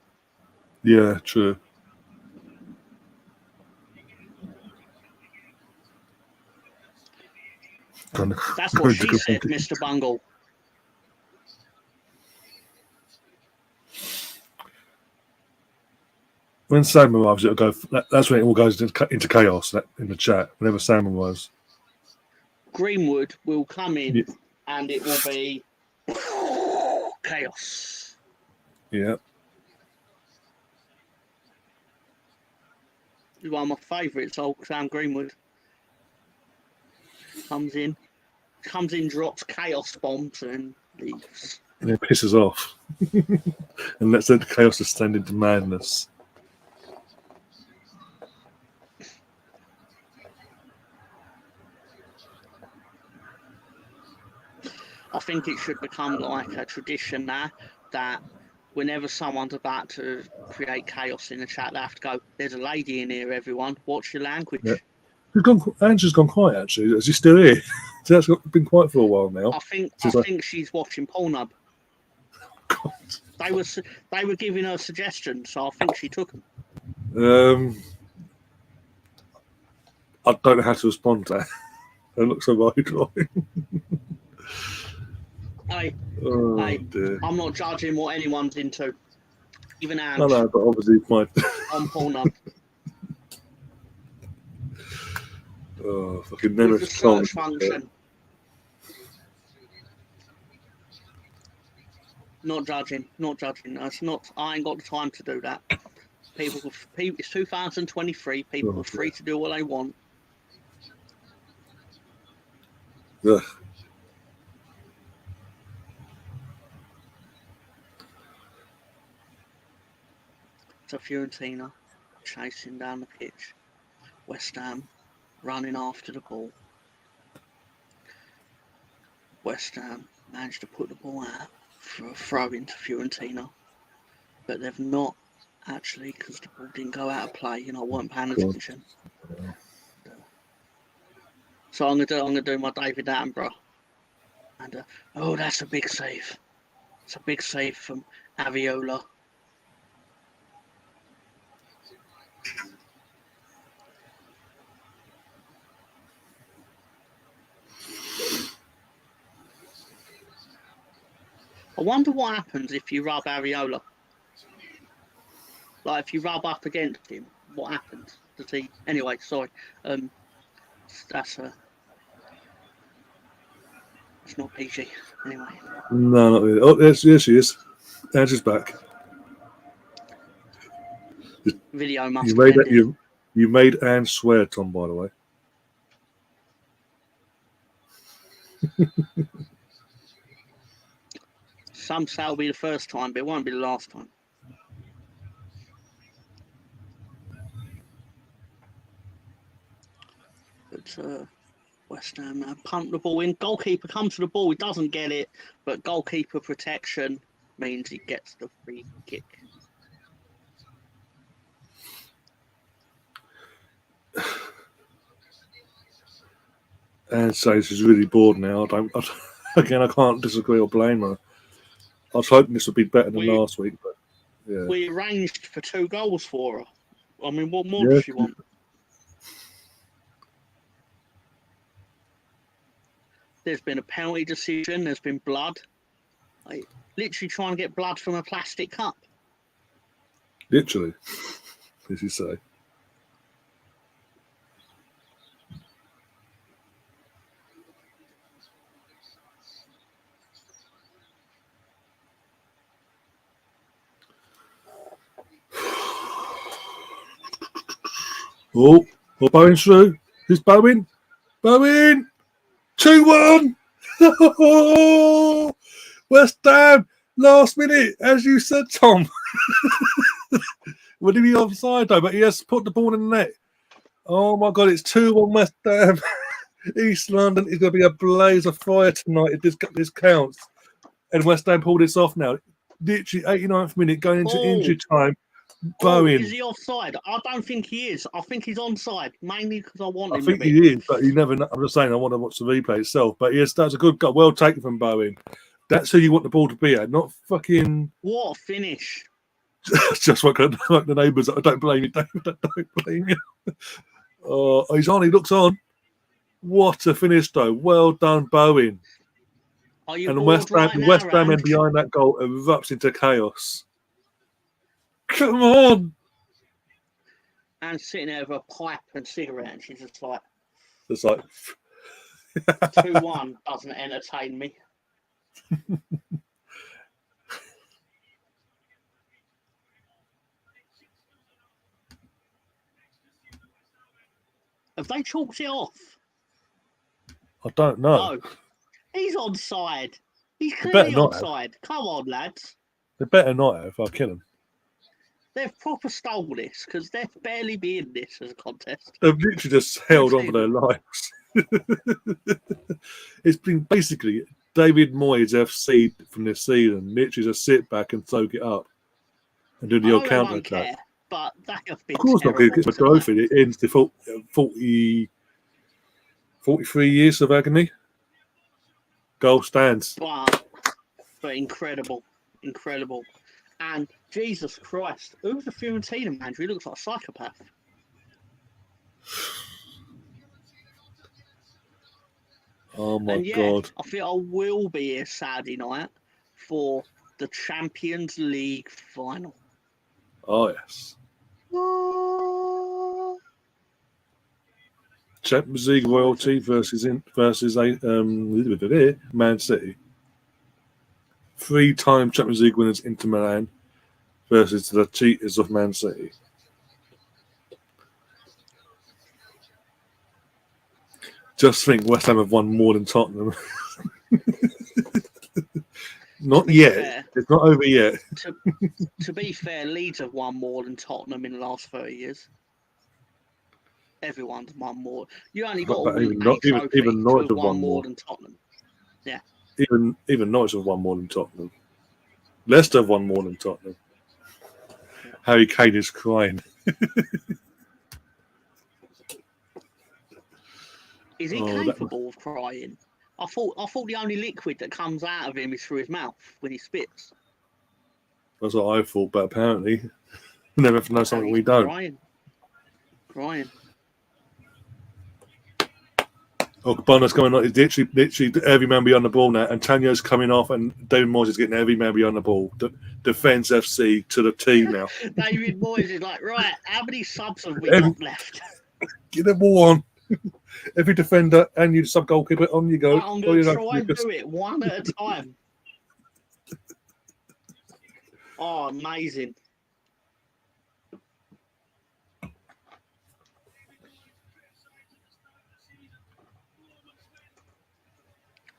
Yeah, true. That's what she said, Mr. Bungle. When Sam arrives, it'll go. That's when it all goes into chaos in the chat. Whenever Sam arrives, Greenwood will come in, and it will be chaos. Yeah. He's one of my favourites, old Sam Greenwood. Comes in, drops chaos bombs, and leaves. And it pisses off, and lets the chaos descend into madness. I think it should become like a tradition now that whenever someone's about to create chaos in the chat, they have to go, "There's a lady in here, everyone. Watch your language." Yeah. Andrew's gone quiet, actually. Is he still here? So that's been quiet for a while now. I think she's watching Pornhub. God. They were giving her suggestions, so I think she took them. I don't know how to respond to that. It looks so right. Hey, dear. I'm not judging what anyone's into. Even Ange. No, but obviously my on Pornhub. Fucking With the search function. Not judging. That's not. I ain't got the time to do that. It's 2023. People are free to do what they want. Yeah. To Fiorentina, chasing down the pitch. West Ham running after the ball. West Ham managed to put the ball out for a throw into Fiorentina, but they've not actually, because the ball didn't go out of play. I weren't paying attention. So I'm gonna do my David Attenborough, and that's a big save. It's a big save from Aviola. I wonder what happens if you rub Ariola. Like, if you rub up against him, what happens? Does he... Anyway, sorry. That's it's not PG. Anyway. No, not really. Oh, yes, she is. Angie's back. Video must you have made ended. that. You made Anne swear, Tom, by the way. Some say it'll be the first time, but it won't be the last time. But West Ham punt the ball in. Goalkeeper comes to the ball. He doesn't get it, but goalkeeper protection means he gets the free kick. Anne says she's really bored now. I can't disagree or blame her. I was hoping this would be better than last week, but yeah. We arranged for 2 goals for her. I mean, what more does she want? There's been a penalty decision. There's been blood. Literally trying to get blood from a plastic cup. Literally, as you say. Bowen's through. Who's Bowen? Bowen! 2-1! West Ham, last minute, as you said, Tom. Would he be offside though? But he has put the ball in the net. Oh my God, it's 2-1 West Ham. East London is going to be a blaze of fire tonight if this counts. And West Ham pulled this off now. Literally 89th minute going into injury time. Bowen. Is he offside? I don't think he is. I think he's onside, mainly because I want I him think to be. he is, but you never know. I'm just saying I want to watch the replay itself. But yes, that's a good goal. Well taken from Bowen. That's who you want the ball to be at, not fucking What a finish. just like the neighbours. I don't blame you, David. I don't blame you. Oh, he's on. He looks on. What a finish, though. Well done, Bowen. Are you And bored right the now, West Ham Rand? end behind that goal erupts into chaos. Come on. And sitting there with a pipe and cigarette, and she's just like, It's like 2-1 doesn't entertain me. Have they chalked it off? I don't know. No. He's onside. He's They clearly better not onside. Come on, lads. They better not have. I'll kill them. They've proper stole this because they'll barely be in this as a contest. They've literally just held on for their lives. It's been basically David Moyes FC from this season. Literally just sit back and soak it up and do the odd counter attack. But that have been Of course not, because it's a trophy. It ends the 43 years of agony. Goal stands. But incredible. Incredible. And Jesus Christ, who's the Fiorentina manager? He looks like a psychopath. Oh my God. I think I will be here Saturday night for the Champions League final. Oh yes. Champions League royalty versus Man City. 3-time Champions League winners Inter Milan versus the cheaters of Man City. Just think West Ham have won more than Tottenham. Not yet. Fair, it's not over yet. To be fair, Leeds have won more than Tottenham in the last 30 years. Everyone's won more. You only got to win even Norwich have won more than Tottenham. Yeah. Even Norwich have won more than Tottenham. Leicester have won more than Tottenham. Harry Kane is crying. Is he capable of crying? I thought the only liquid that comes out of him is through his mouth when he spits. That's what I thought, but apparently we never know something we don't. Crying. Oh, Bonner's coming on. It's literally every man beyond the ball now. And Tanya's coming off, and David Moyes is getting every man beyond the ball. Defence FC to the team now. David Moyes is like, right, how many subs have we got left? Get the ball on. Every defender and you sub goalkeeper, on you go. I'm going to try and do it one at a time. Oh, amazing.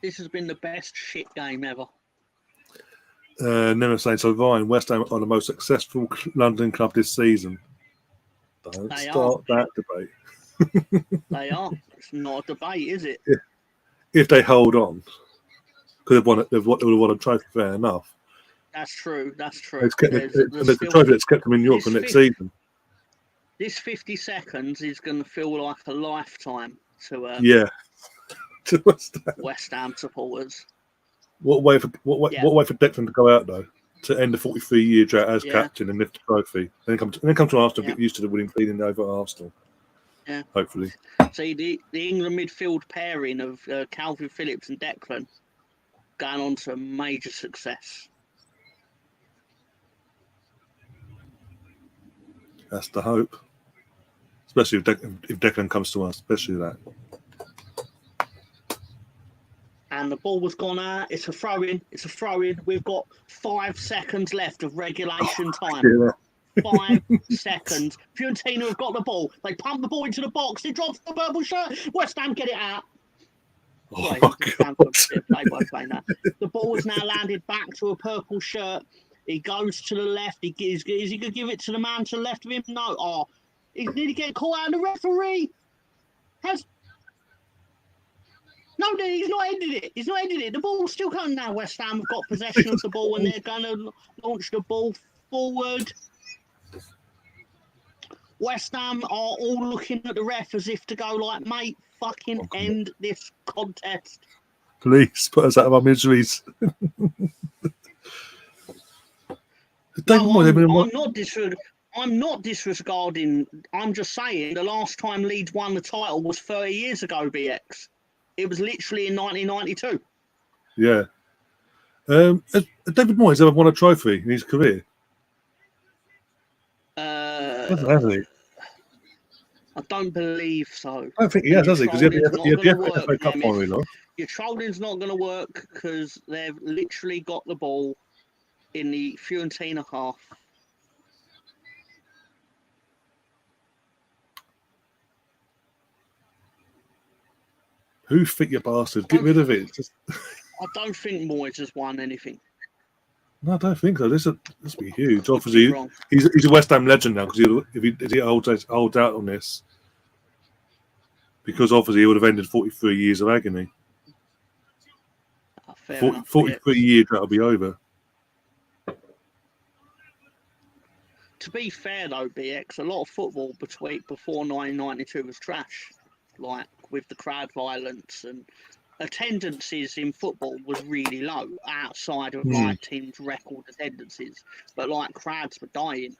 This has been the best shit game ever. Never saying so. Ryan, West Ham are the most successful London club this season. Don't start that debate. They are. It's not a debate, is it? If they hold on, because they've won a trophy. Fair enough. That's true. That's true. There's a trophy that's kept them in Europe for next season. This 50 seconds is going to feel like a lifetime to to West Ham supporters. What way for Declan to go out though? To end the 43-year drought as captain and lift the trophy. Then come to Arsenal, get used to the winning feeling over Arsenal. Yeah. Hopefully. See, the England midfield pairing of Calvin Phillips and Declan going on to a major success. That's the hope. Especially if Declan comes to us, especially that. And the ball was gone out. It's a throw-in. We've got 5 seconds left of regulation time. Yeah. 5 seconds. Fiorentina have got the ball. They pump the ball into the box. It drops the purple shirt. West Ham get it out. Oh, the ball has now landed back to a purple shirt. He goes to the left. Is he going to give it to the man to the left of him? No. Oh, he's nearly getting caught out. And the referee has... No, he's not ended it. The ball's still coming now. West Ham have got possession of the ball and they're going to launch the ball forward. West Ham are all looking at the ref as if to go like, mate, fucking end this contest. Please put us out of our miseries. No, I'm not disregarding. I'm just saying the last time Leeds won the title was 30 years ago, BX. It was literally in 1992. Yeah. Has David Moyes ever won a trophy in his career? Hasn't he? I don't believe so. I don't think he has he? Because he had the FA Cup final, you know. Your trolling's not going to work because they've literally got the ball in the Fiorentina half. Who fit your bastard? Get rid of it. I don't think Moyes has won anything. No, I don't think so. This will be huge. Obviously, he's a West Ham legend now because if he holds out on this, because obviously he would have ended 43 years of agony. 43 years, that'll be over. To be fair though, BX, a lot of football before 1992 was trash. Like with the crowd violence and attendances in football was really low outside of like teams' record attendances, but like crowds were dying.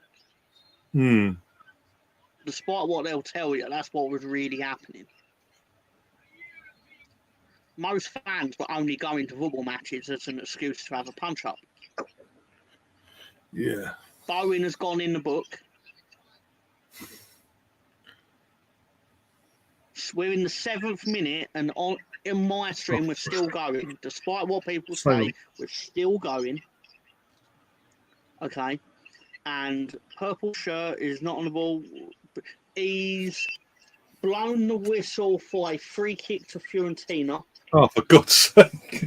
Despite what they'll tell you, that's what was really happening. Most fans were only going to football matches as an excuse to have a punch up. Yeah. Bowen has gone in the book. We're in the 7th minute, and in my stream, we're still going. Despite what people say, we're still going. Okay. And purple shirt is not on the ball. He's blown the whistle for a free kick to Fiorentina. Oh, for God's sake.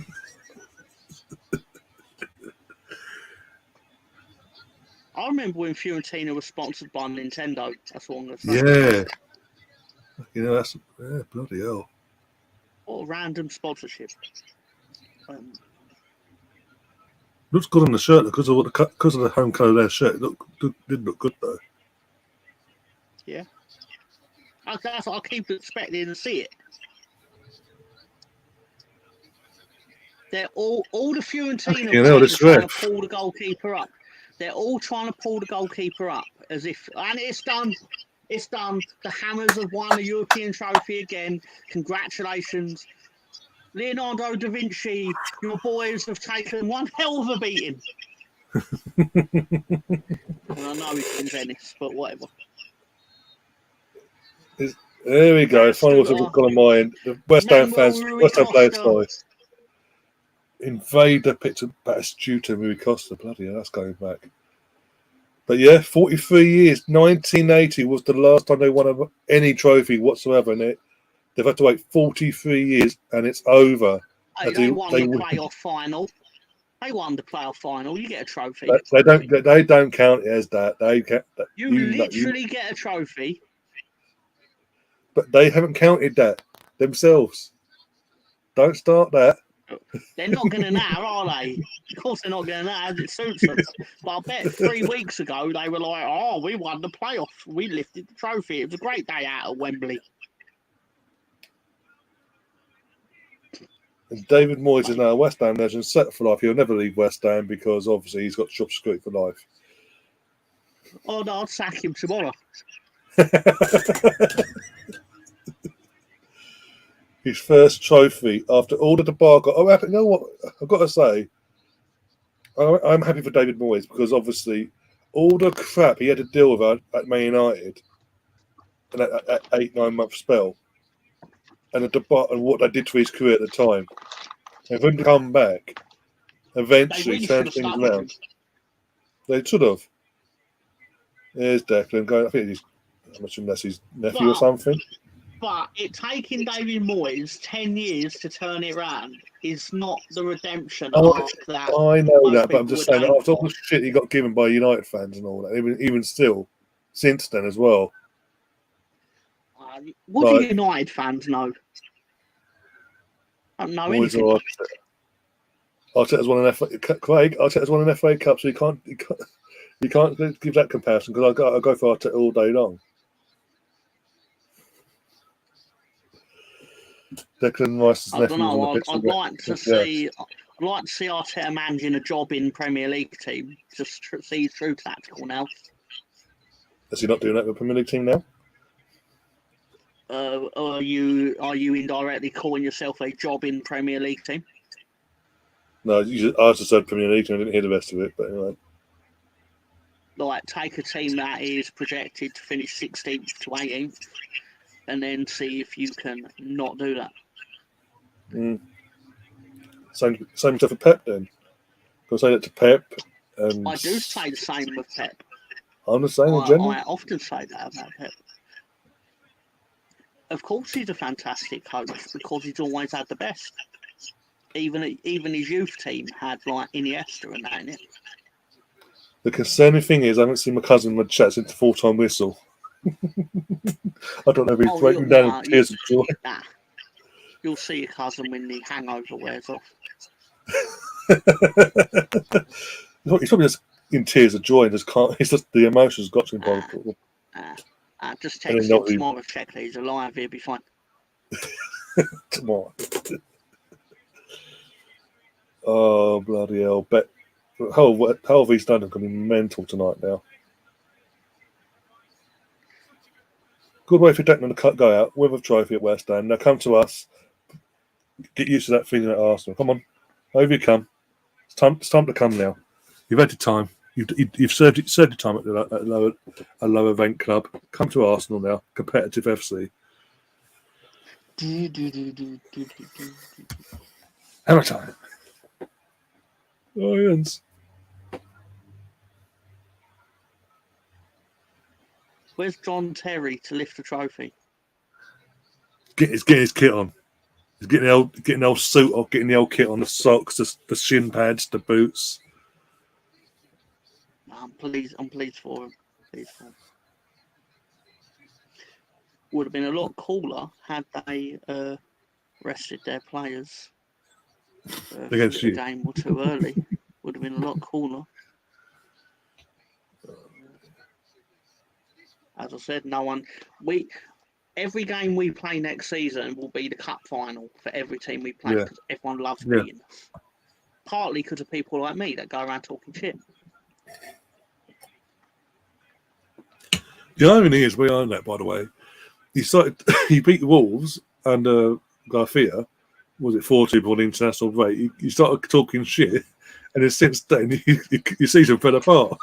I remember when Fiorentina was sponsored by Nintendo. That's what I'm going to say. Yeah. You know, that's bloody hell. What a random sponsorship. Looks good on the shirt because of the home colour of their shirt. It did look good though. Yeah. That's what I keep expecting to see it. They're all the Fiorentina players are trying to pull the goalkeeper up. They're all trying to pull the goalkeeper up as if, and it's done. It's done. The Hammers have won a European trophy again. Congratulations. Leonardo da Vinci, your boys have taken one hell of a beating. And I know he's in Venice, but whatever. There we go. Finally, what's got on mine. The West Ham fans, West Ham players, sorry. Invader picked up Batistuta, Rui Costa. Bloody hell, that's going back. But yeah, 43 years. 1980 was the last time they won any trophy whatsoever, and they've had to wait 43 years, and it's over. Hey, they won the playoff final. They won the playoff final. You get a trophy. They don't count it as that. You literally get a trophy. But they haven't counted that themselves. Don't start that. They're not going to now, are they? Of course they're not going to now as it suits them. But I bet 3 weeks ago they were like, oh, we won the playoff. We lifted the trophy. It was a great day out at Wembley. And David Moyes is now a West Ham legend, set for life. He'll never leave West Ham because obviously he's got shop security for life. Oh, no, I'd sack him tomorrow. His first trophy after all the debacle. Oh, you know what? I've got to say, I'm happy for David Moyes because obviously all the crap he had to deal with at Man United and that 8-9 month spell and the debacle and what they did to his career at the time. And for him to come back, eventually turn things around. They should have. There's Declan going. I think he's, unless he's nephew or something. But it taking David Moyes 10 years to turn it around is not the redemption arc that. I know that, but I'm just saying after all the shit he got given by United fans and all that, even still, since then as well. What do United fans know? I don't know anything. Arteta's won an FA. Craig, Arteta's won an FA Cup, so you can't give that comparison because I go for Arteta all day long. Declan Rice's I nephew don't was on the know. pitch. I'd like to see. I'd like to see Arteta managing a job in Premier League team. Just see through tactical now. Is he not doing that with the Premier League team now? Are you indirectly calling yourself a job in Premier League team? No, I just said Premier League team. I didn't hear the rest of it, but anyway. Like, take a team that is projected to finish 16th to 18th, and then see if you can not do that. Same stuff for Pep then. Can I say that to Pep? And I do say the same with Pep. I'm the same in general. I often say that about Pep. Of course, he's a fantastic coach because he's always had the best. Even his youth team had like Iniesta and that in it. The concerning thing is, I haven't seen my cousin with chats into full-time whistle. I don't know if he's breaking down in tears of joy. Nah. You'll see your cousin when the hangover wears off. He's probably just in tears of joy and just can't. It's just the emotions got to him. Just text him tomorrow, check that he's alive. He'll be fine. Tomorrow. Oh bloody hell! Bet how have these done? Going to be mental tonight now. Good way for Declan to go out with a trophy at West Ham. Now come to us. Get used to that feeling at Arsenal. Come on, over you come. It's time to come now. You've had your time. You've served your time at a lower rank club. Come to Arsenal now, competitive FC. How much time? Lions. Where's John Terry to lift the trophy? He's getting his kit on. He's getting the old suit off, getting the old kit on, the socks, the shin pads, the boots. I'm pleased for him. Would have been a lot cooler had they rested their players against a game or two early. Would have been a lot cooler. As I said, every game we play next season will be the cup final for every team we play because everyone loves beating us. Partly because of people like me that go around talking shit. The irony is, behind that, by the way, he beat the Wolves under Garcia. Was it 4-2 before the international break? You started talking shit, and then since then, your season fell apart.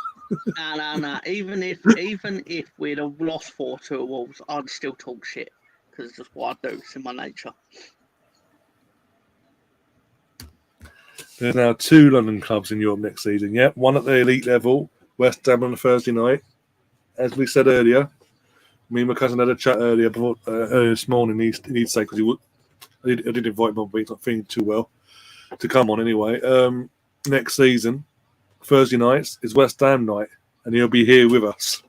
No. Even if we'd have lost 4-2 at Wolves, I'd still talk shit because it's just what I do. It's in my nature. There's now 2 London clubs in Europe next season. Yeah, one at the elite level, West Ham on a Thursday night. As we said earlier, me and my cousin had a chat earlier this morning. He'd say because I did invite him on, but he's not feeling too well to come on anyway. Next season, Thursday nights is West Ham night, and he'll be here with us.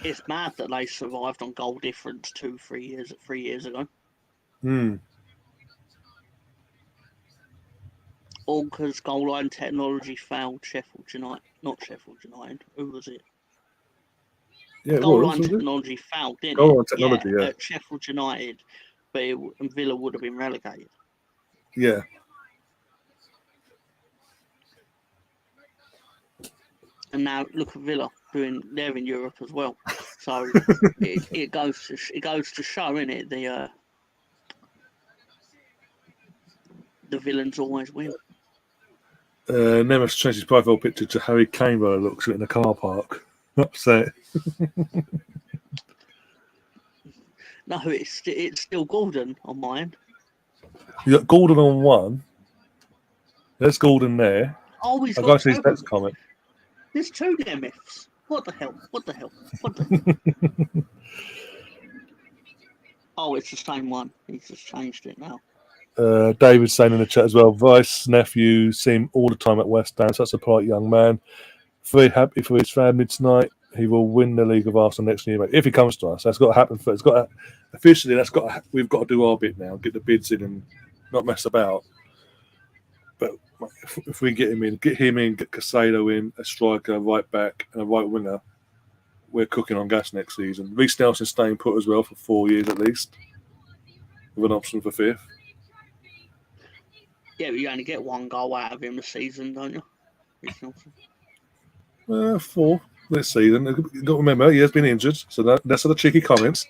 It's mad that they survived on goal difference 3 years ago. All because goal line technology failed Sheffield United. Not Sheffield United. Who was it? Yeah, goal line technology failed, didn't it? Goal line technology, yeah. At Sheffield United, but Villa would have been relegated. Yeah. And now look at Villa they're in Europe as well. So it goes to show, innit? The villains always win. Nemeth changed his profile picture to Harry Kane by the looks of it in a car park. Upset. No, it's still Gordon on mine. You got Gordon on one. There's Gordon there. Oh, he's I'll got go to his next comment. There's 2 Nemeths. What the hell? Oh, it's the same one. He's just changed it now. David's saying in the chat as well, Vice's nephew see him all the time at West Ham. So that's a polite young man. Very happy for his family tonight. He will win the League of Arsenal next year, if he comes to us. That's got to happen. We've got to do our bit now. Get the bids in and not mess about. But if we get him in, get Casado in, a striker, a right back, and a right winger, we're cooking on gas next season. Reece Nelson staying put as well for 4 years at least. with an option for 5th. Yeah, but you only get 1 goal out of him a season, don't you? 4 this season. You've got to remember, he has been injured, so that's the cheeky comments.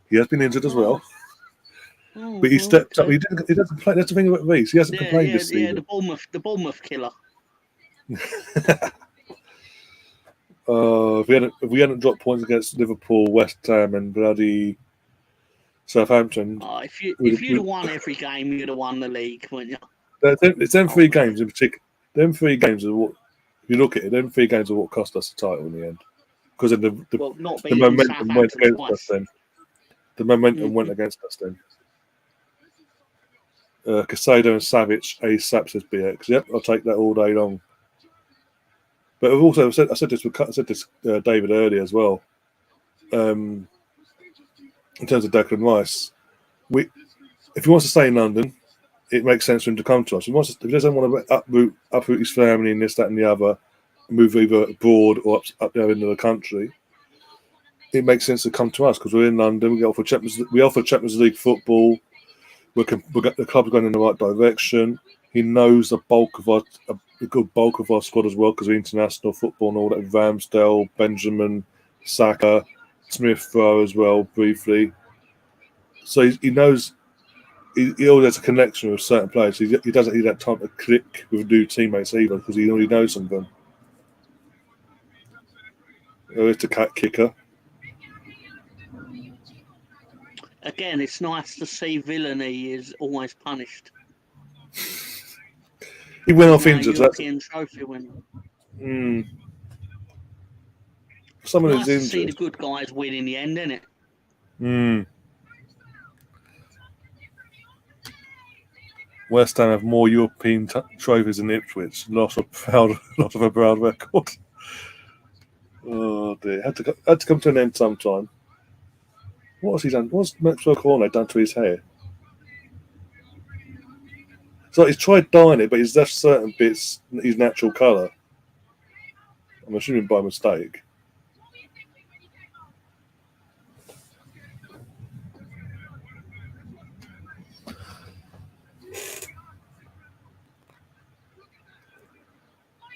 He has been injured as well. But he stepped up. He doesn't play. That's the thing about Reece. He hasn't complained this season. The Bournemouth killer. If we hadn't dropped points against Liverpool, West Ham, and bloody Southampton, if you'd have won every game, you'd have won the league, wouldn't you? It's them 3 games in particular. Them 3 games are what, if you look at it, them 3 games are what cost us the title in the end. Because of the momentum went against us then. The momentum went against us then. Casado and Savic, ASAP says BX. Yep, I'll take that all day long. But I've also said this David earlier as well. In terms of Declan Rice, if he wants to stay in London, it makes sense for him to come to us. If he doesn't want to uproot his family and this, that, and the other, move either abroad or up there into the country, it makes sense to come to us because we're in London. We offer Champions League football. The club's going in the right direction. He knows a good bulk of our squad as well because of international football and all that. Ramsdale, Benjamin, Saka, Smith Rowe as well, briefly. So he knows. He always has a connection with certain players. He doesn't need that time to click with new teammates either because he already knows some of them. It's the cat kicker. Again, it's nice to see villainy is always punished. He went off injured. European trophy winner. Someone nice who's injured. To see the good guys win in the end, isn't it? West Ham have more European trophies than Ipswich. Lot of a proud record. Oh dear, had to come to an end sometime. What has he done? What's Maxwell Cornet done to his hair? So he's tried dyeing it, but he's left certain bits his natural colour. I'm assuming by mistake.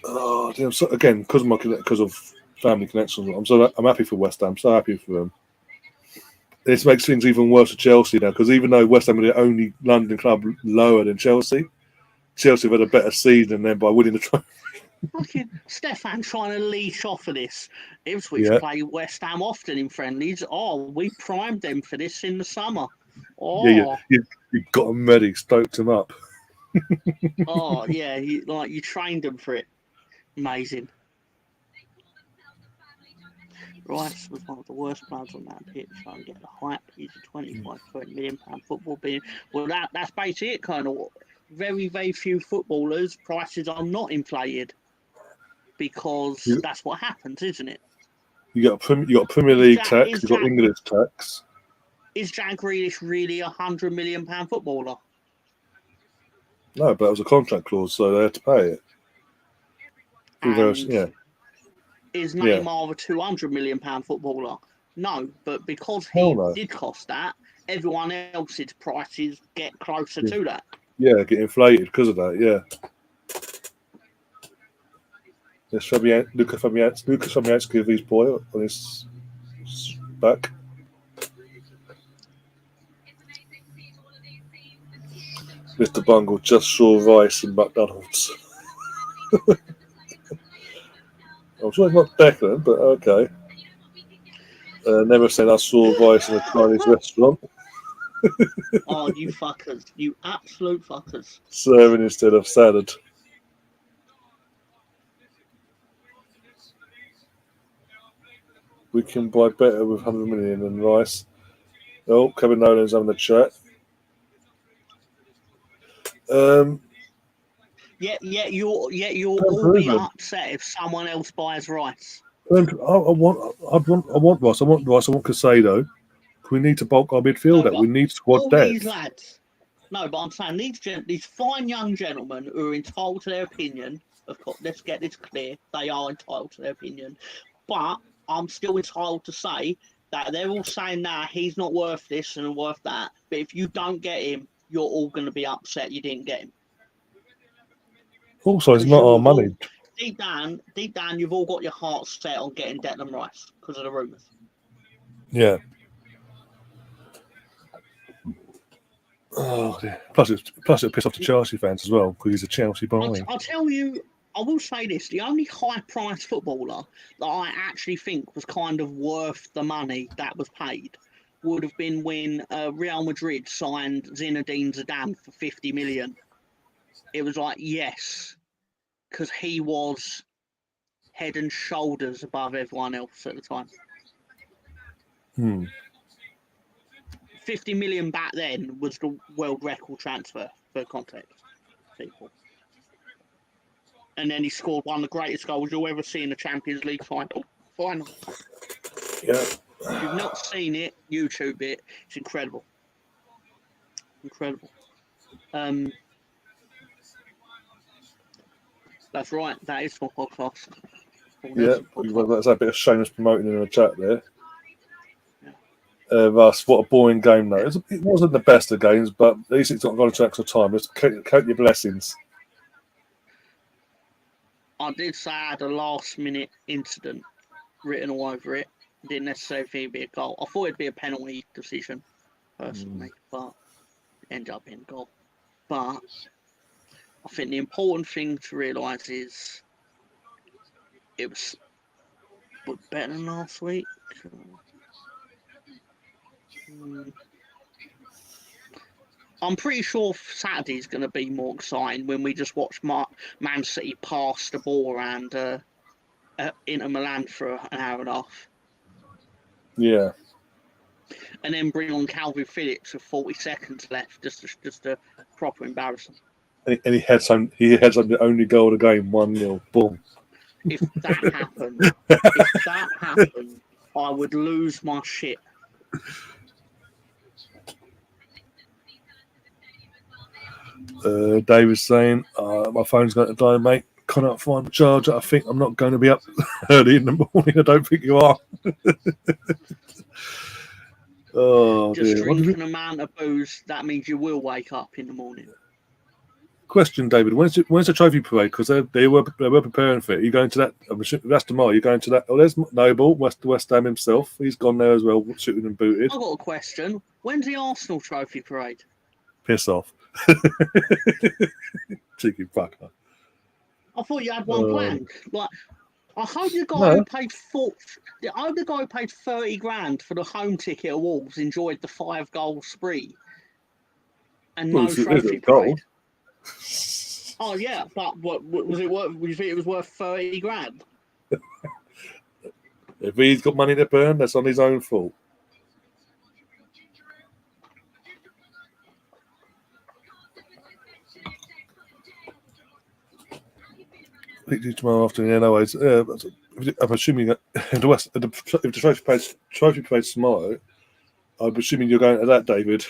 Oh, damn. So, again, because of family connections, I'm happy for West Ham. I'm so happy for them. This makes things even worse for Chelsea now because even though West Ham are the only London club lower than Chelsea have had a better season than by winning the trophy. Fucking Stefan trying to leash off of this. Ipswich play West Ham often in friendlies. Oh, we primed them for this in the summer. Oh, yeah, you got them ready, stoked them up. Oh yeah, you trained them for it. Amazing. Rice was one of the worst players on that pitch. So I get the hype. He's a £25 million football being. Well, that's basically it, Colonel. Very, very few footballers' prices are not inflated because that's what happens, isn't it? You got Premier League tax. You got English tax. Is Jack Grealish really £100 million footballer? No, but it was a contract clause, so they had to pay it. Is Neymar a £200 million footballer? No, but because he did cost that, everyone else's prices get closer to that. Yeah, get inflated because of that. Yeah. There's Lucas Fabianski with his boy on his back. Mr. Bungle just saw Rice and McDonald's. I'm sure it's not Declan, but okay. Never said I saw Rice in a Chinese restaurant. Oh, you fuckers. You absolute fuckers. Serving instead of salad. We can buy better with 100 million than Rice. Oh, Kevin Nolan's on the chat. You'll all be upset if someone else buys Rice. I want Rice. I want Casado. We need to bulk our midfield out. We need squad depth. These lads. No, but I'm saying these fine young gentlemen who are entitled to their opinion. Of course, let's get this clear. They are entitled to their opinion. But I'm still entitled to say that they're all saying, nah, he's not worth this and worth that. But if you don't get him, you're all going to be upset you didn't get him. Also, it's not our money. Deep down, you've all got your heart set on getting Declan Rice because of the rumours. Yeah. Oh, dear. Plus it'll piss off the Chelsea fans as well because he's a Chelsea boy. I'll tell you, I will say this: the only high-priced footballer that I actually think was kind of worth the money that was paid would have been when Real Madrid signed Zinedine Zidane for 50 million. It was like, yes, because he was head and shoulders above everyone else at the time. 50 million back then was the world record transfer, for context, people. And then he scored one of the greatest goals you'll ever see in the Champions League final. Yeah. If you've not seen it, YouTube it. It's incredible. Incredible. That's right. That is my podcast. Yeah, that's a bit of shameless promoting in the chat there. Russ, what a boring game though. It wasn't the best of games, but at least it's not gone to extra time. Just count your blessings. I did say I had a last-minute incident written all over it. Didn't necessarily think it'd be a goal. I thought it'd be a penalty decision, personally, but it ended up being a goal. But I think the important thing to realise is it was better than last week. I'm pretty sure Saturday's going to be more exciting when we just watch Man City pass the ball around Inter Milan for an hour and a half. Yeah. And then bring on Calvin Phillips with 40 seconds left, just a proper embarrassment. And he heads home the only goal of the game, 1-0. Boom. If that happened, I would lose my shit. David's saying, my phone's going to die, mate. Cannot find the charger. I think I'm not going to be up early in the morning. I don't think you are. Oh, just dear. drink an amount of booze. That means you will wake up in the morning. Question, David. When's the trophy parade? Because they were preparing for it. Are you going to that? I'm assuming that's tomorrow. You're going to that? Oh, there's Noble, West Ham himself. He's gone there as well, shooting and booted. I've got a question. When's the Arsenal trophy parade? Piss off. Cheeky fucker. I thought you had one planned. Like, I hope the guy who paid $30,000 for the home ticket at Wolves enjoyed the 5-goal spree and no trophy parade. Oh yeah, but what was it worth? Would you think it was worth $30,000? If he's got money to burn, that's on his own fault. Tomorrow afternoon, anyways. I'm assuming that if the trophy parade's tomorrow, I'm assuming you're going to that, David.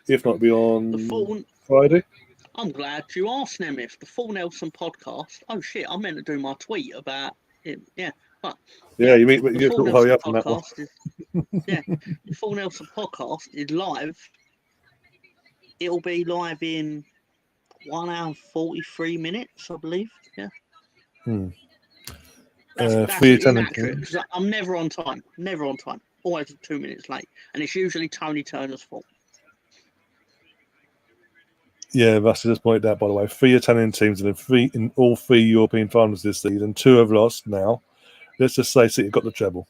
If not, be on Friday. I'm glad you asked, Nemeth. The Full Nelson podcast. Oh shit! I meant to do my tweet about it. Yeah, but you hurry up on that one. The Full Nelson podcast is live. It'll be live in 1 hour and 43 minutes, I believe. Yeah. That's inaccurate because I'm never on time. Never on time. Always 2 minutes late, and it's usually Tony Turner's fault. Yeah, Russ just pointed out, by the way, 3 Italian teams in all 3 European finals this season. 2 have lost now. Let's just say City got the treble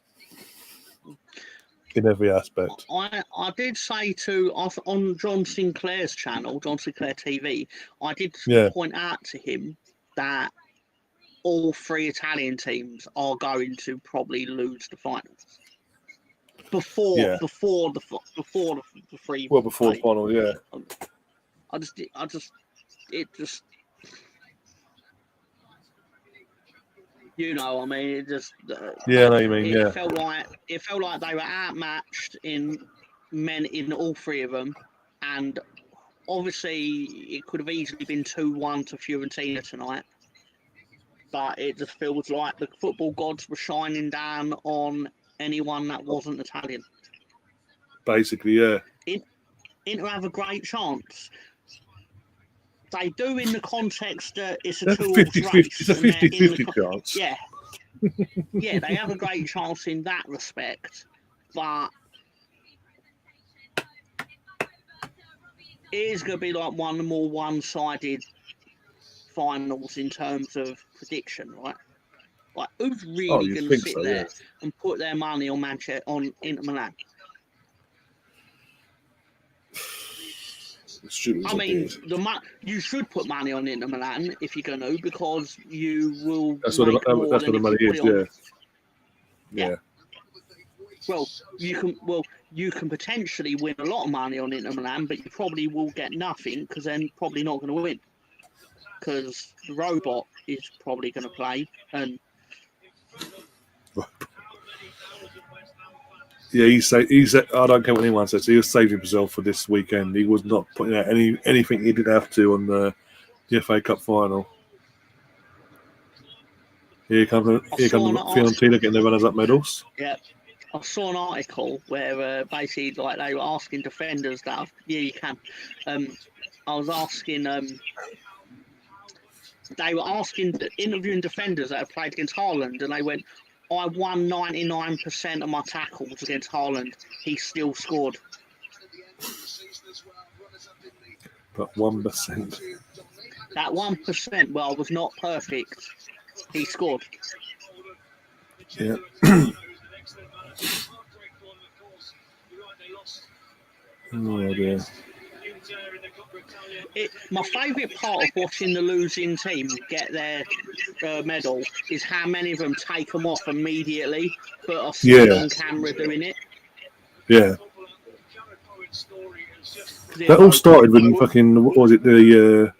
in every aspect. I did say on John Sinclair's channel, John Sinclair TV, I did point out to him that all 3 Italian teams are going to probably lose the finals before the 3. Well, before the final, yeah. It just, you know, I mean, it just. Yeah, I know you mean. It felt like they were outmatched in all 3 of them, and obviously it could have easily been 2-1 to Fiorentina tonight. But it just feels like the football gods were shining down on anyone that wasn't Italian. Basically, yeah. Inter have a great chance. They do in the context that it's a That's 2-horse 50-50. race. It's a 50-50 chance. Yeah. Yeah, they have a great chance in that respect. But it is going to be like one of the more one-sided finals in terms of prediction, right? Like, who's really going to sit there and put their money on Inter Milan? I mean, you should put money on Inter Milan if you're going to, because you will. That's what the money is. Yeah. Well, you can potentially win a lot of money on Inter Milan, but you probably will get nothing because they're probably not going to win. Because the robot is probably going to play, and yeah, he said. I don't care what anyone says. He was saving himself for this weekend. He was not putting out anything he didn't have to on the FA Cup final. Here comes Fiorentina getting their runners-up medals. Yeah, I saw an article where basically like they were asking defenders that. Yeah, you can. I was asking. They were interviewing defenders that have played against Haaland, and they went, I won 99% of my tackles against Haaland. He still scored. But 1%. That 1%, well, was not perfect. He scored. Yeah. Oh, dear. My favourite part of watching the losing team get their medal is how many of them take them off immediately, but are still on camera doing it. Yeah. That all started when fucking, what was it, the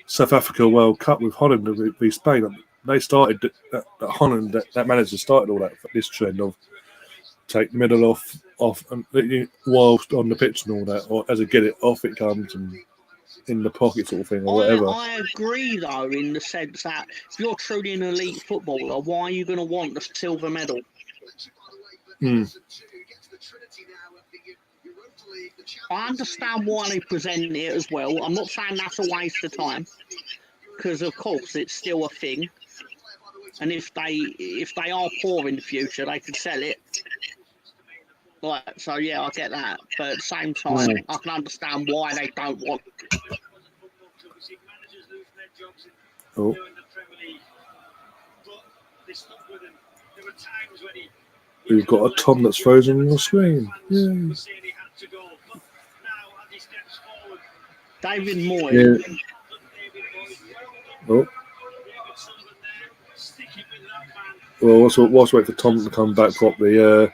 South Africa World Cup with Holland v Spain. They started that Holland, that manager started all that, this trend of take medal off and whilst on the pitch and all that, or as a get it off it comes and in the pocket sort of thing or whatever. I agree though, in the sense that if you're truly an elite footballer, why are you going to want the silver medal? I understand why they present it as well. I'm not saying that's a waste of time, because of course it's still a thing, and if they are poor in the future, they could sell it. Right, so yeah, I get that, but at the same time, I can understand why they don't want. Oh. We've got a Tom that's frozen on the screen. Yeah. David Moyes. Yeah. Oh. Well, whilst wait for Tom to come back properly,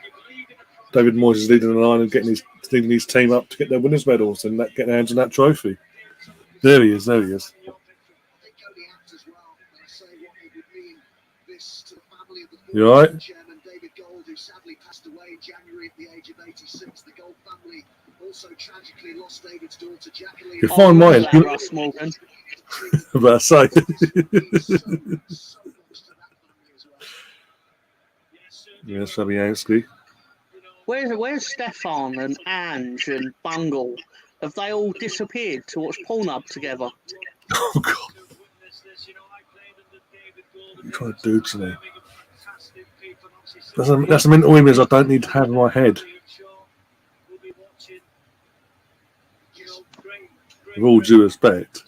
David Moyes is leading the line and leading his team up to get their winners' medals and get their hands on that trophy. There he is. You all right? You're fine, mate. But I say. Yes, Fabianski. Where's Stefan and Ange and Bungle? Have they all disappeared to watch Pornhub together? Oh, God. What are you trying to do to me? That's a mental image I don't need to have in my head. With all due respect.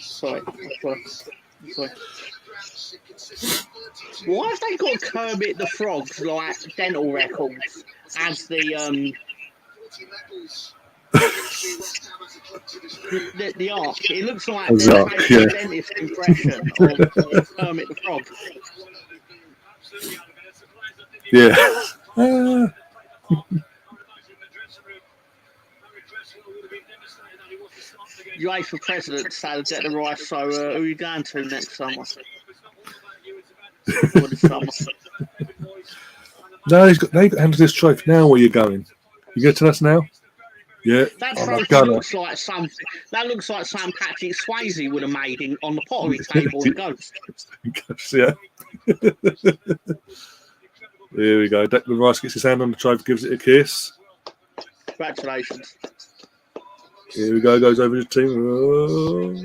Sorry. Why have they got Kermit the Frog's like dental records as the the arc? It looks like the dentist impression of Kermit the Frog. Yeah. UEFA president said get the rice, so who are you going to next summer? No, they've got handed this trophy. Now where are you going? You going to tell us now? Yeah, That I'm a trophy gunner. looks like something. That looks like something Patrick Swayze would have made on the pottery table in Ghost. Yeah. Here we go. Declan Rice gets his hand on the trophy, gives it a kiss. Congratulations. Here we go. Goes over to the team. Oh.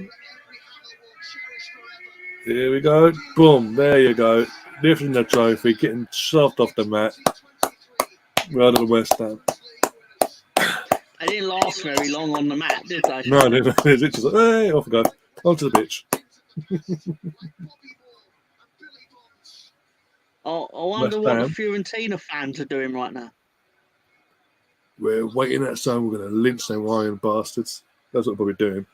Here we go. Boom. There you go. Lifting the trophy, getting shoved off the mat. Right at the West Ham. They didn't last very long on the mat, did they? No, it's just like, hey, off we go. Onto the pitch. I wonder what the Fiorentina fans are doing right now. We're waiting outside. We're going to lynch them iron bastards. That's what we're probably doing.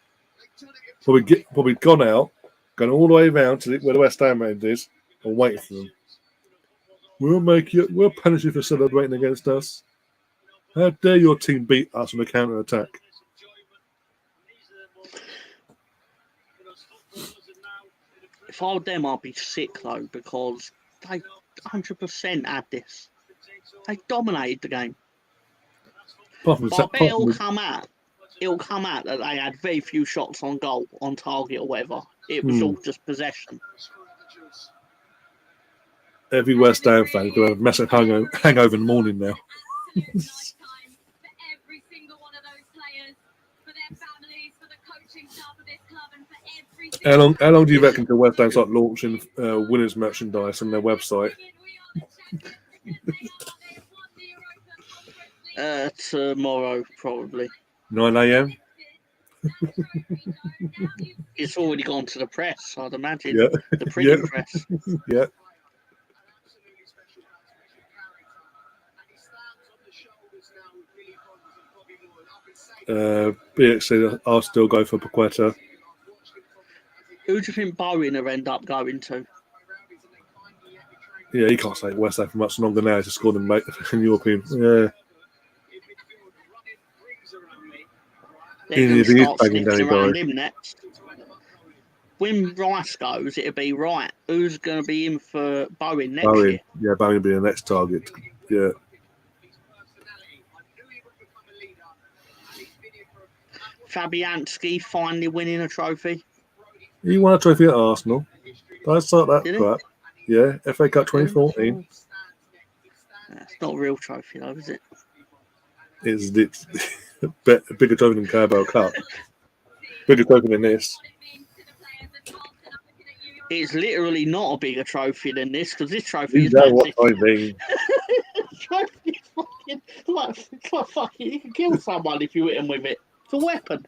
Probably gone out, going all the way around to where the West Ham end is, and waiting for them. We'll punish you for celebrating against us. How dare your team beat us on a counter attack? If I were them, I'd be sick though, because they 100% had this. They dominated the game. But I bet it'll come out that they had very few shots on goal, on target or whatever. It was all just possession. Every West Ham fan is going to have a massive hangover in the morning now. How long do you reckon till West Ham start launching winners merchandise on their website? Tomorrow, probably. 9 a.m. It's already gone to the press, I'd imagine. Yeah. The printing press. Yeah. BXC, I'll still go for Paqueta. Who do you think Bowen will end up going to? Yeah, he can't stay at West Ham for much longer now. He's just scored in European. Yeah. They're going to start sniffing around him next. When Rice goes, it'll be right. Who's going to be in for Bowen next year? Yeah, Bowen will be the next target. Yeah. Fabianski finally winning a trophy. He won a trophy at Arsenal. Don't start that crap. Yeah, FA Cup 2014. That's not a real trophy, though, is it? It's bigger trophy than Carabao Cup. Bigger trophy than this. It's literally not a bigger trophy than this, because this trophy is massive. What I mean. Trophy is fucking it's like fucking. You can kill someone if you hit him with it. It's a weapon.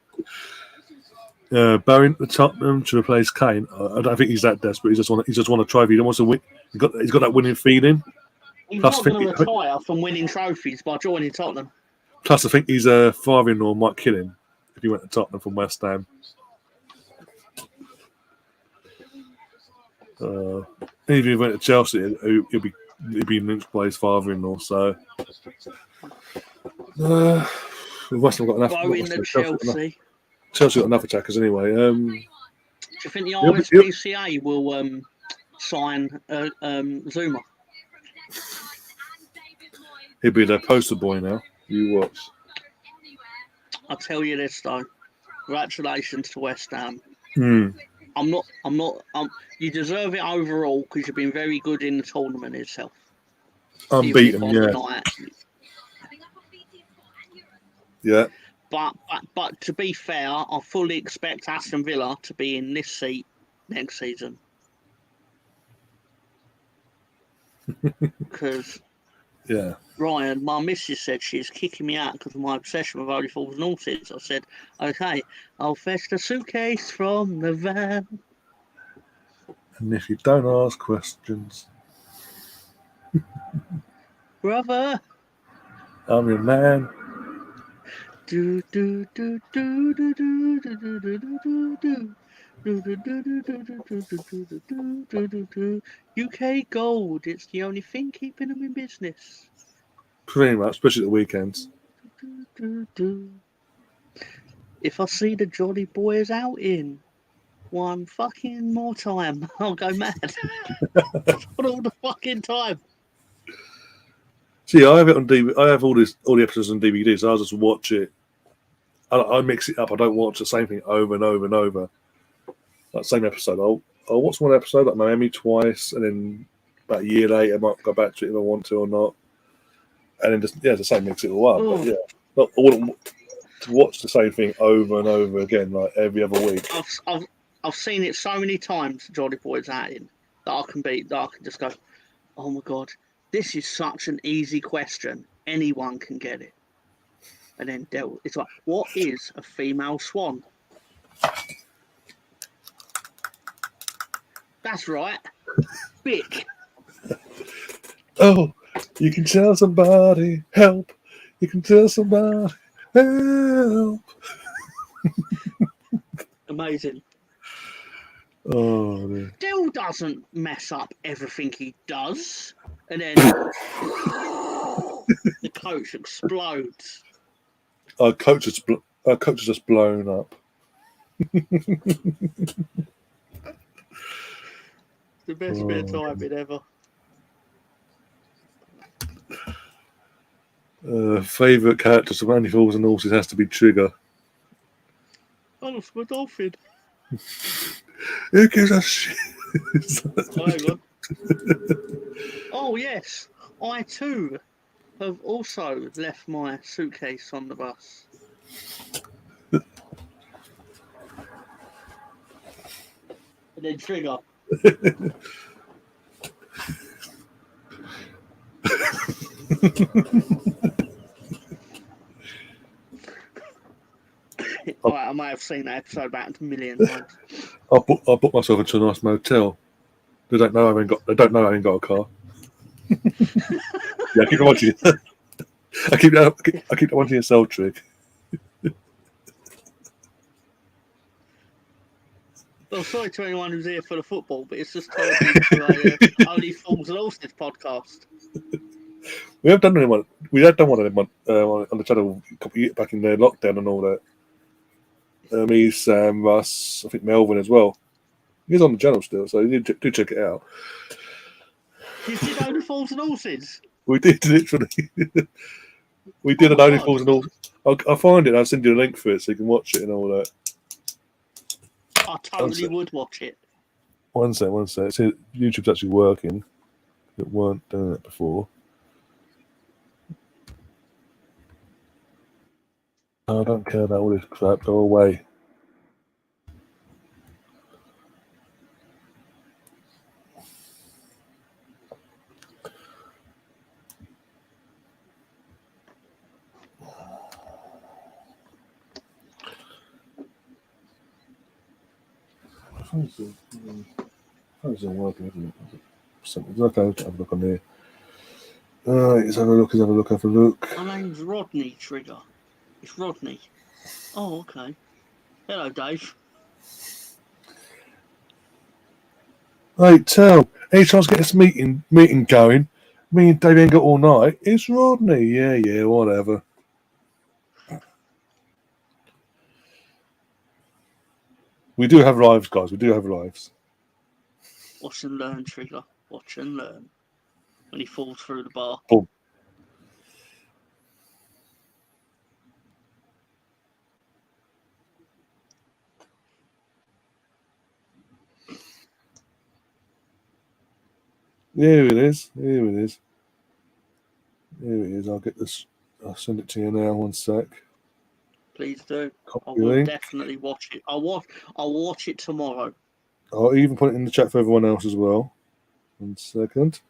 Bowen to Tottenham to replace Kane. I don't think he's that desperate. He just want a trophy. He wants to win. He's got that winning feeling. He's not going to retire from winning trophies by joining Tottenham. Plus, I think his father-in-law might kill him if he went to Tottenham from West Ham. Even if he went to Chelsea, he'll be lynched by his father-in-law. So West Ham got enough. Bowen to Chelsea. Chelsea got enough attackers anyway. Do you think the RSPCA will sign Zuma? He'll be their poster boy now. You watch. I'll tell you this though. Congratulations to West Ham. I'm not. You deserve it overall because you've been very good in the tournament itself. Unbeaten, yeah. Yeah. But to be fair, I fully expect Aston Villa to be in this seat next season. Because Ryan, my missus said she's kicking me out because of my obsession with Holy Falls and Horses. I said, okay, I'll fetch the suitcase from the van. And if you don't ask questions, brother, I'm your man. Do do do do do do do do do do do. UK gold. It's the only thing keeping them in business. Pretty much, especially at the weekends. If I see the Jolly Boys out in one fucking more time, I'll go mad. All the fucking time. See, I have it on DVD. I have all the episodes on DVD, so I'll just watch it I mix it up. I don't watch the same thing over and over and over. Like same episode. I'll watch one episode like Miami twice, and then about a year later I might go back to it if I want to or not. And then just the same mix it all up. But yeah, I wouldn't to watch the same thing over and over again like every other week. I've seen it so many times, Johnny Boy's outing, that I can just go, oh my God, this is such an easy question. Anyone can get it. And then it's like, what is a female swan? That's right. Bick. Oh, you can tell somebody, help. You can tell somebody, help. Amazing. Oh, dear. Dill doesn't mess up everything he does. And then the coach explodes. Our coach is just blown up. The best bit of timing ever. Favourite characters of Only Fools and Horses has to be Trigger. Oh, it's my dolphin. Who gives a shit? Oh, hang on. Oh, yes. I too have also left my suitcase on the bus. And then Trigger. I might have seen that episode about a million times. I booked myself into a nice motel. They don't know I haven't got a car. Yeah, I keep watching. I keep watching a cell trick. Well, sorry to anyone who's here for the football, but it's just turned into a Only Fools and Horses podcast. We have done one. We have done one of them on the channel a couple of years back in the lockdown and all that. Me, Sam, Russ, I think Melvin as well. He's on the channel still, so do check it out. You did Only Fools and Horses? We did literally. We did an Only Fools and Horses. I'll find it. I'll send you a link for it so you can watch it and all that. I totally would watch it. One sec. See, YouTube's actually working. It weren't doing it before. I don't care about all this crap. Go away. How's it working, isn't it? Something's okay. Have a look on there. Alright, let's have a look. My name's Rodney Trigger. It's Rodney. Oh, okay. Hello, Dave. Hey, tell. Any chance to get this meeting going? Me and Dave ain't got all night. It's Rodney. Yeah, whatever. We do have lives, guys. We do have lives. Watch and learn, Trigger. Watch and learn. When he falls through the bar. Boom. Here it is. I'll get this. I'll send it to you now. One sec. Please do. Copy I will link. definitely watch it. I'll watch it tomorrow. I'll even put it in the chat for everyone else as well. 1 second.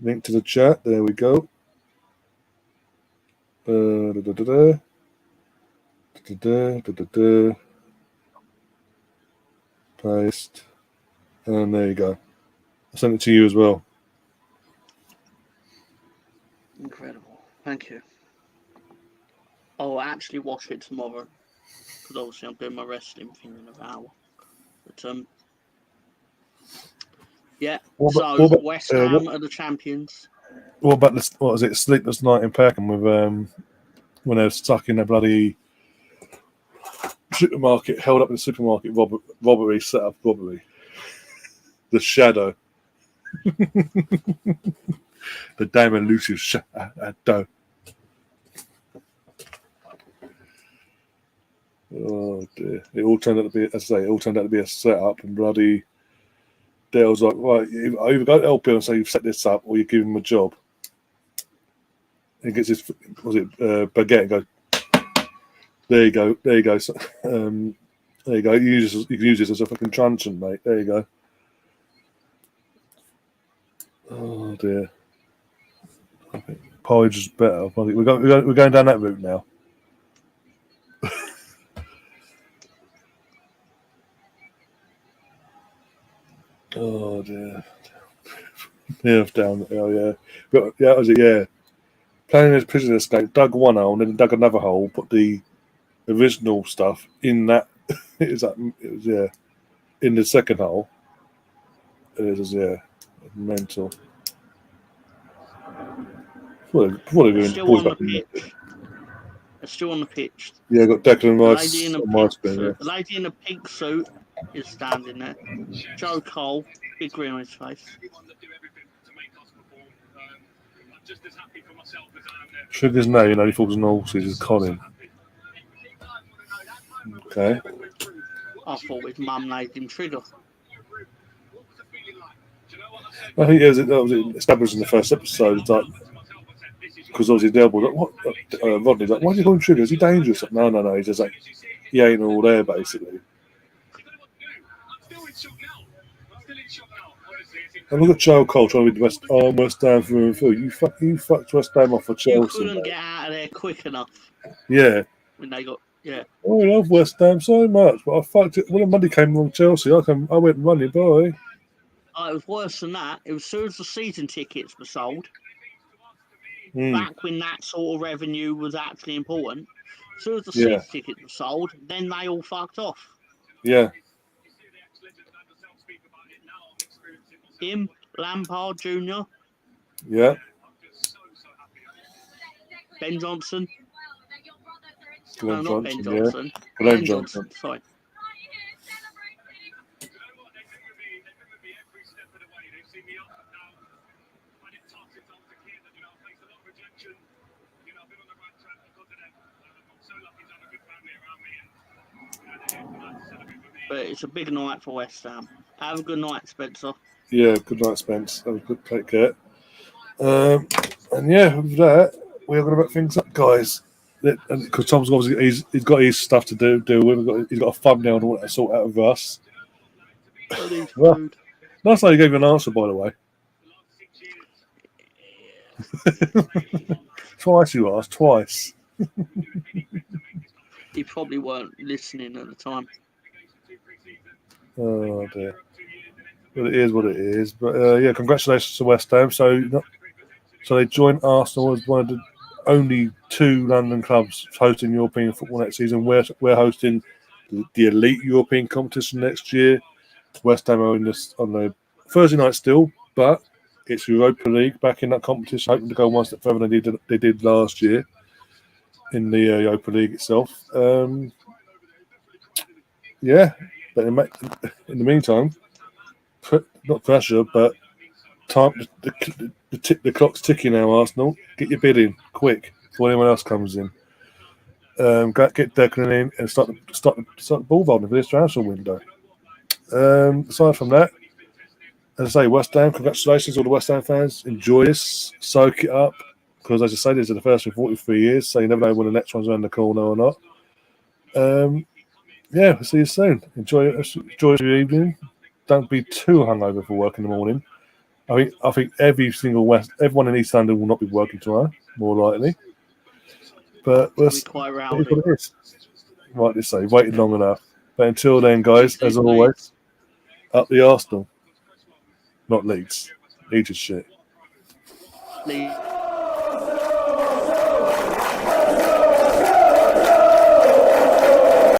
Link to the chat. There we go. Paste. And there you go. I'll send it to you as well. Incredible. Thank you. I'll actually watch it tomorrow. Because obviously I'm doing my wrestling thing in an hour. But, yeah. West Ham are the champions. What about this? What was it? Sleepless Night in Peckham with when they were stuck in a bloody supermarket, held up in the supermarket robbery, set up robbery. The Shadow. The damn elusive Shadow. Oh dear! It all turned out to be, as I say, it all turned out to be a setup, and bloody Dale's like, right, you either go to help him and say you've set this up, or you give him a job. He gets his, baguette, and goes, there you go, there you go, there you go. You can use this as a fucking truncheon, mate. There you go. Oh dear. I think porridge is better. I think we're going down that route now. Oh dear. Yeah, down. Oh yeah. But yeah, was it? Yeah. Planning his prison escape. Dug one hole and then dug another hole. Put the original stuff in that. It was in the second hole. It was mental. They're still on the pitch. They're still on the pitch. Yeah, got Declan Rice The lady in on my screen. the lady in a pink suit is standing there. Joe Cole, big grin on his face. Sugar's name, he falls on horses, is Colin. Okay. I thought his mum named him Trigger. I think that was established in the first episode. It's like, because obviously Delbert, like, what? Rodney's like, why do you call him Trigger? Is he dangerous? Like, no. He's just like, he ain't all there, basically. And look at Joe Cole trying to be the West Ham through and through. You fucked West Ham off for Chelsea. You couldn't get out of there quick enough. Yeah. When they got, yeah. Oh, I love West Ham so much, but I fucked it. When Monday came along Chelsea, I went running, boy. Oh, it was worse than that. It was as soon as the season tickets were sold, back when that sort of revenue was actually important, as soon as the season tickets were sold, then they all fucked off. Yeah. Him, Lampard Jr. Yeah. Ben Johnson. Glenn not Johnson, Ben Johnson. Yeah. Glenn Johnson. Sorry. But it's a big night for West Ham. Have a good night, Spencer. Yeah, good night, Spence. Have a good take care. And yeah, with that, we are going to wrap things up, guys. And because Tom's obviously he's got his stuff to do. He's got a thumbnail and all that sort out of us. Well, nice that you gave you an answer, by the way. Twice you asked, twice. He probably weren't listening at the time. Oh dear. Well, it is what it is. But yeah, congratulations to West Ham. So they joined Arsenal as one of the only two London clubs hosting European football next season. We're hosting the elite European competition next year. West Ham are on the Thursday night still, but it's Europa League back in that competition, hoping to go one step further than they did last year in the Europa League itself. Yeah, but in the meantime, not pressure, but time. The clock's ticking now. Arsenal, get your bid in quick before anyone else comes in. Get Declan in and start the ball rolling for this transfer window. Aside from that, as I say, West Ham, congratulations all the West Ham fans. Enjoy this, soak it up, because as I say, these are the first in 43 years, so you never know when the next one's around the corner or not. Yeah, we'll see you soon. Enjoy your evening. Don't be too hungover for work in the morning. I think everyone in East London will not be working tomorrow, more likely. But we'll see what it is. Rightly so, waited long enough. But until then, guys, as always, up the Arsenal. Not Leeds. Leeds is shit.